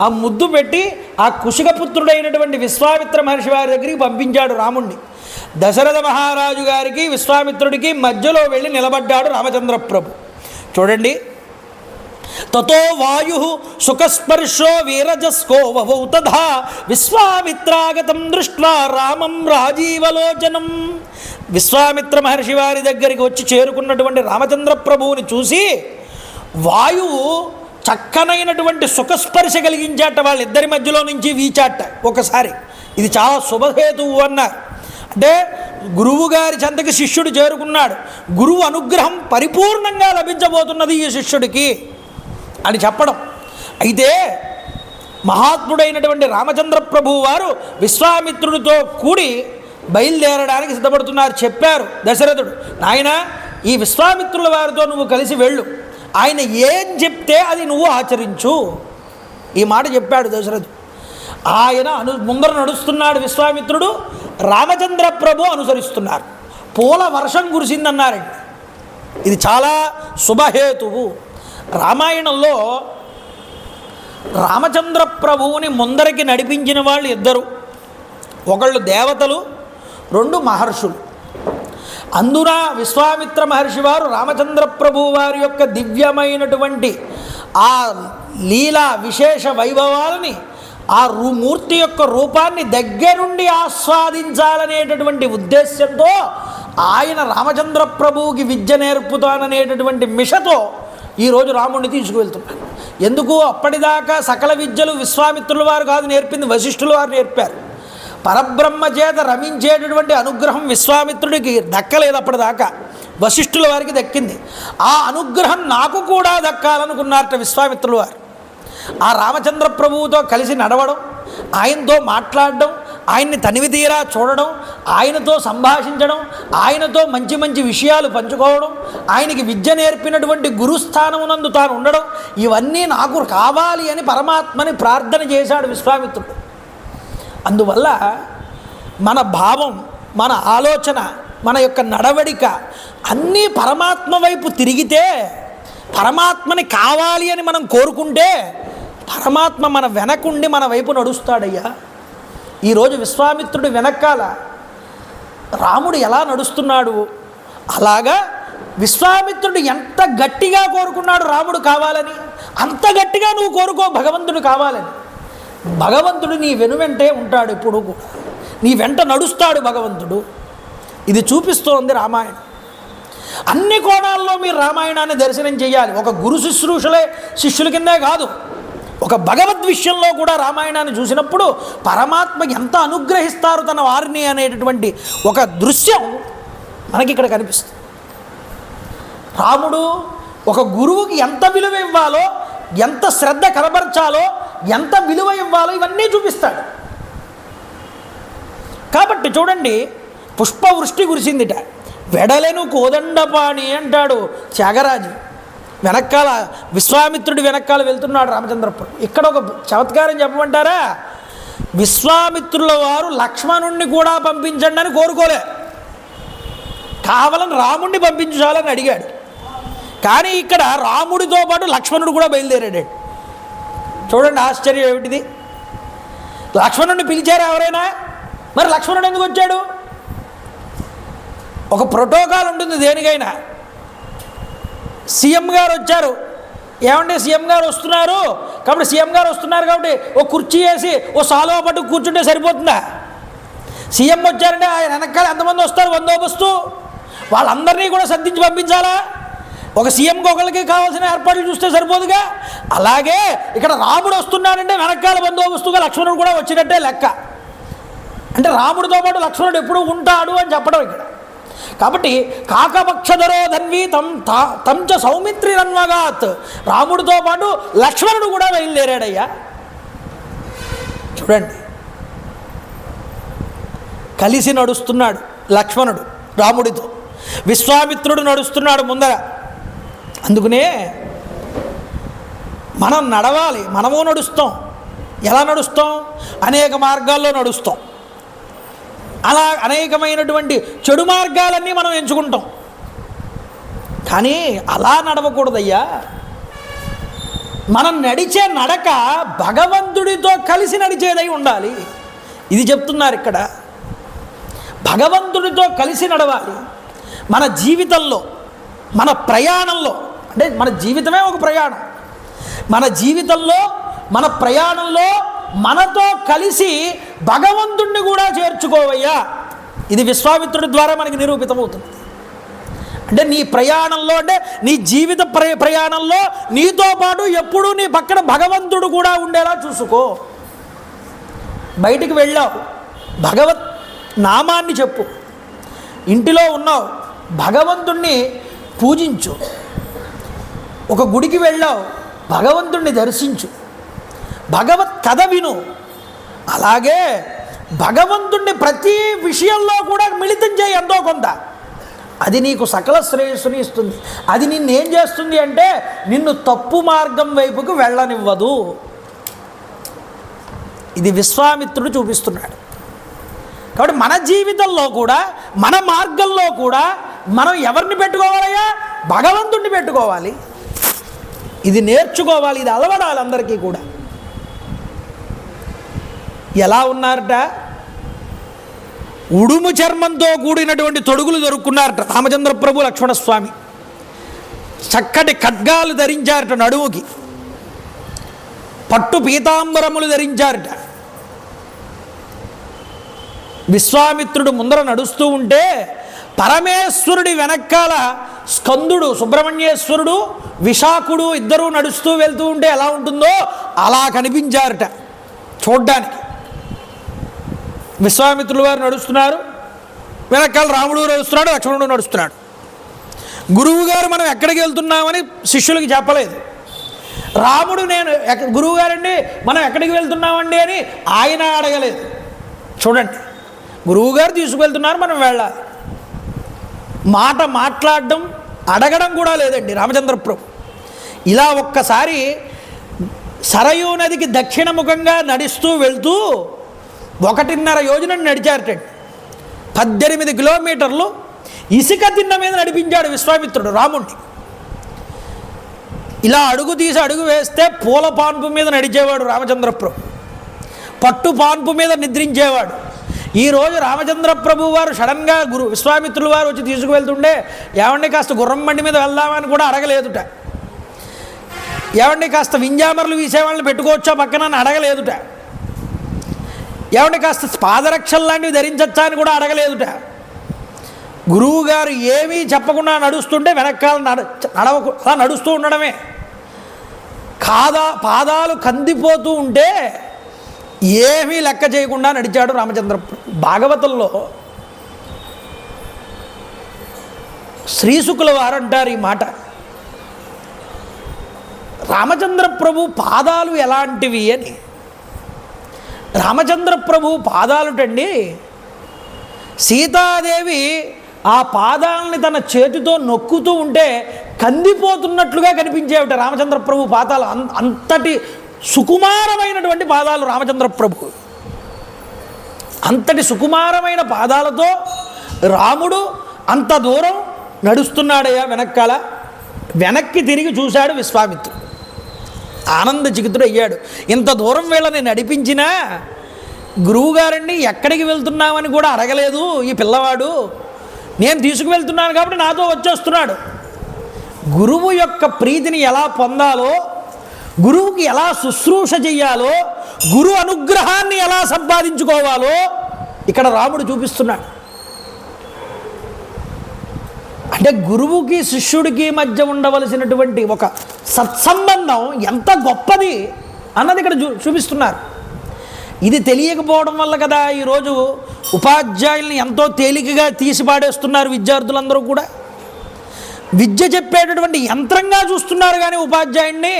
ఆ ముద్దు పెట్టి ఆ కుశికపుత్రుడైనటువంటి విశ్వామిత్ర మహర్షి వారి దగ్గరికి పంపించాడు రాముణ్ణి. దశరథ మహారాజు గారికి విశ్వామిత్రుడికి మధ్యలో వెళ్ళి నిలబడ్డాడు రామచంద్ర ప్రభు. చూడండి, తతో వాయు సుఖస్పర్శో వీరజస్కో వవౌ తథా విశ్వామిత్రాగతం దృష్ట్వా రామం రాజీవలోచనం. విశ్వామిత్ర మహర్షి వారి దగ్గరికి వచ్చి చేరుకున్నటువంటి రామచంద్ర ప్రభువుని చూసి వాయువు చక్కనైనటువంటి సుఖస్పర్శ కలిగించాట వాళ్ళిద్దరి మధ్యలో నుంచి వీచాట ఒకసారి. ఇది చాలా శుభహేతువు అన్నారు. అంటే గురువు గారి చెంతకి శిష్యుడు చేరుకున్నాడు, గురువు అనుగ్రహం పరిపూర్ణంగా లభించబోతున్నది ఈ శిష్యుడికి అని చెప్పడం. అయితే మహాత్ముడైనటువంటి రామచంద్ర ప్రభువు వారు విశ్వామిత్రుడితో కూడి బయలుదేరడానికి సిద్ధపడుతున్నారు. చెప్పారు దశరథుడు, నాయన ఈ విశ్వామిత్రుల వారితో నువ్వు కలిసి వెళ్ళు, ఆయన ఏం చెప్తే అది నువ్వు ఆచరించు. ఈ మాట చెప్పాడు దశరథుడు. ఆయన ముందర నడుస్తున్నాడు విశ్వామిత్రుడు, రామచంద్ర ప్రభు అనుసరిస్తున్నారు. పూల వర్షం కురిసిందన్నారండి. ఇది చాలా శుభహేతువు. రామాయణంలో రామచంద్ర ప్రభువుని ముందరికి నడిపించిన వాళ్ళు ఇద్దరు, ఒకళ్ళు దేవతలు, రెండు మహర్షులు. అందున విశ్వామిత్ర మహర్షి వారు రామచంద్ర ప్రభువు వారి యొక్క దివ్యమైనటువంటి ఆ లీలా విశేష వైభవాలని, ఆ మూర్తి యొక్క రూపాన్ని దగ్గరుండి ఆస్వాదించాలనేటటువంటి ఉద్దేశ్యంతో ఆయన రామచంద్ర ప్రభువుకి విద్య నేర్పుతాననేటటువంటి మిషతో ఈరోజు రాముడిని తీసుకువెళ్తున్నారు. ఎందుకు? అప్పటిదాకా సకల విద్యలు విశ్వామిత్రుల వారు కాదు నేర్పింది, వశిష్ఠుల వారు నేర్పారు. పరబ్రహ్మ చేత రమించేటటువంటి అనుగ్రహం విశ్వామిత్రుడికి దక్కలేదు అప్పటిదాకా, వశిష్ఠుల వారికి దక్కింది. ఆ అనుగ్రహం నాకు కూడా దక్కాలనుకున్నారట విశ్వామిత్రుల వారు. ఆ రామచంద్ర ప్రభువుతో కలిసి నడవడం, ఆయనతో మాట్లాడడం, ఆయన్ని తనివి తీరా చూడడం, ఆయనతో సంభాషించడం, ఆయనతో మంచి మంచి విషయాలు పంచుకోవడం, ఆయనకి విద్య నేర్పినటువంటి గురుస్థానమునందు తాను ఉండడం, ఇవన్నీ నాకు కావాలి అని పరమాత్మని ప్రార్థన చేశాడు విశ్వామిత్రుడు. అందువల్ల మన భావం, మన ఆలోచన, మన యొక్క నడవడిక అన్నీ పరమాత్మ వైపు తిరిగితే, పరమాత్మని కావాలి అని మనం కోరుకుంటే పరమాత్మ మన వెనకుండి మన వైపు నడుస్తాడయ్యా. ఈరోజు విశ్వామిత్రుడి వెనకాల రాముడు ఎలా నడుస్తున్నాడు, అలాగా విశ్వామిత్రుడు ఎంత గట్టిగా కోరుకున్నాడు రాముడు కావాలని, అంత గట్టిగా నువ్వు కోరుకో భగవంతుడు కావాలని. భగవంతుడు నీ వెనువెంటే ఉంటాడు, ఎప్పుడు కూడా నీ వెంట నడుస్తాడు భగవంతుడు. ఇది చూపిస్తోంది రామాయణం. అన్ని కోణాల్లో మీరు రామాయణాన్ని దర్శనం చేయాలి. ఒక గురు శుశ్రూషలే శిష్యుల కిందే కాదు, ఒక భగవద్ విషయంలో కూడా రామాయణాన్ని చూసినప్పుడు పరమాత్మ ఎంత అనుగ్రహిస్తారు తన వారిని అనేటటువంటి ఒక దృశ్యం మనకి ఇక్కడ కనిపిస్తుంది. రాముడు ఒక గురువుకి ఎంత విలువ ఇవ్వాలో, ఎంత శ్రద్ధ కనబరచాలో, ఎంత విలువ ఇవ్వాలో ఇవన్నీ చూపిస్తాడు. కాబట్టి చూడండి, పుష్పవృష్టి కురిసిందిట, వెడలెను కోదండపాణి అంటాడు త్యాగరాజు. వెనకాల విశ్వామిత్రుడి వెనకాల వెళ్తున్నాడు రామచంద్రపురం. ఇక్కడ ఒక చమత్కారం చెప్పమంటారా, విశ్వామిత్రుల వారు లక్ష్మణుణ్ణి కూడా పంపించండి అని కోరుకోలే, కావాలని రాముణ్ణి పంపించాలని అడిగాడు. కానీ ఇక్కడ రాముడితో పాటు లక్ష్మణుడు కూడా బయలుదేరాడు. చూడండి ఆశ్చర్యం ఏమిటిది. లక్ష్మణుడిని పిలిచారా ఎవరైనా? మరి లక్ష్మణుడు ఎందుకు వచ్చాడు? ఒక ప్రోటోకాల్ ఉంటుంది దేనికైనా. సీఎం గారు వచ్చారు, ఏమంటే సీఎం గారు వస్తున్నారు కాబట్టి సీఎం గారు వస్తున్నారు కాబట్టి ఓ కుర్చీ వేసి ఓ సాలువా పట్టు కూర్చుంటే సరిపోతుందా? సీఎం వచ్చారంటే ఆయన వెనకాల ఎంతమంది వస్తారు బందోబస్తు, వాళ్ళందరినీ కూడా సర్దించి పంపించాలా? ఒక సీఎంకి ఒకరికి కావాల్సిన ఏర్పాట్లు చూస్తే సరిపోదుగా. అలాగే ఇక్కడ రాముడు వస్తున్నాడంటే వెనకాల బందోబస్తుగా లక్ష్మణుడు కూడా వచ్చినట్టే లెక్క. అంటే రాముడితో పాటు లక్ష్మణుడు ఎప్పుడు ఉంటాడు అని చెప్పడం ఇక్కడ. కాబట్టి కాకపక్షధరో ధన్వి తంచ సౌమిత్రి రన్వగాత్, రాముడితో పాటు లక్ష్మణుడు కూడా బయలుదేరాడయ్యా. చూడండి, కలిసి నడుస్తున్నాడు లక్ష్మణుడు రాముడితో, విశ్వామిత్రుడు నడుస్తున్నాడు ముందర. అందుకనే మనం నడవాలి, మనము నడుస్తాం. ఎలా నడుస్తాం? అనేక మార్గాల్లో నడుస్తాం. అలా అనేకమైనటువంటి చెడు మార్గాలన్నీ మనం ఎంచుకుంటాం. కానీ అలా నడవకూడదయ్యా. మనం నడిచే నడక భగవంతుడితో కలిసి నడిచేదై ఉండాలి. ఇది చెప్తున్నారు ఇక్కడ. భగవంతుడితో కలిసి నడవాలి. మన జీవితంలో, మన ప్రయాణంలో, అంటే మన జీవితమే ఒక ప్రయాణం. మన జీవితంలో మన ప్రయాణంలో మనతో కలిసి భగవంతుణ్ణి కూడా చేర్చుకోవయ్యా. ఇది విశ్వామిత్రుడి ద్వారా మనకి నిరూపితమవుతుంది. అంటే నీ ప్రయాణంలో, అంటే నీ జీవిత ప్రయాణంలో నీతో పాటు ఎప్పుడూ నీ పక్కన భగవంతుడు కూడా ఉండేలా చూసుకో. బయటికి వెళ్ళావు, భగవత్ నామాన్ని చెప్పు. ఇంటిలో ఉన్నావు, భగవంతుణ్ణి పూజించు. ఒక గుడికి వెళ్ళావు, భగవంతుణ్ణి దర్శించు. భగవత్ కథ విను. అలాగే భగవంతుణ్ణి ప్రతి విషయంలో కూడా మిళితం చేయి ఎంతో కొంత. అది నీకు సకల శ్రేయస్సుని ఇస్తుంది. అది నిన్నేం చేస్తుంది అంటే నిన్ను తప్పు మార్గం వైపుకు వెళ్ళనివ్వదు. ఇది విశ్వామిత్రుడు చూపిస్తున్నాడు. కాబట్టి మన జీవితంలో కూడా, మన మార్గంలో కూడా మనం ఎవరిని పెట్టుకోవాలయ్యా? భగవంతుణ్ణి పెట్టుకోవాలి. ఇది నేర్చుకోవాలి, ఇది అలవడాలి అందరికీ కూడా. ఎలా ఉన్నారట? ఉడుము చర్మంతో కూడినటువంటి తొడుగులు దొరుకున్నారట రామచంద్ర ప్రభు, లక్ష్మణస్వామి. చక్కటి ఖడ్గాలు ధరించారట నడుముకి, పట్టు పీతాంబరములు ధరించారట. విశ్వామిత్రుడు ముందర నడుస్తూ ఉంటే పరమేశ్వరుడి వెనకాల స్కందుడు, సుబ్రహ్మణ్యేశ్వరుడు, విశాఖుడు ఇద్దరూ నడుస్తూ వెళ్తూ ఉంటే ఎలా ఉంటుందో అలా కనిపించారట చూడ్డానికి. విశ్వామిత్రుల వారు నడుస్తున్నారు, వెనకాల రాముడు నడుస్తున్నాడు, లక్ష్మణుడు నడుస్తున్నాడు. గురువు గారు మనం ఎక్కడికి వెళ్తున్నామని శిష్యులకి చెప్పలేదు. రాముడు నేను గురువు గారండి మనం ఎక్కడికి వెళ్తున్నామండి అని ఆయన అడగలేదు. చూడండి, గురువుగారు తీసుకువెళ్తున్నారు, మనం వెళ్ళాలి. మాట మాట్లాడడం, అడగడం కూడా లేదండి రామచంద్ర ప్రభు. ఇలా ఒక్కసారి సరయూ నదికి దక్షిణముఖంగా నడుస్తూ వెళ్తూ 1.5 యోజనం నడిచారటండి. 18 కిలోమీటర్లు ఇసుక తిన్న మీద నడిపించాడు విశ్వామిత్రుడు రాముణ్ణి. ఇలా అడుగు తీసి అడుగు వేస్తే పూల పాన్పు మీద నడిచేవాడు రామచంద్ర ప్రభు, పట్టు పాన్పు మీద నిద్రించేవాడు. ఈరోజు రామచంద్ర ప్రభు వారు సడన్గా విశ్వామిత్రుల వారు వచ్చి తీసుకువెళ్తుండే, ఏమండి కాస్త గుర్రం బండి మీద వెళ్దామని కూడా అడగలేదుట. ఏమండి కాస్త వింజామర్లు వీసేవాళ్ళని పెట్టుకోవచ్చా పక్కన అడగలేదుట. ఏమంటే కాస్త పాదరక్షలు లాంటివి ధరించచ్చా అని కూడా అడగలేదుట. గురువు గారు ఏమీ చెప్పకుండా నడుస్తుంటే వెనకాల అలా నడుస్తూ ఉండడమే. పాదాలు కందిపోతూ ఉంటే ఏమీ లెక్క చేయకుండా నడిచాడు రామచంద్ర. భాగవతంలో శ్రీశుకుల వారు అంటారు ఈ మాట, రామచంద్ర ప్రభు పాదాలు ఎలాంటివి అని. రామచంద్ర ప్రభు పాదాలుటండి, సీతాదేవి ఆ పాదాలని తన చేతితో నొక్కుతూ ఉంటే కందిపోతున్నట్లుగా కనిపించేవిట రామచంద్ర ప్రభు పాదాలు. అంతటి సుకుమారమైనటువంటి పాదాలు రామచంద్ర ప్రభు. అంతటి సుకుమారమైన పాదాలతో రాముడు అంత దూరం నడుస్తున్నాడయ్యా వెనక్కాల. వెనక్కి తిరిగి చూశాడు విశ్వామిత్రుడు, ఆనందచికితుడు అయ్యాడు. ఇంత దూరం వీళ్ళని నడిపించినా గురువుగారండి ఎక్కడికి వెళ్తున్నామని కూడా అడగలేదు ఈ పిల్లవాడు. నేను తీసుకువెళ్తున్నాను కాబట్టి నాతో వచ్చేస్తున్నాడు. గురువు యొక్క ప్రీతిని ఎలా పొందాలో, గురువుకి ఎలా శుశ్రూష చెయ్యాలో, గురు అనుగ్రహాన్ని ఎలా సంపాదించుకోవాలో ఇక్కడ రాముడు చూపిస్తున్నాడు. అంటే గురువుకి శిష్యుడికి మధ్య ఉండవలసినటువంటి ఒక సత్సంబంధం ఎంత గొప్పది అన్నది ఇక్కడ చూపిస్తున్నారు. ఇది తెలియకపోవడం వల్ల కదా ఈరోజు ఉపాధ్యాయుల్ని ఎంతో తేలికగా తీసిపాడేస్తున్నారు విద్యార్థులందరూ కూడా. విద్య చెప్పేటటువంటి యంత్రంగా చూస్తున్నారు కానీ ఉపాధ్యాయుడిని,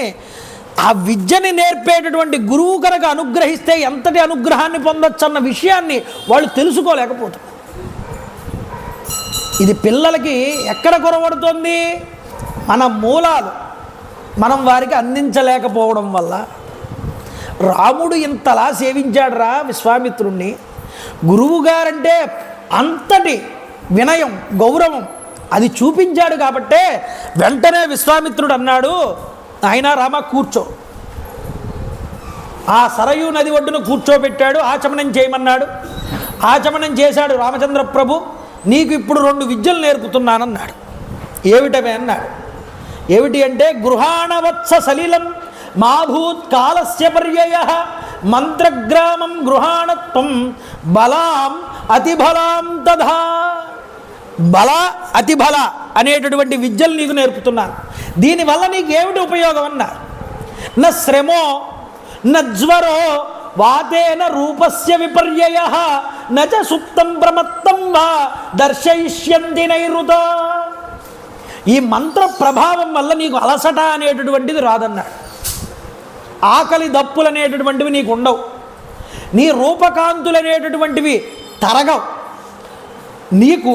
ఆ విద్యని నేర్పేటటువంటి గురువు కనుక అనుగ్రహిస్తే ఎంతటి అనుగ్రహాన్ని పొందొచ్చు అన్న విషయాన్ని వాళ్ళు తెలుసుకోలేకపోతున్నారు. ఇది పిల్లలకి ఎక్కడ కొరవడుతోంది? మన మూలాలు మనం వారికి అందించలేకపోవడం వల్ల. రాముడు ఇంతలా సేవించాడురా విశ్వామిత్రుణ్ణి. గురువుగారంటే అంతటి వినయం, గౌరవం అది చూపించాడు కాబట్టే వెంటనే విశ్వామిత్రుడు అన్నాడు, ఆయన రామ కూర్చో. ఆ సరయూ నది ఒడ్డున కూర్చోబెట్టాడు, ఆచమనం చేయమన్నాడు. ఆచమనం చేశాడు రామచంద్ర ప్రభు. నీకు ఇప్పుడు 2 విద్యలు నేర్పుతున్నానన్నాడు. ఏమిటవే అన్నాడు. ఏమిటి అంటే గృహాణవత్స సలిలం మాభూత్ కాలస్య పర్యయ మంత్రగ్రామం గృహాణత్వం బలాం అతిబలాం తథా. బల అతిబల అనేటటువంటి విద్యలు నీకు నేర్పుతున్నాను. దీనివల్ల నీకు ఏమిటి ఉపయోగం అన్నారు. న శ్రమో న జ్వరో వాతేన రూపస్య విపర్యయ నచ సుప్తం ప్రమత్తం వా దర్శయిష్యంతి నైరుత. ఈ మంత్ర ప్రభావం వల్ల నీకు అలసట అనేటటువంటిది రాదన్నాడు. ఆకలి దప్పులు అనేటటువంటివి నీకు ఉండవు. నీ రూపకాంతులు అనేటటువంటివి తరగవు. నీకు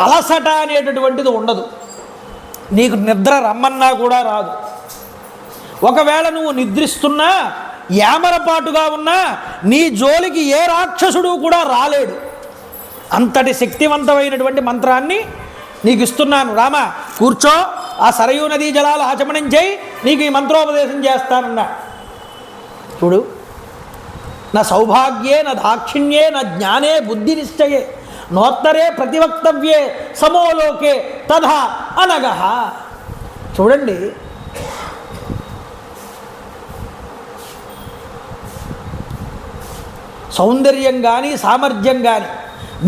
అలసట అనేటటువంటిది ఉండదు. నీకు నిద్ర రమ్మన్నా కూడా రాదు. ఒకవేళ నువ్వు నిద్రిస్తున్నా యామరపాటుగా ఉన్నా నీ జోలికి ఏ రాక్షసుడు కూడా రాలేడు. అంతటి శక్తివంతమైనటువంటి మంత్రాన్ని నీకు ఇస్తున్నాను. రామ కూర్చో, ఆ సరయూ నదీ జలాలు ఆచమనం చేయి, నీకు ఈ మంత్రోపదేశం చేస్తానన్నా. చూడు, నా సౌభాగ్యే నా దాక్షిణ్యే నా జ్ఞానే బుద్ధి నిశ్చయే నోత్తరే ప్రతివక్తవ్యే సమోలోకే తథా అనగహ. చూడండి, సౌందర్యం కానీ సామర్థ్యం కానీ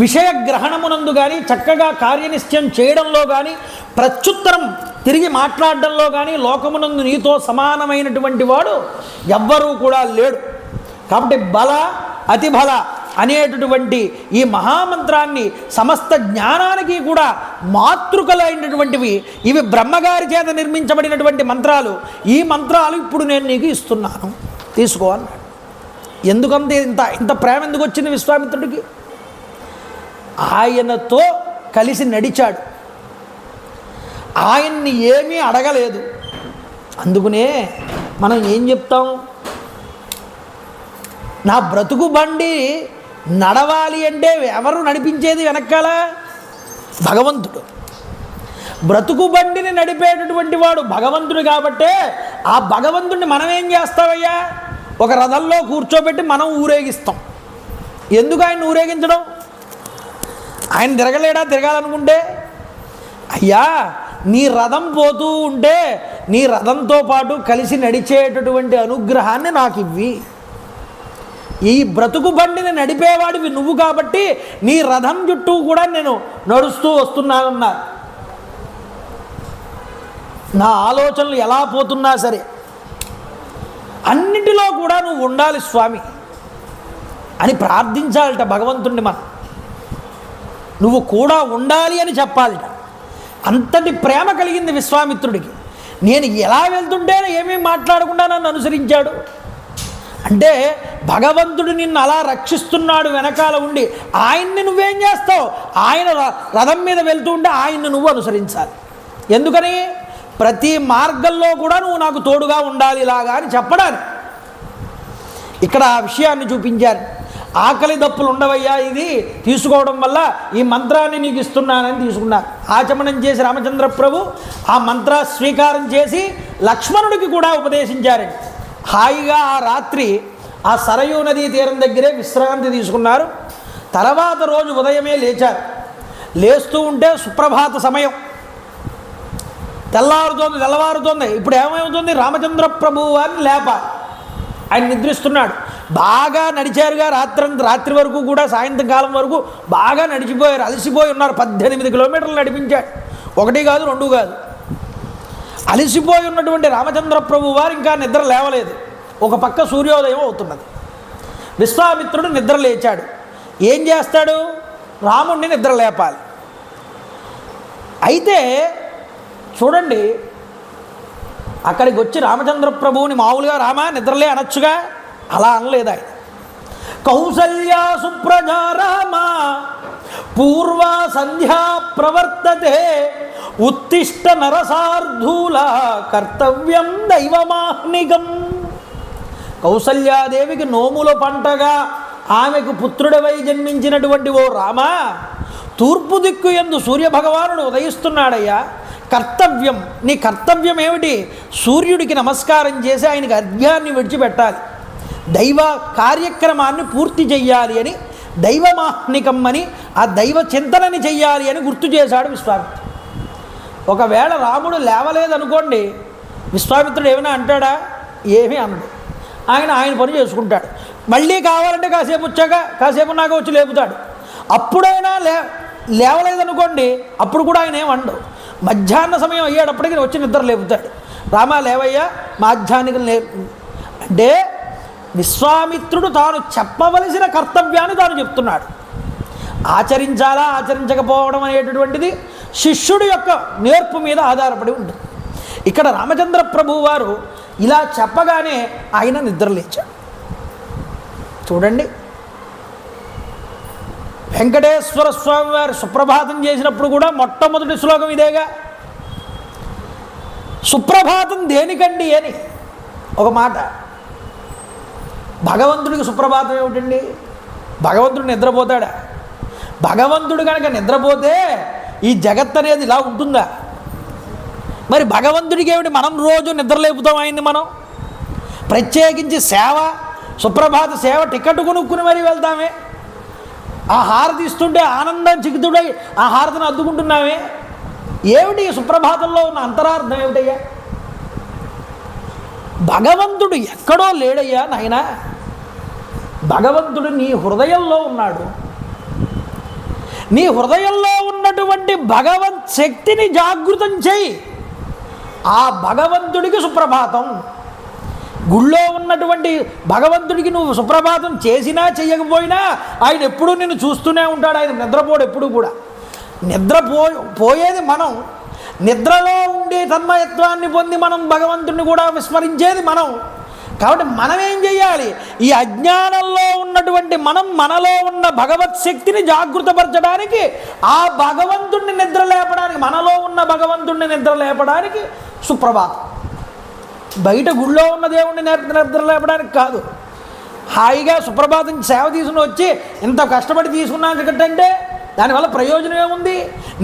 విషయగ్రహణమునందు కానీ చక్కగా కార్యనిశ్చయం చేయడంలో కానీ ప్రత్యుత్తరం తిరిగి మాట్లాడడంలో కానీ లోకమునందు నీతో సమానమైనటువంటి వాడు ఎవ్వరూ కూడా లేడు. కాబట్టి బల అతిబల అనేటటువంటి ఈ మహామంత్రాన్ని సమస్త జ్ఞానానికి కూడా మాతృకలైనటువంటివి. ఇవి బ్రహ్మగారి చేత నిర్మించబడినటువంటి మంత్రాలు. ఈ మంత్రాలు ఇప్పుడు నేను నీకు ఇస్తున్నాను, తీసుకో అన్నాడు. ఎందుకంటే ఇంత ప్రేమ ఎందుకు వచ్చింది విశ్వామిత్రుడికి? ఆయనతో కలిసి నడిచాడు, ఆయన్ని ఏమీ అడగలేదు. అందుకనే మనం ఏం చెప్తాం, నా బ్రతుకు బండి నడవాలి అంటే ఎవరు నడిపించేది వెనకాల? భగవంతుడు. బ్రతుకు బండిని నడిపేటటువంటి వాడు భగవంతుడు. కాబట్టే ఆ భగవంతుడిని మనం ఏం చేస్తామయ్యా? ఒక రథంలో కూర్చోబెట్టి మనం ఊరేగిస్తాం. ఎందుకు ఆయన ఊరేగించడం? ఆయన తిరగలేడా? తిరగాలనుకుంటే అయ్యా, నీ రథం పోతూ ఉంటే నీ రథంతో పాటు కలిసి నడిచేటటువంటి అనుగ్రహాన్ని నాకు ఇవ్వి. ఈ బ్రతుకు బండిని నడిపేవాడివి నువ్వు కాబట్టి నీ రథం చుట్టూ కూడా నేను నడుస్తూ వస్తున్నానన్నారు. నా ఆలోచనలు ఎలా పోతున్నా సరే అన్నిటిలో కూడా నువ్వు ఉండాలి స్వామి అని ప్రార్థించాలట భగవంతుణ్ణి. మనం నువ్వు కూడా ఉండాలి అని చెప్పాలట. అంతటి ప్రేమ కలిగింది విశ్వామిత్రుడికి. నేను ఎలా వెళ్తుంటే ఏమేమి మాట్లాడకుండా నన్ను అనుసరించాడు అంటే భగవంతుడు నిన్ను అలా రక్షిస్తున్నాడు వెనకాల ఉండి. ఆయన్ని నువ్వేం చేస్తావు? ఆయన రథం మీద వెళ్తూ ఉంటే ఆయన్ని నువ్వు అనుసరించాలి. ఎందుకని? ప్రతి మార్గంలో కూడా నువ్వు నాకు తోడుగా ఉండాలి ఇలాగా అని చెప్పడానికి ఇక్కడ ఆ విషయాన్ని చూపించారు. ఆకలి దప్పులు ఉండవయ్యా, ఇది తీసుకోవడం వల్ల ఈ మంత్రాన్ని నీకు ఇస్తున్నానని తీసుకున్నారు. ఆచమనం చేసి రామచంద్ర ప్రభు ఆ మంత్ర స్వీకారం చేసి లక్ష్మణుడికి కూడా ఉపదేశించారండి. హాయిగా ఆ రాత్రి ఆ సరయూ నదీ తీరం దగ్గరే విశ్రాంతి తీసుకున్నారు. తర్వాత రోజు ఉదయమే లేచారు. లేస్తూ ఉంటే సుప్రభాత సమయం, తెల్లవారుతోంది. ఇప్పుడు ఏమవుతుంది? రామచంద్ర ప్రభువు అని లేపాలి. ఆయన నిద్రిస్తున్నాడు. బాగా నడిచారుగా రాత్రి వరకు కూడా, సాయంత్రం కాలం వరకు బాగా నడిచిపోయారు, అలసిపోయి ఉన్నారు. 18 కిలోమీటర్లు నడిపించాడు. 1 కాదు 2 కాదు. అలసిపోయి ఉన్నటువంటి రామచంద్ర ప్రభు వారు ఇంకా నిద్ర లేవలేదు. ఒక పక్క సూర్యోదయం అవుతున్నది. విశ్వామిత్రుడు నిద్ర లేచాడు. ఏం చేస్తాడు? రాముణ్ణి నిద్ర లేపాలి. అయితే చూడండి, అక్కడికి వచ్చి రామచంద్ర ప్రభువుని మామూలుగా రామా నిద్రలే అనొచ్చుగా, అలా అనలేదు ఆయన. కౌసల్యా సుప్రజా రామ పూర్వ సంధ్యా ప్రవర్తతే ఉత్తిష్ట నరసార్ధూల కర్తవ్యం దైవమాహ్నికం. కౌసల్యాదేవికి నోముల పంటగా ఆమెకు పుత్రుడవై జన్మించినటువంటి ఓ రామ, తూర్పు దిక్కు యందు సూర్యభగవానుడు ఉదయిస్తున్నాడయ్యా. కర్తవ్యం, నీ కర్తవ్యం ఏమిటి? సూర్యుడికి నమస్కారం చేసి ఆయనకి అర్ఘ్యాన్ని విడిచిపెట్టాలి, దైవ కార్యక్రమాన్ని పూర్తి చెయ్యాలి అని, దైవమాహ్నికం అని, ఆ దైవ చింతనని చెయ్యాలి అని గుర్తు చేశాడు విశ్వామిత్రుడు. ఒకవేళ రాముడు లేవలేదనుకోండి, విశ్వామిత్రుడు ఏమైనా అంటాడా? ఏమీ అనడు. ఆయన పని చేసుకుంటాడు. మళ్ళీ కావాలంటే కాసేపు వచ్చాక కాసేపు నాకు వచ్చి లేపుతాడు. అప్పుడైనా లేవలేదనుకోండి, అప్పుడు కూడా ఆయన ఏమండు. మధ్యాహ్న సమయం అయ్యేటప్పటికి వచ్చి నిద్ర లేపుతాడు. రామా లేవయ్యా, మాధ్యాహ్నికం అంటే విశ్వామిత్రుడు తాను చెప్పవలసిన కర్తవ్యాన్ని తాను చెప్తున్నాడు. ఆచరించాలా ఆచరించకపోవడం అనేటటువంటిది శిష్యుడి యొక్క నేర్పు మీద ఆధారపడి ఉంటుంది. ఇక్కడ రామచంద్ర ప్రభువు వారు ఇలా చెప్పగానే ఆయన నిద్రలేచాడు. చూడండి, వెంకటేశ్వర స్వామి వారు సుప్రభాతం చేసినప్పుడు కూడా మొట్టమొదటి శ్లోకం ఇదేగా. సుప్రభాతం దేనికండి అని ఒక మాట. భగవంతుడికి సుప్రభాతం ఏమిటండి? భగవంతుడు నిద్రపోతాడా? భగవంతుడు కనుక నిద్రపోతే ఈ జగత్ అనేది ఇలా ఉంటుందా? మరి భగవంతుడికి ఏమిటి? మనం రోజు నిద్రలేపుతాం ఆయన్ని. మనం ప్రత్యేకించి సేవ, సుప్రభాత సేవ టికెట్ కొనుక్కుని మరీ వెళ్తామే. ఆ హారతి ఇస్తుంటే ఆనందం చిక్కుతుడై ఆ హారతిని అద్దుకుంటున్నామే. ఏమిటి సుప్రభాతంలో ఉన్న అంతరార్థం ఏమిటయ్యా? భగవంతుడు ఎక్కడో లేడయ్యా నాయన. భగవంతుడు నీ హృదయంలో ఉన్నాడు. నీ హృదయంలో ఉన్నటువంటి భగవత్ శక్తిని జాగృతం చేయి. ఆ భగవంతుడికి సుప్రభాతం. గుళ్ళో ఉన్నటువంటి భగవంతుడికి నువ్వు సుప్రభాతం చేసినా చెయ్యకపోయినా ఆయన ఎప్పుడూ నిన్ను చూస్తూనే ఉంటాడు. ఆయన నిద్రపోడు ఎప్పుడు కూడా. పోయేది మనం. నిద్రలో ఉండే తన్మయత్వాన్ని పొంది మనం భగవంతుడిని కూడా విస్మరించేది మనం. కాబట్టి మనం ఏం చేయాలి? ఈ అజ్ఞానంలో ఉన్నటువంటి మనలో ఉన్న భగవత్ శక్తిని జాగృతపరచడానికి, ఆ భగవంతుడిని నిద్ర లేపడానికి, మనలో ఉన్న భగవంతుడిని నిద్ర లేపడానికి సుప్రభాతం. బయట గుళ్ళో ఉన్న దేవుణ్ణి నిద్ర లేపడానికి కాదు. హాయిగా సుప్రభాతం సేవ తీసుకుని వచ్చి ఇంత కష్టపడి తీసుకున్నాకంటే దానివల్ల ప్రయోజనం ఏముంది?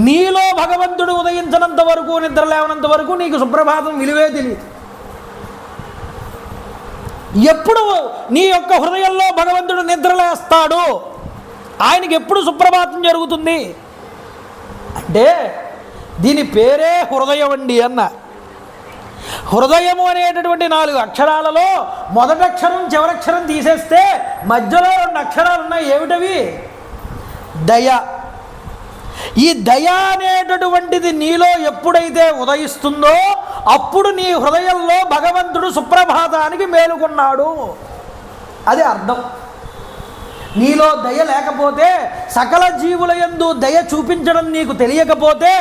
నీలో భగవంతుడు ఉదయించినంత వరకు, నిద్ర లేవనంత వరకు నీకు సుప్రభాతం విలువే తెలియదు. ఎప్పుడు నీ యొక్క హృదయంలో భగవంతుడు నిద్రలేస్తాడు, ఆయనకి ఎప్పుడు సుప్రభాతం జరుగుతుంది అంటే దీని పేరే హృదయం అండి అన్న. హృదయము అనేటటువంటి 4 అక్షరాలలో మొదటి అక్షరం చివరక్షరం తీసేస్తే మధ్యలో 2 అక్షరాలు ఉన్నాయి. ఏమిటవి? దయ. ఈ దయ అనేటటువంటిది నీలో ఎప్పుడైతే ఉదయిస్తుందో అప్పుడు నీ హృదయంలో భగవంతుడు సుప్రభాతానికి మేలుకున్నాడు. అది అర్థం. నీలో దయ లేకపోతే, సకల జీవుల యందు దయ చూపించడం నీకు తెలియకపోతే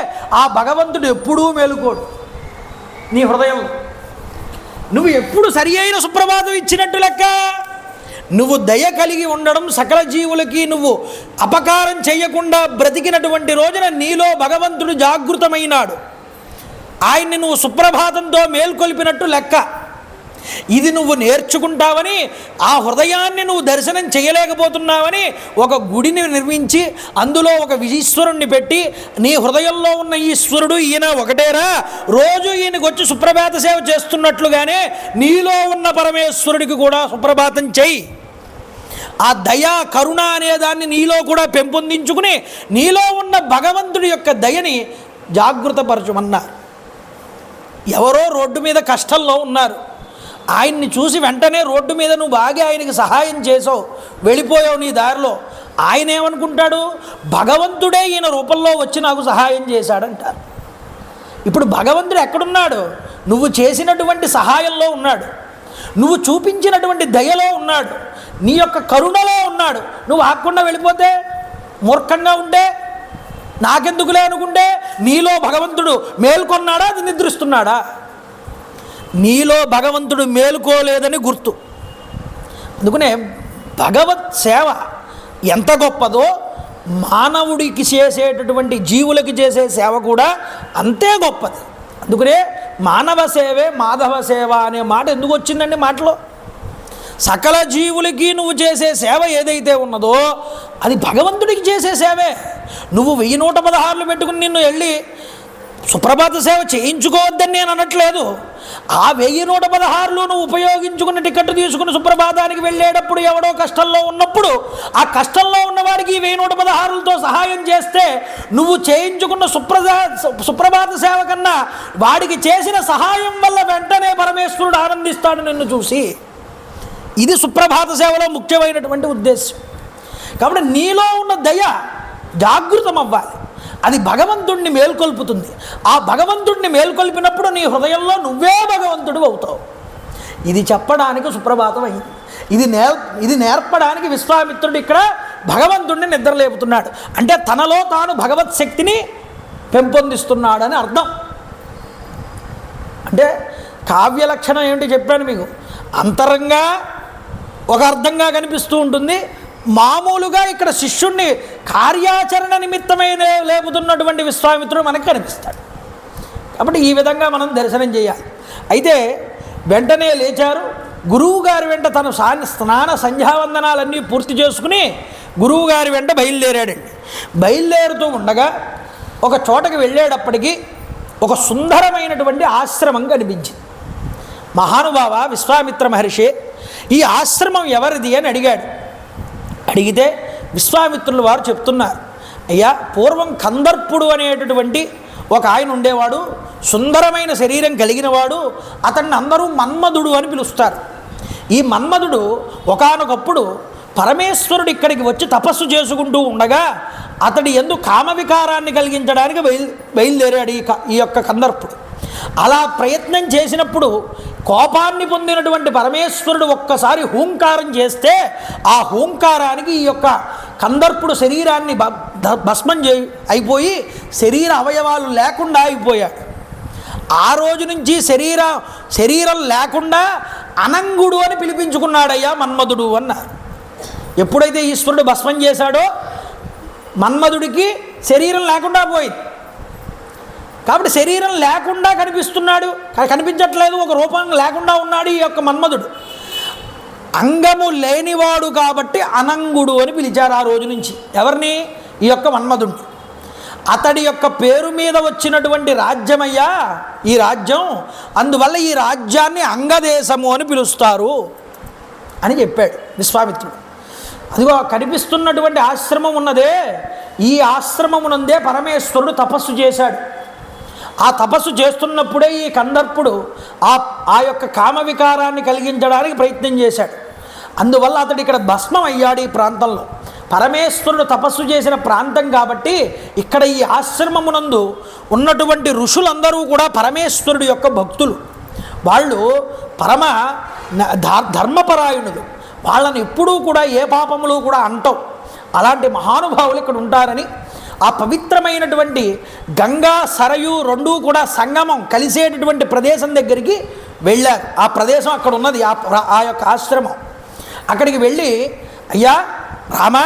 ఆ భగవంతుడు ఎప్పుడూ మేలుకోడు నీ హృదయంలో. నువ్వు ఎప్పుడు సరి అయిన సుప్రభాతం ఇచ్చినట్టు లెక్క. నువ్వు దయ కలిగి ఉండడం, సకల జీవులకి నువ్వు అపకారం చేయకుండా బ్రతికినటువంటి రోజున నీలో భగవంతుడు జాగృతమైనాడు. ఆయన్ని నువ్వు సుప్రభాతంతో మేల్కొల్పినట్టు లెక్క. ఇది నువ్వు నేర్చుకుంటావని, ఆ హృదయాన్ని నువ్వు దర్శనం చేయలేకపోతున్నావని ఒక గుడిని నిర్మించి అందులో ఒక ఈశ్వరుణ్ణి పెట్టి, నీ హృదయంలో ఉన్న ఈశ్వరుడు ఈయన ఒకటేరా, రోజు ఈయనకు వచ్చి సుప్రభాత సేవ చేస్తున్నట్లుగానే నీలో ఉన్న పరమేశ్వరుడికి కూడా సుప్రభాతం చెయ్యి. ఆ దయా కరుణ అనేదాన్ని నీలో కూడా పెంపొందించుకుని నీలో ఉన్న భగవంతుడి యొక్క దయని జాగృతపరచుమన్నారు. ఎవరో రోడ్డు మీద కష్టంలో ఉన్నారు, ఆయన్ని చూసి వెంటనే రోడ్డు మీద నువ్వు బాగా ఆయనకి సహాయం చేసావు, వెళ్ళిపోయావు నీ దారిలో. ఆయన ఏమనుకుంటాడు? భగవంతుడే ఈయన రూపంలో వచ్చి నాకు సహాయం చేశాడంటారు. ఇప్పుడు భగవంతుడు ఎక్కడున్నాడు? నువ్వు చేసినటువంటి సహాయంలో ఉన్నాడు, నువ్వు చూపించినటువంటి దయలో ఉన్నాడు, నీ యొక్క కరుణలో ఉన్నాడు. నువ్వు ఆకుండా వెళ్ళిపోతే, మూర్ఖంగా ఉంటే, నాకెందుకులే అనుకుంటే, నీలో భగవంతుడు మేల్కొన్నాడా, అది నిద్రిస్తున్నాడా? నీలో భగవంతుడు మేలుకోలేదని గుర్తు. అందుకనే భగవత్ సేవ ఎంత గొప్పదో, మానవుడికి చేసేటటువంటి జీవులకి చేసే సేవ కూడా అంతే గొప్పది. అందుకనే మానవ సేవే మాధవ సేవ అనే మాట ఎందుకు వచ్చిందండి మాటలో? సకల జీవులకి నువ్వు చేసే సేవ ఏదైతే ఉన్నదో అది భగవంతుడికి చేసే సేవే. నువ్వు 1116 పెట్టుకుని నిన్ను వెళ్ళి సుప్రభాత సేవ చేయించుకోవద్దని నేను అనట్లేదు. ఆ 1116 నువ్వు ఉపయోగించుకున్న టికెట్ తీసుకుని సుప్రభాతానికి వెళ్ళేటప్పుడు ఎవడో కష్టంలో ఉన్నప్పుడు ఆ కష్టంలో ఉన్నవాడికి ఈ 1116లతో సహాయం చేస్తే నువ్వు చేయించుకున్న సుప్రభాత సేవ కన్నా వాడికి చేసిన సహాయం వల్ల వెంటనే పరమేశ్వరుడు ఆనందిస్తాడు నిన్ను చూసి. ఇది సుప్రభాత సేవలో ముఖ్యమైనటువంటి ఉద్దేశం. కాబట్టి నీలో ఉన్న దయ జాగృతం అవ్వాలి, అది భగవంతుణ్ణి మేల్కొల్పుతుంది. ఆ భగవంతుణ్ణి మేల్కొల్పినప్పుడు నీ హృదయంలో నువ్వే భగవంతుడు అవుతావు. ఇది చెప్పడానికి సుప్రభాతం అయింది. ఇది నేర్పడానికి విశ్వామిత్రుడు ఇక్కడ భగవంతుణ్ణి నిద్రలేపుతున్నాడు. అంటే తనలో తాను భగవత్ శక్తిని పెంపొందిస్తున్నాడని అర్థం. అంటే కావ్య లక్షణం ఏమిటి చెప్పాను మీకు. అంతరంగా ఒక అర్థంగా కనిపిస్తూ ఉంటుంది, మామూలుగా ఇక్కడ శిష్యుణ్ణి కార్యాచరణ నిమిత్తమైన లేపుతున్నటువంటి విశ్వామిత్రుడు మనకు కనిపిస్తాడు. కాబట్టి ఈ విధంగా మనం దర్శనం చేయాలి. అయితే వెంటనే లేచారు. గురువుగారి వెంట తను స్నాన సంధ్యావందనాలన్నీ పూర్తి చేసుకుని గురువుగారి వెంట బయలుదేరాడండి. బయలుదేరుతూ ఉండగా ఒక చోటకి వెళ్ళేటప్పటికీ ఒక సుందరమైనటువంటి ఆశ్రమం కనిపించింది. మహానుభావ విశ్వామిత్ర మహర్షి, ఈ ఆశ్రమం ఎవరిది అని అడిగాడు. అడిగితే విశ్వామిత్రుల వారు చెప్తున్నారు, అయ్యా పూర్వం కందర్పుడు అనేటటువంటి ఒక ఆయన ఉండేవాడు, సుందరమైన శరీరం కలిగినవాడు. అతన్ని అందరూ మన్మధుడు అని పిలుస్తారు. ఈ మన్మధుడు ఒకానొకప్పుడు పరమేశ్వరుడు ఇక్కడికి వచ్చి తపస్సు చేసుకుంటూ ఉండగా అతడి యందు కామవికారాన్ని కలిగించడానికి బయలుదేరాడు ఈ యొక్క కందర్పుడు. అలా ప్రయత్నం చేసినప్పుడు కోపాన్ని పొందినటువంటి పరమేశ్వరుడు ఒక్కసారి హూంకారం చేస్తే ఆ హూంకారానికి ఈ యొక్క కందర్పుడు శరీరాన్ని భస్మం అయిపోయి శరీర అవయవాలు లేకుండా అయిపోయాడు. ఆ రోజు నుంచి శరీరం లేకుండా అనంగుడు అని పిలిపించుకున్నాడయ్యా మన్మధుడు అన్నారు. ఎప్పుడైతే ఈశ్వరుడు భస్మం చేశాడో మన్మధుడికి శరీరం లేకుండా పోయింది. కాబట్టి శరీరం లేకుండా కనిపించట్లేదు, ఒక రూపం లేకుండా ఉన్నాడు ఈ యొక్క మన్మధుడు. అంగము లేనివాడు కాబట్టి అనంగుడు అని పిలిచారు ఆ రోజు నుంచి. ఎవరిని? ఈ యొక్క మన్మధుడిని. అతడి యొక్క పేరు మీద వచ్చినటువంటి రాజ్యమయ్యా ఈ రాజ్యం, అందువల్ల ఈ రాజ్యాన్ని అంగదేశము అని పిలుస్తారు అని చెప్పాడు విశ్వామిత్రుడు. అదిగో కనిపిస్తున్నటువంటి ఆశ్రమం ఉన్నదే, ఈ ఆశ్రమమునందే పరమేశ్వరుడు తపస్సు చేశాడు. ఆ తపస్సు చేస్తున్నప్పుడే ఈ కందర్పుడు ఆ యొక్క కామవికారాన్ని కలిగించడానికి ప్రయత్నం చేశాడు. అందువల్ల అతడు ఇక్కడ భస్మం అయ్యాడు. ఈ ప్రాంతంలో పరమేశ్వరుడు తపస్సు చేసిన ప్రాంతం కాబట్టి ఇక్కడ ఈ ఆశ్రమమునందు ఉన్నటువంటి ఋషులందరూ కూడా పరమేశ్వరుడు యొక్క భక్తులు. వాళ్ళు పరమ ధర్మపరాయణులు. వాళ్ళని ఎప్పుడూ కూడా ఏ పాపములు కూడా అంటవు. అలాంటి మహానుభావులు ఇక్కడ ఉంటారని ఆ పవిత్రమైనటువంటి గంగా సరయు రెండూ కూడా సంగమం కలిసేటటువంటి ప్రదేశం దగ్గరికి వెళ్ళారు. ఆ ప్రదేశం అక్కడ ఉన్నది, ఆ యొక్క ఆశ్రమం. అక్కడికి వెళ్ళి, అయ్యా రామ,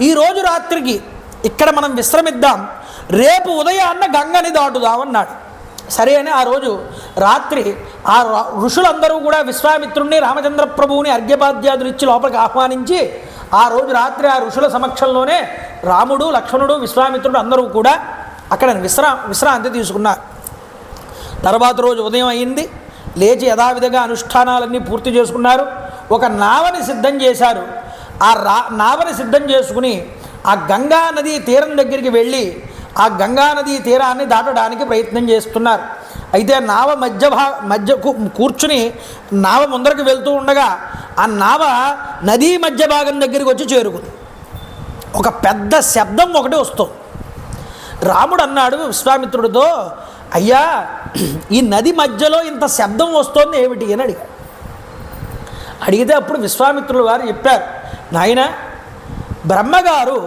ఈరోజు రాత్రికి ఇక్కడ మనం విశ్రమిద్దాం, రేపు ఉదయాన్న గంగని దాటుదామన్నాడు. సరే అని ఆ రోజు రాత్రి ఆ ఋషులందరూ కూడా విశ్వామిత్రుడిని రామచంద్ర ప్రభువుని అర్ఘ్యపాద్యాదులు ఇచ్చి లోపలికి ఆహ్వానించి ఆ రోజు రాత్రి ఆ ఋషుల సమక్షంలోనే రాముడు, లక్ష్మణుడు, విశ్వామిత్రుడు అందరూ కూడా అక్కడ విశ్రాంతి తీసుకున్నారు. తర్వాత రోజు ఉదయం అయింది. లేచి యథావిధిగా అనుష్ఠానాలన్నీ పూర్తి చేసుకున్నారు. ఒక నావని సిద్ధం చేశారు. ఆ నావని సిద్ధం చేసుకుని ఆ గంగా నదీ తీరం దగ్గరికి వెళ్ళి ఆ గంగా నదీ తీరాన్ని దాటడానికి ప్రయత్నం చేస్తున్నారు. అయితే నావ మధ్య కూర్చుని నావ ముందరకు వెళ్తూ ఉండగా ఆ నావ నదీ మధ్య భాగం దగ్గరికి వచ్చి చేరుకుంది. ఒక పెద్ద శబ్దం ఒకటి వస్తుంది. రాముడు అన్నాడు విశ్వామిత్రుడితో, అయ్యా ఈ నది మధ్యలో ఇంత శబ్దం వస్తోంది ఏమిటి అని అడిగితే అప్పుడు విశ్వామిత్రుల వారు చెప్పారు, నాయన బ్రహ్మగారు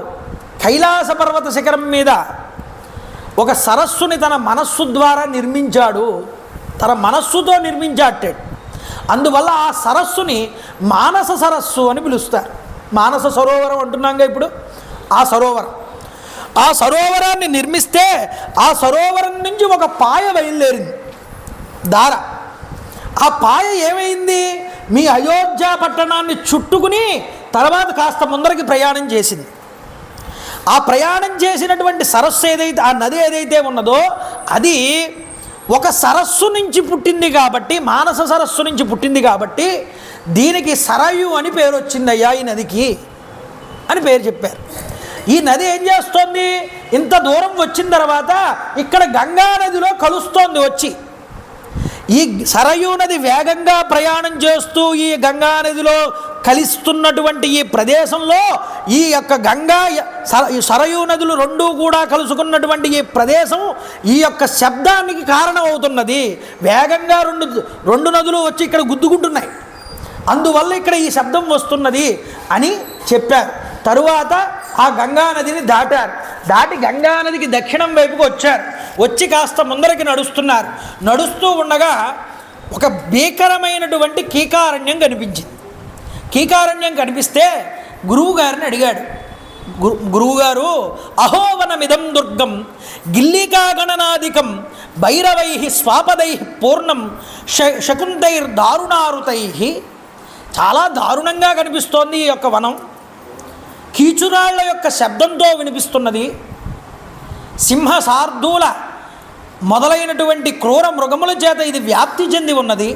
కైలాస పర్వత శిఖరం మీద ఒక సరస్సుని తన మనస్సు ద్వారా నిర్మించాడు, తన మనస్సుతో నిర్మించాటాడు. అందువల్ల ఆ సరస్సుని మానస సరస్సు అని పిలుస్తారు. మానస సరోవరం అంటున్నాగా ఇప్పుడు. ఆ సరోవరాన్ని నిర్మిస్తే ఆ సరోవరం నుంచి ఒక పాయ బయలుదేరింది, దార. ఆ పాయ ఏమైంది? మీ అయోధ్య పట్టణాన్ని చుట్టుకుని తర్వాత కాస్త ముందరికి ప్రయాణం చేసింది. ఆ ప్రయాణం చేసినటువంటి సరస్సు ఏదైతే, ఆ నది ఏదైతే ఉన్నదో అది ఒక సరస్సు నుంచి పుట్టింది కాబట్టి, మానస సరస్సు నుంచి పుట్టింది కాబట్టి దీనికి సరయు అని పేరు వచ్చిందయ్యా ఈ నదికి అని పేరు చెప్పారు. ఈ నది ఏం చేస్తోంది, ఇంత దూరం వచ్చిన తర్వాత ఇక్కడ గంగా నదిలో కలుస్తోంది. వచ్చి ఈ సరయూ నది వేగంగా ప్రయాణం చేస్తూ ఈ గంగా నదిలో కలిస్తున్నటువంటి ఈ ప్రదేశంలో ఈ యొక్క సరయూ నదులు రెండూ కూడా కలుసుకున్నటువంటి ఈ ప్రదేశం ఈ యొక్క శబ్దానికి కారణమవుతున్నది. వేగంగా రెండు నదులు వచ్చి ఇక్కడ గుద్దుకుంటున్నాయి, అందువల్ల ఇక్కడ ఈ శబ్దం వస్తున్నది అని చెప్పారు. తరువాత ఆ గంగా నదిని దాటి గంగా నదికి దక్షిణం వైపుకు వచ్చారు. వచ్చి కాస్త ముందరికి నడుస్తున్నారు. నడుస్తూ ఉండగా ఒక భీకరమైనటువంటి కీకారణ్యం కనిపించింది. కీకారణ్యం కనిపిస్తే గురువుగారిని అడిగాడు. గురువుగారు, అహోవనమిదం దుర్గం గిల్లికాగణనాదికం భైరవై స్వాపదై పూర్ణం శకుంతైర్దారుణారుతై, చాలా దారుణంగా కనిపిస్తోంది ఈ యొక్క వనం. కీచురాళ్ల యొక్క శబ్దంతో వినిపిస్తున్నది. సింహ శార్దూల మొదలైనటువంటి క్రూర మృగముల చేత ఇది వ్యాప్తి చెంది ఉన్నది.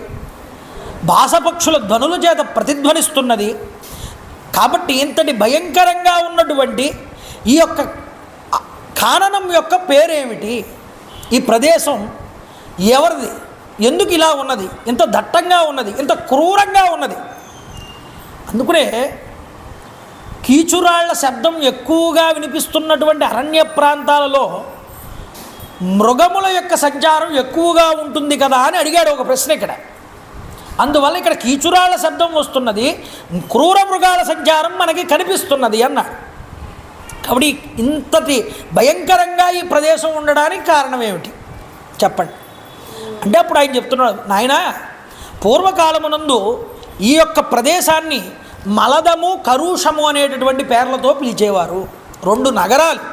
భాసపక్షుల ధ్వనుల చేత ప్రతిధ్వనిస్తున్నది. కాబట్టి ఇంతటి భయంకరంగా ఉన్నటువంటి ఈ యొక్క కాననం యొక్క పేరేమిటి, ఈ ప్రదేశం ఎవరిది, ఎందుకు ఇలా ఉన్నది, ఇంత దట్టంగా ఉన్నది, ఇంత క్రూరంగా ఉన్నది? అందుకనే కీచురాళ్ల శబ్దం ఎక్కువగా వినిపిస్తున్నటువంటి అరణ్య ప్రాంతాలలో మృగముల యొక్క సంచారం ఎక్కువగా ఉంటుంది కదా అని అడిగాడు ఒక ప్రశ్న ఇక్కడ. అందువల్ల ఇక్కడ కీచురాళ్ల శబ్దం వస్తున్నది, క్రూర మృగాల సంచారం మనకి కనిపిస్తున్నది అన్నాడు. కాబట్టి ఇంతటి భయంకరంగా ఈ ప్రదేశం ఉండడానికి కారణం ఏమిటి చెప్పండి అంటే అప్పుడు ఆయన చెప్తున్నాడు, నాయన పూర్వకాలమునందు ఈ యొక్క ప్రదేశాన్ని మలదము కరుషము అనేటటువంటి పేర్లతో పిలిచేవారు. రెండు నగరాలు,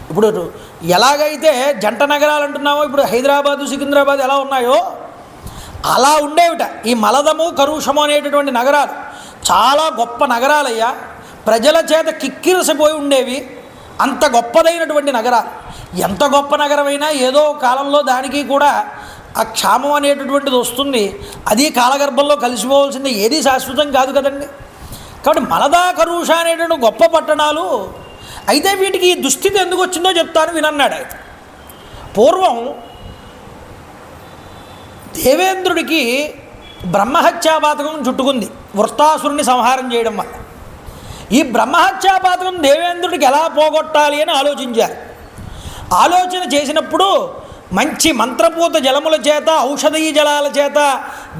ఇప్పుడు ఎలాగైతే జంట నగరాలు అంటున్నామో, ఇప్పుడు హైదరాబాదు సికింద్రాబాద్ ఎలా ఉన్నాయో అలా ఉండేవిట ఈ మలదము కరుషము అనేటటువంటి నగరాలు. చాలా గొప్ప నగరాలయ్యా, ప్రజల చేత కిక్కిరసిపోయి ఉండేవి. అంత గొప్పదైనటువంటి నగరాలు. ఎంత గొప్ప నగరమైనా ఏదో కాలంలో దానికి కూడా ఆ క్షామం అనేటటువంటిది వస్తుంది. అది కాలగర్భంలో కలిసిపోవాల్సింది, ఏది శాశ్వతం కాదు కదండి. కాబట్టి మలదా కరుష అనేటువంటి గొప్ప పట్టణాలు. అయితే వీటికి ఈ దుస్థితి ఎందుకు వచ్చిందో చెప్తాను వినన్నాడు ఆయన. పూర్వం దేవేంద్రుడికి బ్రహ్మహత్యాపాతకం చుట్టుకుంది వృత్తాసురుని సంహారం చేయడం వల్ల. ఈ బ్రహ్మహత్యాపాతకం దేవేంద్రుడికి ఎలా పోగొట్టాలి అని ఆలోచించారు. ఆలోచన చేసినప్పుడు మంచి మంత్రపూత జలముల చేత, ఔషధీయ జలాల చేత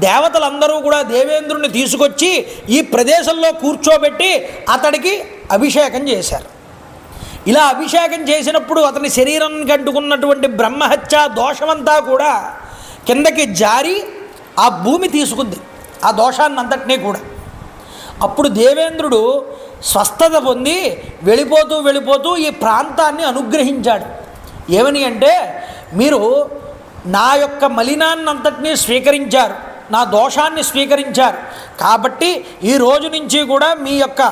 దేవతలందరూ కూడా దేవేంద్రుని తీసుకొచ్చి ఈ ప్రదేశంలో కూర్చోబెట్టి అతడికి అభిషేకం చేశారు. ఇలా అభిషేకం చేసినప్పుడు అతని శరీరానికి అంటుకున్నటువంటి బ్రహ్మహత్య దోషమంతా కూడా కిందకి జారి ఆ భూమి తీసుకుంది, ఆ దోషాన్ని అంతటినీ కూడా. అప్పుడు దేవేంద్రుడు స్వస్థత పొంది వెళ్ళిపోతూ ఈ ప్రాంతాన్ని అనుగ్రహించాడు. ఏమని అంటే, మీరు నా యొక్క మలినాన్నంతటినీ స్వీకరించారు, నా దోషాన్ని స్వీకరించారు, కాబట్టి ఈ రోజు నుంచి కూడా మీ యొక్క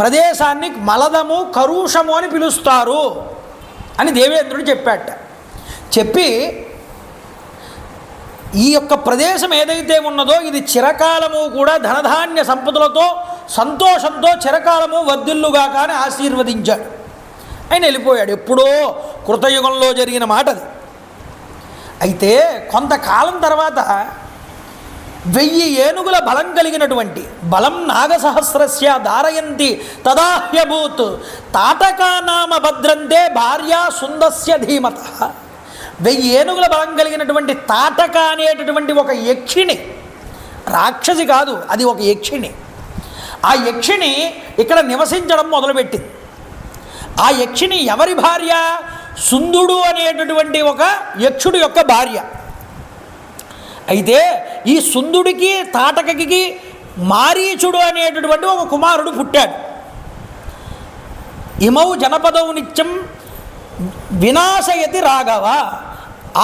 ప్రదేశాన్ని మలదము కరుషము అని పిలుస్తారు అని దేవేంద్రుడు చెప్పాట. చెప్పి ఈ యొక్క ప్రదేశం ఏదైతే ఉన్నదో ఇది చిరకాలము కూడా ధనధాన్య సంపదలతో సంతోషంతో చిరకాలము వర్ధిల్లుగా కానీ ఆశీర్వదించాడు. ఆయన వెళ్ళిపోయాడు. ఎప్పుడో కృతయుగంలో జరిగిన మాట అది. అయితే కొంతకాలం తర్వాత 1000 ఏనుగుల బలం కలిగినటువంటి బలం నాగసహస్రస్య ధారయంతి తదాహ్యభూత్ తాటకానామ భద్రంతే భార్యా సుందస్య ధీమత. 1000 ఏనుగుల బలం కలిగినటువంటి తాటక అనేటటువంటి ఒక యక్షిణి, రాక్షసి కాదు, అది ఒక యక్షిణి. ఆ యక్షిణి ఇక్కడ నివసించడం మొదలుపెట్టింది. ఆ యక్షిణి ఎవరి భార్య? సుందుడు అనేటటువంటి ఒక యక్షుడు యొక్క భార్య. అయితే ఈ సుందుడికి తాటకకి మారీచుడు అనేటటువంటి ఒక కుమారుడు పుట్టాడు. ఇమౌ జనపదౌ నిత్యం వినాశయతి రాఘవ.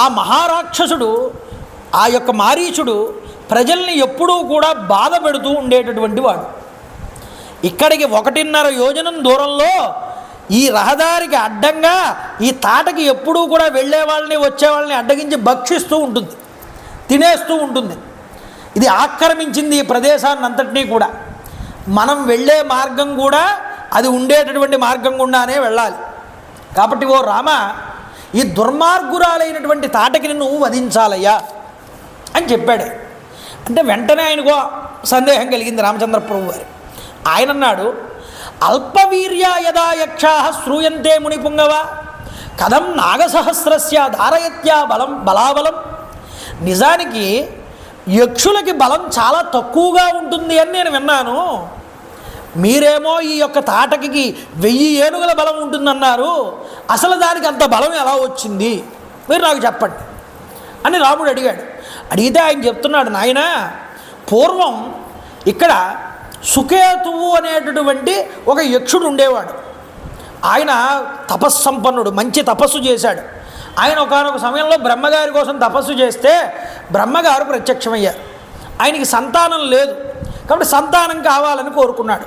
ఆ మహారాక్షసుడు, ఆ యొక్క మారీచుడు ప్రజల్ని ఎప్పుడూ కూడా బాధ పెడుతూ ఉండేటటువంటి వాడు. ఇక్కడికి 1.5 యోజనం దూరంలో ఈ రహదారికి అడ్డంగా ఈ తాటకి ఎప్పుడూ కూడా వెళ్ళే వాళ్ళని వచ్చే వాళ్ళని అడ్డగించి భక్షిస్తూ ఉంటుంది, తినేస్తూ ఉంటుంది. ఇది ఆక్రమించింది ఈ ప్రదేశాన్ని అంతటినీ కూడా. మనం వెళ్ళే మార్గం కూడా అది ఉండేటటువంటి మార్గం గుండానే వెళ్ళాలి. కాబట్టి ఓ రామ, ఈ దుర్మార్గురాలైనటువంటి తాటకిని నువ్వు వధించాలయ్యా అని చెప్పాడు. అంటే వెంటనే ఆయనకో సందేహం కలిగింది రామచంద్ర ప్రభు వారి. ఆయన అన్నాడు, అల్పవీర్య యదా యక్షా శ్రూయంతే మునిపుంగవ కథం నాగసహస్రస్య ధారయత్యా బలాబలం. నిజానికి యక్షులకి బలం చాలా తక్కువగా ఉంటుంది అని నేను విన్నాను. మీరేమో ఈ యొక్క తాటకి 1000 ఏనుగుల బలం ఉంటుందన్నారు. అసలు దానికి అంత బలం ఎలా వచ్చింది మీరు నాకు చెప్పండి అని రాముడు అడిగాడు. అడిగితే ఆయన చెప్తున్నాడు, నాయన పూర్వం ఇక్కడ సుకేతువు అనేటటువంటి ఒక యక్షుడు ఉండేవాడు. ఆయన తపస్సంపన్నుడు, మంచి తపస్సు చేశాడు. ఆయన ఒకానొక సమయంలో బ్రహ్మగారి కోసం తపస్సు చేస్తే బ్రహ్మగారు ప్రత్యక్షమయ్యారు. ఆయనకి సంతానం లేదు కాబట్టి సంతానం కావాలని కోరుకున్నాడు.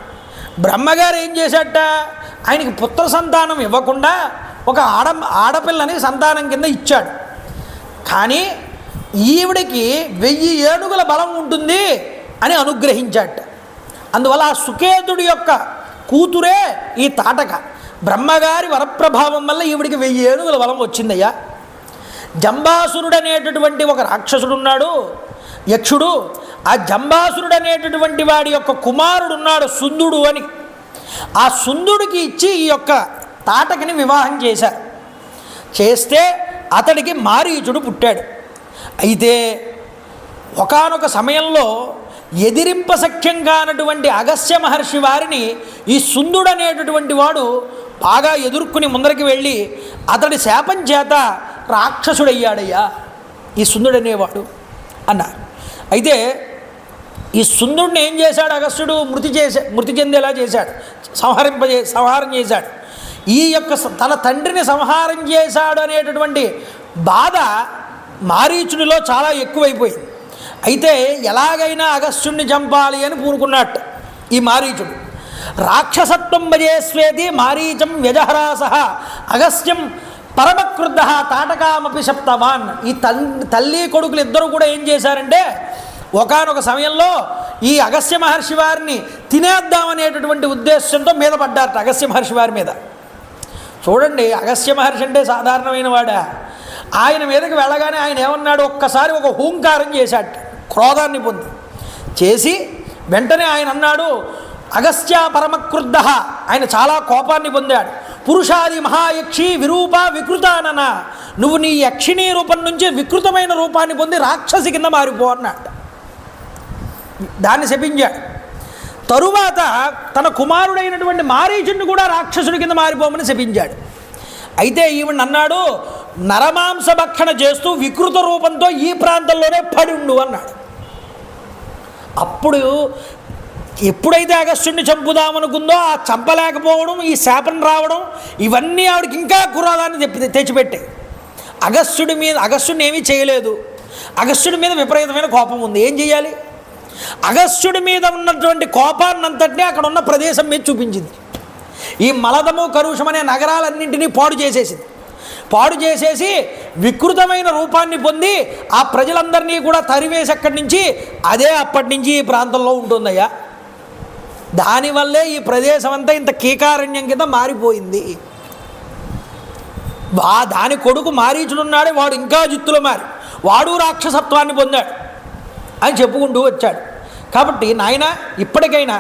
బ్రహ్మగారు ఏం చేశాట, ఆయనకి పుత్ర సంతానం ఇవ్వకుండా ఒక ఆడపిల్లని సంతానం కింద ఇచ్చాడు. కానీ ఈవిడికి 1000 ఏనుగుల బలం ఉంటుంది అని అనుగ్రహించాట. అందువల్ల ఆ సుకేతుడి యొక్క కూతురే ఈ తాటక. బ్రహ్మగారి వరప్రభావం వల్ల ఈవిడికి 1000 ఏనుగుల బలం వచ్చిందయ్యా. జంబాసురుడు అనేటటువంటి ఒక రాక్షసుడున్నాడు, యక్షుడు. ఆ జంబాసురుడు అనేటటువంటి వాడి యొక్క కుమారుడున్నాడు సుందుడు అని. ఆ సుందుడికి ఇచ్చి ఈ యొక్క తాటకిని వివాహం చేశారు. చేస్తే అతడికి మారీచుడు పుట్టాడు. అయితే ఒకానొక సమయంలో ఎదిరింపశక్యం కానటువంటి అగస్త్య మహర్షి వారిని ఈ సుందుడు అనేటటువంటి వాడు బాగా ఎదుర్కొని ముందరికి వెళ్ళి అతడి శాపం చేత రాక్షసుడయ్యాడయ్యా ఈ సుందుడు అనేవాడు అన్నారు. అయితే ఈ సుందుడిని ఏం చేశాడు అగస్త్యుడు, మృతి చెందేలా చేశాడు, సంహారం చేశాడు. ఈ యొక్క తన తండ్రిని సంహారం చేశాడు అనేటటువంటి బాధ మారీచుడిలో చాలా ఎక్కువైపోయింది. అయితే ఎలాగైనా అగస్త్యుడిని చంపాలి అని పూనుకున్నట్టు ఈ మారీచుడు. రాక్షసత్వం భజేస్వేది మారీచం వ్యజహరాస అగస్త్యం పరమక్రుద్ధ తాటకామపి శప్తవాన్. ఈ తల్లి కొడుకులు ఇద్దరు కూడా ఏం చేశారంటే ఒకానొక సమయంలో ఈ అగస్త్య మహర్షి వారిని తినేద్దామనేటటువంటి ఉద్దేశంతో మీద పడ్డారట అగస్త్య మహర్షి వారి మీద. చూడండి, అగస్త్య మహర్షి అంటే సాధారణమైన వాడా? ఆయన మీదకి వెళ్ళగానే ఆయన ఏమన్నాడు, ఒక్కసారి ఒక హూంకారం చేశాట, క్రోధాన్ని పొంది చేసి వెంటనే ఆయన అన్నాడు, అగస్త్య పరమక్రుద్ధ. ఆయన చాలా కోపాన్ని పొందాడు. పురుషాది మహాయక్షి విరూప వికృతానన, నువ్వు నీ యక్షిణీ రూపం నుంచి వికృతమైన రూపాన్ని పొంది రాక్షసి కింద మారిపో అన్నాడు. దాన్ని శపించాడు. తరువాత తన కుమారుడైనటువంటి మారీచుడిని కూడా రాక్షసుడి కింద మారిపోమని శపించాడు. అయితే ఈవిడ అన్నాడు, నరమాంస భక్షణ చేస్తూ వికృత రూపంతో ఈ ప్రాంతంలోనే పడి ఉండు అన్నాడు. అప్పుడు ఎప్పుడైతే అగస్త్యుడిని చంపుదామనుకుందో ఆ చంపలేకపోవడం, ఈ శాపం రావడం, ఇవన్నీ ఆవిడకి ఇంకా క్రోధాన్ని తెచ్చిపెట్టాయి. అగస్త్యుడిని ఏమీ చేయలేదు. అగస్త్యుడి మీద విపరీతమైన కోపం ఉంది. ఏం చేయాలి? అగస్త్యుడి మీద ఉన్నటువంటి కోపాన్నంతటినీ అక్కడ ఉన్న ప్రదేశం మీద చూపించింది. ఈ మలదము కరుషం అనే నగరాలన్నింటినీ పాడు చేసేసింది. పాడు చేసేసి వికృతమైన రూపాన్ని పొంది ఆ ప్రజలందరినీ కూడా తరివేసి అక్కడి నుంచి అదే అప్పటి నుంచి ఈ ప్రాంతంలో ఉంటుందయ్యా. దానివల్లే ఈ ప్రదేశం అంతా ఇంత కీకారణ్యం కింద మారిపోయింది. దాని కొడుకు మారీచుడున్నాడే, వాడు ఇంకా జిత్తులో మారి వాడు రాక్షసత్వాన్ని పొందాడు అని చెప్పుకుంటూ వచ్చాడు. కాబట్టి నాయన, ఇప్పటికైనా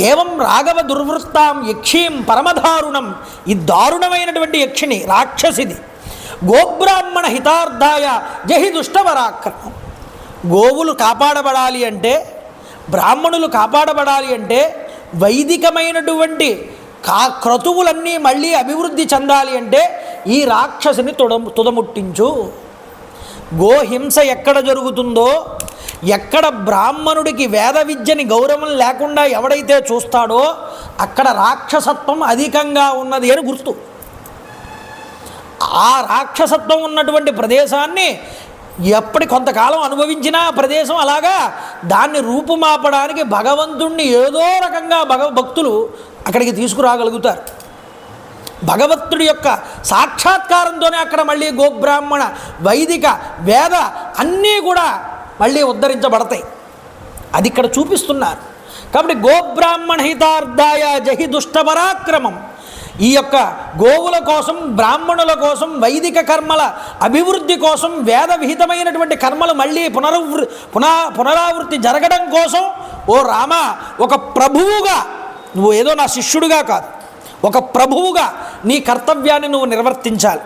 ఏవం రాఘవ దుర్వృత్తాం యక్షీం పరమదారుణం, ఈ దారుణమైనటువంటి యక్షిణి రాక్షసిది, గోబ్రాహ్మణ హితార్థాయ జహి దుష్టవరాక్రమం. గోవులు కాపాడబడాలి అంటే, బ్రాహ్మణులు కాపాడబడాలి అంటే, వైదికమైనటువంటి క్రతువులన్నీ మళ్ళీ అభివృద్ధి చెందాలి అంటే ఈ రాక్షసిని తుదముట్టించు. గోహింస ఎక్కడ జరుగుతుందో, ఎక్కడ బ్రాహ్మణుడికి వేద విద్యని గౌరవం లేకుండా ఎవడైతే చూస్తాడో అక్కడ రాక్షసత్వం అధికంగా ఉన్నది అని గుర్తు. ఆ రాక్షసత్వం ఉన్నటువంటి ప్రదేశాన్ని కొంతకాలం అనుభవించినా ప్రదేశం అలాగా దాన్ని రూపుమాపడానికి భగవంతుణ్ణి ఏదో రకంగా భక్తులు అక్కడికి తీసుకురాగలుగుతారు. భగవంతుడి యొక్క సాక్షాత్కారంతోనే అక్కడ మళ్ళీ గోబ్రాహ్మణ వైదిక వేద అన్నీ కూడా మళ్ళీ ఉద్ధరించబడతాయి. అది ఇక్కడ చూపిస్తున్నారు. కాబట్టి గోబ్రాహ్మణ హితార్థాయ జహి దుష్టపరాక్రమం, ఈ యొక్క గోవుల కోసం, బ్రాహ్మణుల కోసం, వైదిక కర్మల అభివృద్ధి కోసం, వేద విహితమైనటువంటి కర్మలు మళ్ళీ పునరావృత్తి జరగడం కోసం ఓ రామ, ఒక ప్రభువుగా నువ్వు ఏదో నా శిష్యుడిగా కాదు, ఒక ప్రభువుగా నీ కర్తవ్యాన్ని నువ్వు నిర్వర్తించాలి.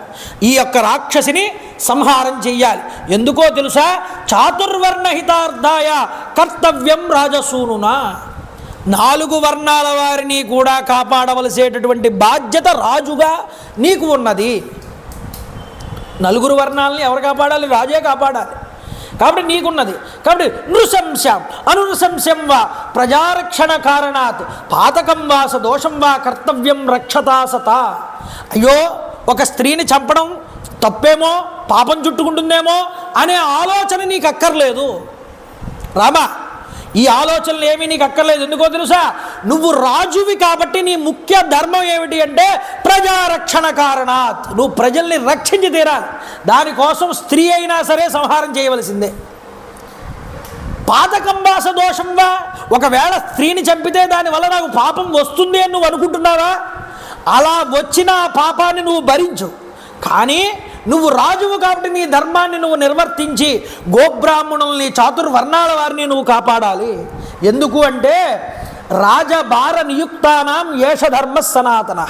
ఈ యొక్క రాక్షసిని సంహారం చెయ్యాలి. ఎందుకో తెలుసా? చాతుర్వర్ణహితార్థాయ కర్తవ్యం రాజసూనునా, 4 వర్ణాల వారిని కూడా కాపాడవలసేటటువంటి బాధ్యత రాజుగా నీకు ఉన్నది. 4 వర్ణాలని ఎవరు కాపాడాలి? రాజే కాపాడాలి. కాబట్టి నీకున్నది. కాబట్టి నృశంస్యం అనునృశంస్యం వా ప్రజారక్షణ కారణాత్ పాతకం వా సదోషం వా కర్తవ్యం రక్షతా సత. అయ్యో, ఒక స్త్రీని చంపడం తప్పేమో, పాపం చుట్టుకుంటుందేమో అనే ఆలోచన నీకు అక్కర్లేదు రామా. ఈ ఆలోచనలు ఏమీ నీకు అక్కర్లేదు. ఎందుకో తెలుసా? నువ్వు రాజువి కాబట్టి నీ ముఖ్య ధర్మం ఏమిటి అంటే ప్రజారక్షణ కారణాత్, నువ్వు ప్రజల్ని రక్షించి తీరాలి. దానికోసం స్త్రీ అయినా సరే సంహారం చేయవలసిందే. పాతకం వాస దోషం వా, ఒకవేళ స్త్రీని చంపితే దానివల్ల నాకు పాపం వస్తుంది అని నువ్వు అనుకుంటున్నావా? అలా వచ్చిన పాపాన్ని నువ్వు భరించు. కానీ నువ్వు రాజువు కాబట్టి నీ ధర్మాన్ని నువ్వు నిర్వర్తించి గోబ్రాహ్మణుల్ని, చాతుర్వర్ణాల వారిని నువ్వు కాపాడాలి. ఎందుకు అంటే రాజభార నియుక్తానాం ఏష ధర్మ సనాతన.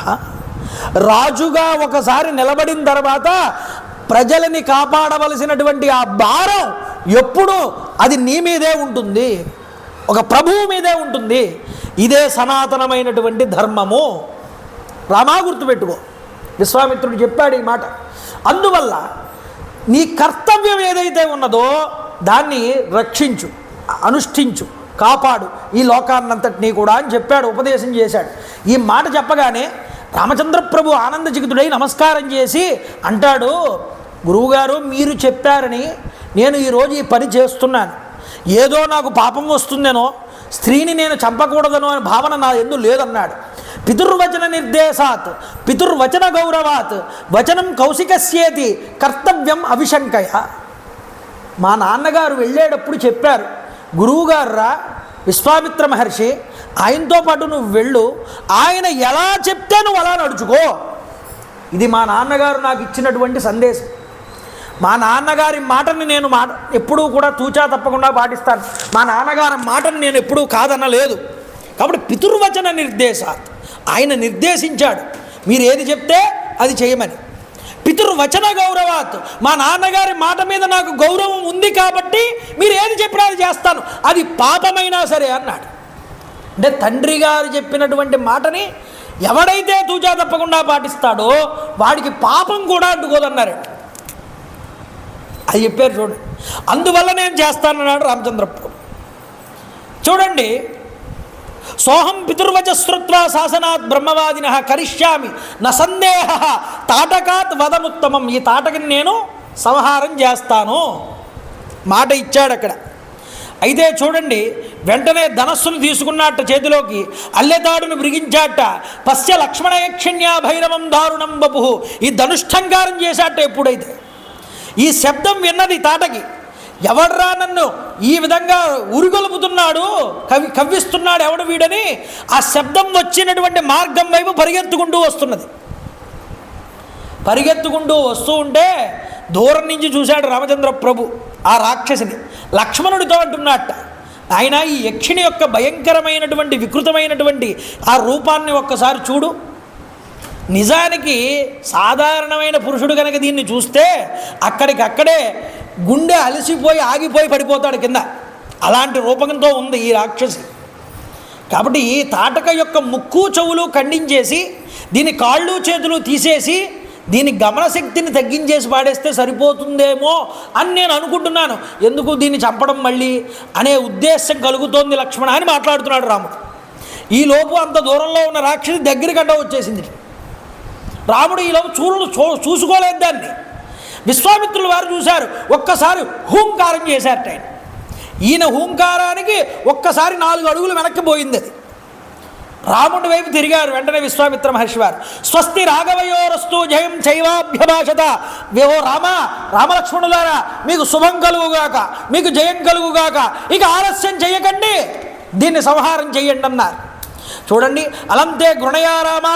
రాజుగా ఒకసారి నిలబడిన తర్వాత ప్రజలని కాపాడవలసినటువంటి ఆ భారం ఎప్పుడూ అది నీ మీదే ఉంటుంది, ఒక ప్రభువు మీదే ఉంటుంది. ఇదే సనాతనమైనటువంటి ధర్మము. రామా, గుర్తుపెట్టుకో. విశ్వామిత్రుడు చెప్పాడు ఈ మాట. అందువల్ల నీ కర్తవ్యం ఏదైతే ఉన్నదో దాన్ని రక్షించు, అనుష్ఠించు, కాపాడు ఈ లోకాన్నంతటినీ కూడా అని చెప్పాడు, ఉపదేశం చేశాడు. ఈ మాట చెప్పగానే రామచంద్ర ప్రభు ఆనందచికితుడై నమస్కారం చేసి అంటాడు, గురువుగారు మీరు చెప్పారని నేను ఈరోజు ఈ పని చేస్తున్నాను. ఏదో నాకు పాపం వస్తుందేనో, స్త్రీని నేను చంపకూడదనో అనే భావన నా యందు లేదన్నాడు. పితుర్వచన నిర్దేశాత్ పితుర్వచన గౌరవాత్ వచనం కౌశికస్యేతి కర్తవ్యం అవిశంకయ. మా నాన్నగారు వెళ్ళేటప్పుడు చెప్పారు, గురువుగారు రా విశ్వామిత్ర మహర్షి, ఆయనతో పాటు నువ్వు వెళ్ళు, ఆయన ఎలా చెప్తే నువ్వు అలా నడుచుకో. ఇది మా నాన్నగారు నాకు ఇచ్చినటువంటి సందేశం. మా నాన్నగారి మాటని నేను ఎప్పుడూ కూడా తూచా తప్పకుండా పాటిస్తాను. మా నాన్నగారి మాటని నేను ఎప్పుడూ కాదనలేదు. కాబట్టి పితుర్వచన నిర్దేశాత్, ఆయన నిర్దేశించాడు మీరు ఏది చెప్తే అది చేయమని. పితుర్వచన గౌరవాత్, మా నాన్నగారి మాట మీద నాకు గౌరవం ఉంది కాబట్టి మీరు ఏది చెప్పినా అది చేస్తాను, అది పాపమైనా సరే అన్నాడు. అంటే తండ్రి గారు చెప్పినటువంటి మాటని ఎవడైతే తూచా తప్పకుండా పాటిస్తాడో వాడికి పాపం కూడా అడ్డుకోదన్నారు. అది చెప్పారు చూడండి. అందువల్ల నేను చేస్తానన్నాడు రామచంద్రప్రభు. చూడండి, సోహం పితుర్వచ శ్రుత్వా శాసనాత్ బ్రహ్మవాదిన కరిష్యామి న సందేహ తాటకాత్ వదముత్తమం. ఈ తాటకిని నేను సంహారం చేస్తాను మాట ఇచ్చాడు అక్కడ. అయితే చూడండి, వెంటనే ధనస్సును తీసుకున్నట్ట చేతిలోకి, అల్లెతాడును మృగించాట. పశ్య లక్ష్మణ యక్షిణ్యా భైరవం దారుణం బపు. ఈ ధనుష్టంకారం చేశాట. ఎప్పుడైతే ఈ శబ్దం విన్నది తాటకి, ఎవడ్రా నన్ను ఈ విధంగా ఉరిగొలుపుతున్నాడు, కవ్విస్తున్నాడు ఎవడు వీడని ఆ శబ్దం వచ్చినటువంటి మార్గం వైపు పరిగెత్తుకుంటూ వస్తున్నది. పరిగెత్తుకుంటూ వస్తూ ఉంటే దూరం నుంచి చూశాడు రామచంద్ర ప్రభు ఆ రాక్షసిని. లక్ష్మణుడితో అంటున్నట్ట, ఆయన ఈ యక్షిణి యొక్క భయంకరమైనటువంటి వికృతమైనటువంటి ఆ రూపాన్ని ఒక్కసారి చూడు. నిజానికి సాధారణమైన పురుషుడు కనుక దీన్ని చూస్తే అక్కడికక్కడే గుండె అలసిపోయి ఆగిపోయి పడిపోతాడు కింద. అలాంటి రూపంతో ఉంది ఈ రాక్షసి. కాబట్టి ఈ తాటక యొక్క ముక్కు చెవులు ఖండించేసి దీని కాళ్ళు చేతులు తీసేసి దీని గమనశక్తిని తగ్గించేసి పాడేస్తే సరిపోతుందేమో అని నేను అనుకుంటున్నాను. ఎందుకు దీన్ని చంపడం మళ్ళీ అనే ఉద్దేశం కలుగుతోంది లక్ష్మణ అని మాట్లాడుతున్నాడు రాముడు. ఈలోపు అంత దూరంలో ఉన్న రాక్షసి దగ్గరికి అడ్డ వచ్చేసింది. రాముడు ఈలోపు చూసుకోలేదు దాన్ని. విశ్వామిత్రుల వారు చూశారు, ఒక్కసారి హూంకారం చేశారట ఆయన. ఈయన హూంకారానికి ఒక్కసారి 4 అడుగులు వెనక్కి పోయింది అది. రాముడి వైపు తిరిగారు. వెంటనే విశ్వామిత్ర మహర్షి వారు స్వస్తి రాఘవయోరస్తు జయం చైవాభ్యభాషత, ఓ రామలక్ష్మణులారా మీకు శుభం కలుగుగాక, మీకు జయం కలుగుగాక, ఇక ఆలస్యం చేయకండి, దీన్ని సంహారం చెయ్యండి అన్నారు. చూడండి, అలంతే గృణయారామ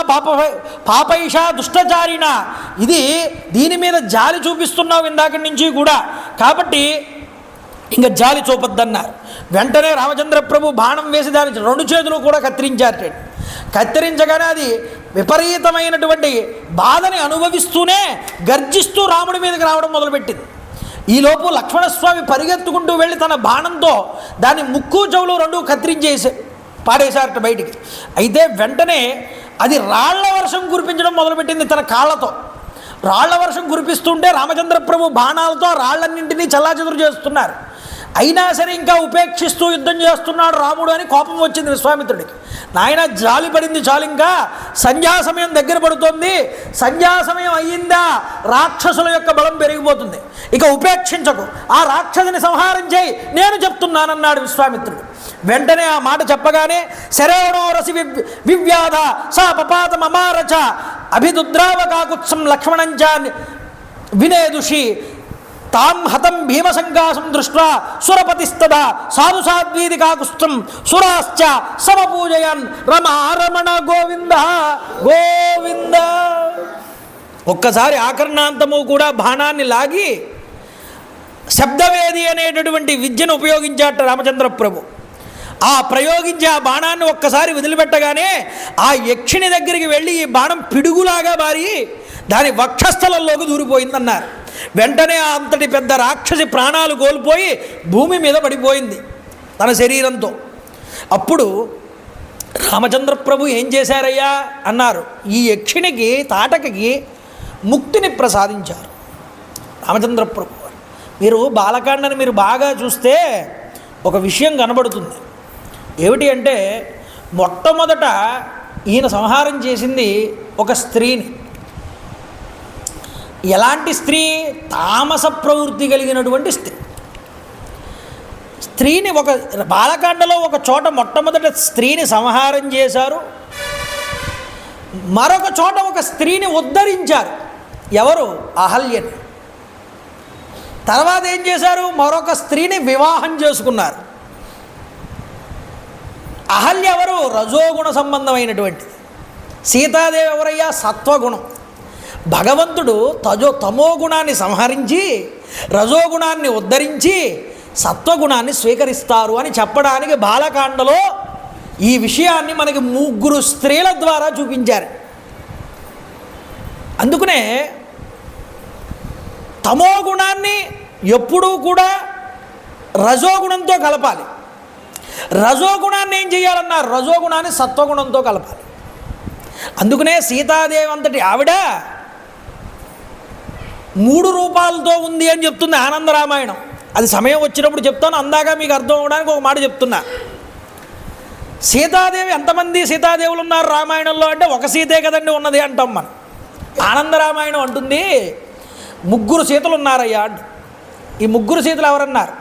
పాపైష దుష్టచారిణ, ఇది దీని మీద జాలి చూపిస్తున్నావు ఇందాక నుంచి కూడా, కాబట్టి ఇంకా జాలి చూపొద్దన్నారు. వెంటనే రామచంద్ర ప్రభు బాణం వేసి దాని 2 చేతులు కూడా కత్తిరించారు. కత్తిరించగానే అది విపరీతమైనటువంటి బాధని అనుభవిస్తూనే గర్జిస్తూ రాముడి మీదకి రావడం మొదలుపెట్టింది. ఈలోపు లక్ష్మణస్వామి పరిగెత్తుకుంటూ వెళ్ళి తన బాణంతో దాని ముక్కు చెవులు 2 కత్తిరించేసి పాడేశారట బయటికి. అయితే వెంటనే అది రాళ్ల వర్షం కురిపించడం మొదలుపెట్టింది తన కాళ్ళతో. రాళ్ల వర్షం కురిపిస్తుంటే రామచంద్ర ప్రభు బాణాలతో రాళ్లన్నింటినీ చల్లాచెదురు చేస్తున్నారు. అయినా సరే ఇంకా ఉపేక్షిస్తూ యుద్ధం చేస్తున్నాడు రాముడు అని కోపం వచ్చింది విశ్వామిత్రుడికి. నాయన జాలి పడింది చాలు, ఇంకా సంధ్యా సమయం దగ్గర పడుతోంది, సంధ్యా సమయం అయ్యిందా రాక్షసుల యొక్క బలం పెరిగిపోతుంది, ఇక ఉపేక్షించకు, ఆ రాక్షసుని సంహారం చేయి, నేను చెప్తున్నానన్నాడు విశ్వామిత్రుడు. వెంటనే ఆ మాట చెప్పగానే శరేణో రసి వివ్యాధ సా పపాతమమారచ అభిదుద్రావకాకుత్సం లక్ష్మణంచ వినేదుషి తాం హతం భీమసంకాసం దృష్ట్వా సురపతిస్తదా సాధు సాధ్వీది కాకుస్తం సురాశ్చ సమపూజయన్ రమారమణ గోవింద గోవింద. ఒక్కసారి ఆకర్ణాంతము కూడా బాణాన్ని లాగి శబ్దవేది అనేటటువంటి విద్యను ఉపయోగించాట రామచంద్ర ప్రభు. ఆ ప్రయోగించి ఆ బాణాన్ని ఒక్కసారి వదిలిపెట్టగానే ఆ యక్షిణి దగ్గరికి వెళ్ళి ఈ బాణం పిడుగులాగా మారి దాని వక్షస్థలంలోకి దూరిపోయిందన్నారు. వెంటనే అంతటి పెద్ద రాక్షసి ప్రాణాలు కోల్పోయి భూమి మీద పడిపోయింది తన శరీరంతో. అప్పుడు రామచంద్ర ప్రభు ఏం చేశారయ్యా అన్నారు. ఈ యక్షిణికి తాటకకి ముక్తిని ప్రసాదించారు రామచంద్ర ప్రభు. మీరు బాలకాండని మీరు బాగా చూస్తే ఒక విషయం కనబడుతుంది. ఏమిటి అంటే, మొట్టమొదట ఈయన సంహారం చేసింది ఒక స్త్రీని. ఎలాంటి స్త్రీ? తామస ప్రవృత్తి కలిగినటువంటి స్త్రీని ఒక బాలకాండలో ఒక చోట మొట్టమొదట స్త్రీని సంహారం చేశారు. మరొక చోట ఒక స్త్రీని ఉద్ధరించారు. ఎవరు? అహల్యని. తర్వాత ఏం చేశారు? మరొక స్త్రీని వివాహం చేసుకున్నారు. అహల్య ఎవరు? రజోగుణ సంబంధమైనటువంటిది. సీతాదేవి ఎవరయ్యా? సత్వగుణం. భగవంతుడు తమో గుణాన్ని సంహరించి రజోగుణాన్ని ఉద్ధరించి సత్వగుణాన్ని స్వీకరిస్తారు అని చెప్పడానికి బాలకాండలో ఈ విషయాన్ని మనకి 3 స్త్రీల ద్వారా చూపించారు. అందుకనే తమో గుణాన్ని ఎప్పుడూ కూడా రజోగుణంతో కలపాలి. రజోగుణాన్ని ఏం చేయాలన్నారు? రజోగుణాన్ని సత్వగుణంతో కలపాలి. అందుకనే సీతాదేవి అంతటి ఆవిడ 3 రూపాలతో ఉంది అని చెప్తుంది ఆనందరామాయణం. అది సమయం వచ్చినప్పుడు చెప్తాను, అందాక మీకు అర్థం అవ్వడానికి ఒక మాట చెప్తున్నా. సీతాదేవి ఎంతమంది సీతాదేవులు ఉన్నారు రామాయణంలో అంటే ఒక సీతే కదండి ఉన్నది అంటాం మనం. ఆనందరామాయణం అంటుంది 3 సీతలు ఉన్నారయ్యా అంటు. ఈ 3 సీతలు ఎవరన్నారు?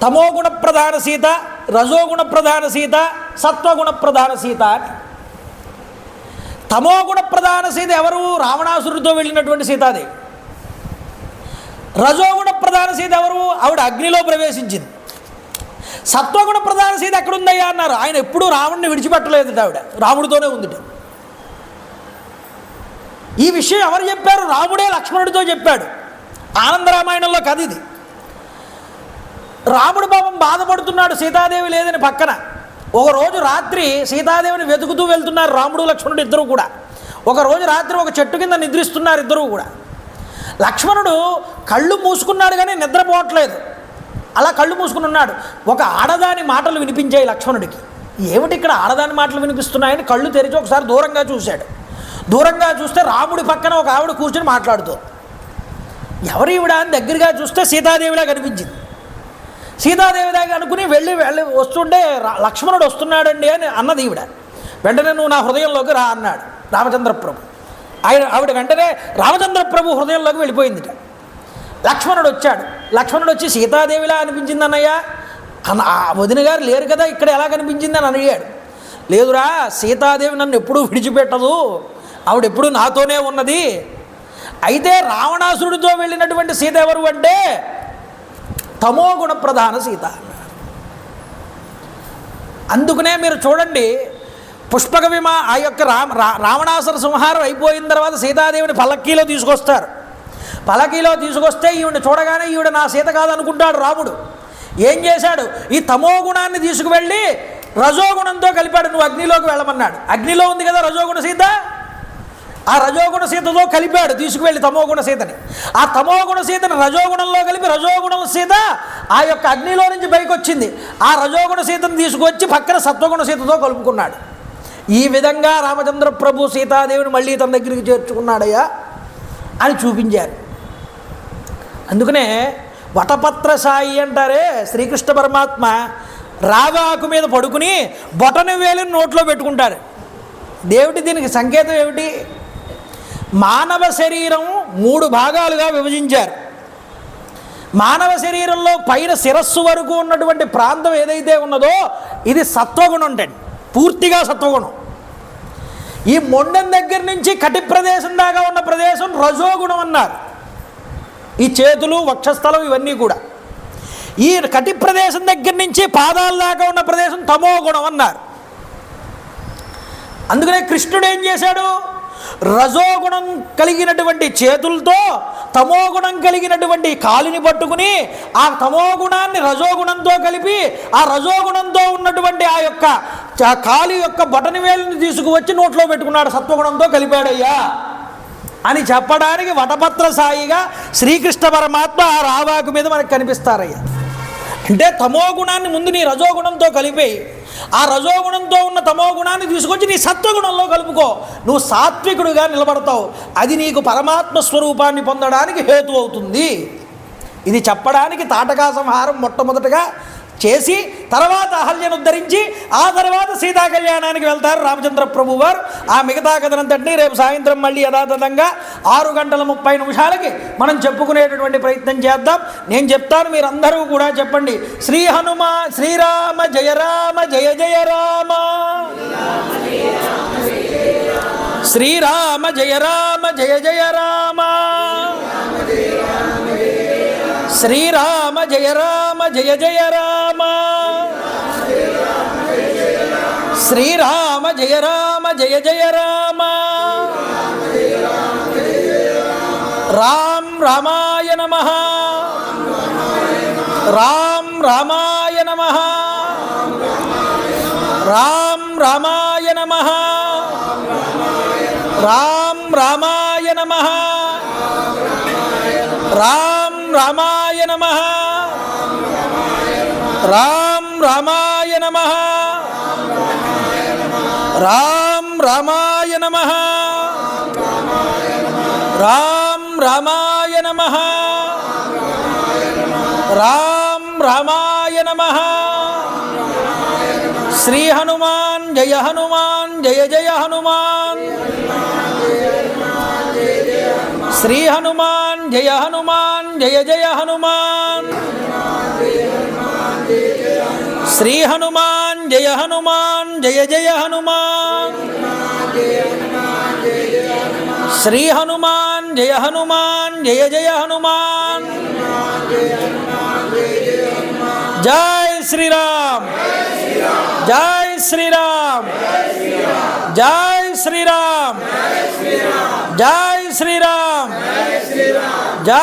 తమోగుణ ప్రధాన సీత, రజోగుణ ప్రధాన సీత, సత్వగుణ ప్రధాన సీత అని. తమోగుణ ప్రధాన సీత ఎవరు? రావణాసురుడితో వెళ్ళినటువంటి సీతాదేవి. రజోగుణ ప్రధాన సీత ఎవరు? ఆవిడ అగ్నిలో ప్రవేశించింది. సత్వగుణ ప్రధాన సీత ఎక్కడుందయ్యా అన్నారు. ఆయన ఎప్పుడూ రావణ్ణి విడిచిపెట్టలేదు, ఆవిడ రాముడితోనే ఉంది. ఈ విషయం ఎవరు చెప్పారు? రాముడే లక్ష్మణుడితో చెప్పాడు. ఆనందరామాయణంలో కథ ఇది. రాముడు పాపం బాధపడుతున్నాడు సీతాదేవి లేదని పక్కన. ఒకరోజు రాత్రి సీతాదేవిని వెతుకుతూ వెళ్తున్నారు రాముడు లక్ష్మణుడు ఇద్దరు కూడా. ఒకరోజు రాత్రి ఒక చెట్టు కింద నిద్రిస్తున్నారు ఇద్దరు కూడా. లక్ష్మణుడు కళ్ళు మూసుకున్నాడు కానీ నిద్రపోవట్లేదు, అలా కళ్ళు మూసుకుని ఉన్నాడు. ఒక ఆడదాని మాటలు వినిపించాయి లక్ష్మణుడికి. ఏమిటి ఇక్కడ ఆడదాని మాటలు వినిపిస్తున్నాయని కళ్ళు తెరిచి ఒకసారి దూరంగా చూశాడు. దూరంగా చూస్తే రాముడి పక్కన ఒక ఆవిడ కూర్చొని మాట్లాడుతూ, ఎవరు ఈవిడ అని దగ్గరగా చూస్తే సీతాదేవిలా కనిపించింది. సీతాదేవి దగ్గర అనుకుని వెళ్ళి వస్తుంటే లక్ష్మణుడు వస్తున్నాడండి అని అన్నది ఈవిడ. వెంటనే నువ్వు నా హృదయంలోకి రా అన్నాడు రామచంద్ర ప్రభు. ఆవిడ వెంటనే రామచంద్ర ప్రభు హృదయంలోకి వెళ్ళిపోయిందిట. లక్ష్మణుడు వచ్చాడు. లక్ష్మణుడు వచ్చి సీతాదేవిలా అనిపించింది అన్నయ్య, వదిన గారు లేరు కదా ఇక్కడ ఎలా కనిపించింది అని అడిగాడు. లేదురా, సీతాదేవి నన్ను ఎప్పుడూ విడిచిపెట్టదు, ఆవిడెప్పుడూ నాతోనే ఉన్నది. అయితే రావణాసురుడితో వెళ్ళినటువంటి సీత ఎవరు అంటే తమోగుణ ప్రధాన సీత. అందుకనే మీరు చూడండి, పుష్పక ఆ యొక్క రావణాసుర సంహారం అయిపోయిన తర్వాత సీతాదేవిని పల్లకీలో తీసుకొస్తారు. పల్లకీలో తీసుకొస్తే ఈవిడ చూడగానే ఈవిడ నా సీత కాదనుకుంటాడు రాముడు. ఏం చేశాడు, ఈ తమో గుణాన్ని తీసుకువెళ్ళి రజోగుణంతో కలిపాడు. నువ్వు అగ్నిలోకి వెళ్ళమన్నాడు. అగ్నిలో ఉంది కదా రజోగుణ సీత, ఆ రజోగుణ సీతతో కలిపాడు తీసుకువెళ్ళి తమోగుణ సీతని. ఆ తమోగుణ సీతని రజోగుణంలో కలిపి రజోగుణ సీత ఆ యొక్క అగ్నిలో నుంచి పైకి వచ్చింది. ఆ రజోగుణ సీతను తీసుకొచ్చి పక్కన సత్వగుణ సీతతో కలుపుకున్నాడు. ఈ విధంగా రామచంద్ర ప్రభు సీతాదేవిని మళ్ళీ తన దగ్గరికి చేర్చుకున్నాడయ్యా అని చూపించారు. అందుకనే వటపత్ర సాయి అంటారే, శ్రీకృష్ణ పరమాత్మ రావాకు మీద పడుకుని బొటన వేలిని నోట్లో పెట్టుకుంటారు. దేవుడి దీనికి సంకేతం ఏమిటి? మానవ శరీరం 3 భాగాలుగా విభజించారు. మానవ శరీరంలో పైన శిరస్సు వరకు ఉన్నటువంటి ప్రాంతం ఏదైతే ఉన్నదో ఇది సత్వగుణం ఉంటుంది, పూర్తిగా సత్వగుణం. ఈ మొండెం దగ్గర నుంచి కటి ప్రదేశం దాకా ఉన్న ప్రదేశం రజోగుణం అన్నారు. ఈ చేతులు, వక్షస్థలం ఇవన్నీ కూడా. ఈ కటి ప్రదేశం దగ్గర నుంచి పాదాల దాకా ఉన్న ప్రదేశం తమో గుణం అన్నారు. అందుకనే కృష్ణుడు ఏం చేశాడు, రజోగుణం కలిగినటువంటి చేతులతో తమోగుణం కలిగినటువంటి కాలిని పట్టుకుని ఆ తమోగుణాన్ని రజోగుణంతో కలిపి ఆ రజోగుణంతో ఉన్నటువంటి ఆ యొక్క కాలి యొక్క బొటని వేలుని తీసుకువచ్చి నోట్లో పెట్టుకున్నాడు, సత్వగుణంతో కలిపాడయ్యా అని చెప్పడానికి వటపత్ర సాయిగా శ్రీకృష్ణ పరమాత్మ ఆ రావాకు మీద మనకు కనిపిస్తారయ్యా. అంటే తమో గుణాన్ని ముందు నీ రజోగుణంతో కలిపి ఆ రజోగుణంతో ఉన్న తమో గుణాన్ని తీసుకొచ్చి నీ సత్వగుణంలో కలుపుకో, నువ్వు సాత్వికుడుగా నిలబడతావు. అది నీకు పరమాత్మ స్వరూపాన్ని పొందడానికి హేతు అవుతుంది. ఇది చెప్పడానికి తాటకా సంహారం మొట్టమొదటగా చేసి తర్వాత అహల్యను ఉద్ధరించి ఆ తర్వాత సీతా కళ్యాణానికి వెళ్తారు రామచంద్ర ప్రభు వారు. ఆ మిగతా కథనంతటినీ రేపు సాయంత్రం మళ్ళీ యథాతథంగా 6:30 మనం చెప్పుకునేటటువంటి ప్రయత్నం చేద్దాం. నేను చెప్తాను, మీరందరూ కూడా చెప్పండి. శ్రీ హనుమా శ్రీరామ జయ రామ జయ జయ రామ, శ్రీరామ జయ రామ జయ జయ రామ, శ్రీరామ జయ రామ జయ జయ రామ, శ్రీరామ జయ రామ జయ జయ రామ, రామ్ రామాయ నమః, రామ్ రామాయ నమః, రామ్ రామాయ నమః, రామ్ రామాయ నమః, రామ్ రామాయ నమః, రామ్ రామాయ నమః, రామ్ రామాయ నమః, రామ్ రామాయ నమః, రామ్ రామాయ నమః. శ్రీ హనుమాన్ జయ హనుమాన్ జయ జయ హనుమాన్, శ్రీ హనుమాన్ జయ హనుమాన్ జయ జయ హనుమాన్, శ్రీ హనుమాన్ జయ హనుమాన్ జయ జయ హనుమాన్, శ్రీ హనుమాన్ జయ హనుమాన్ జయ జయ హనుమాన్. జై శ్రీరామ్, జై శ్రీరామ్, జై శ్రీరామ్, జై శ్రీరామ్, జై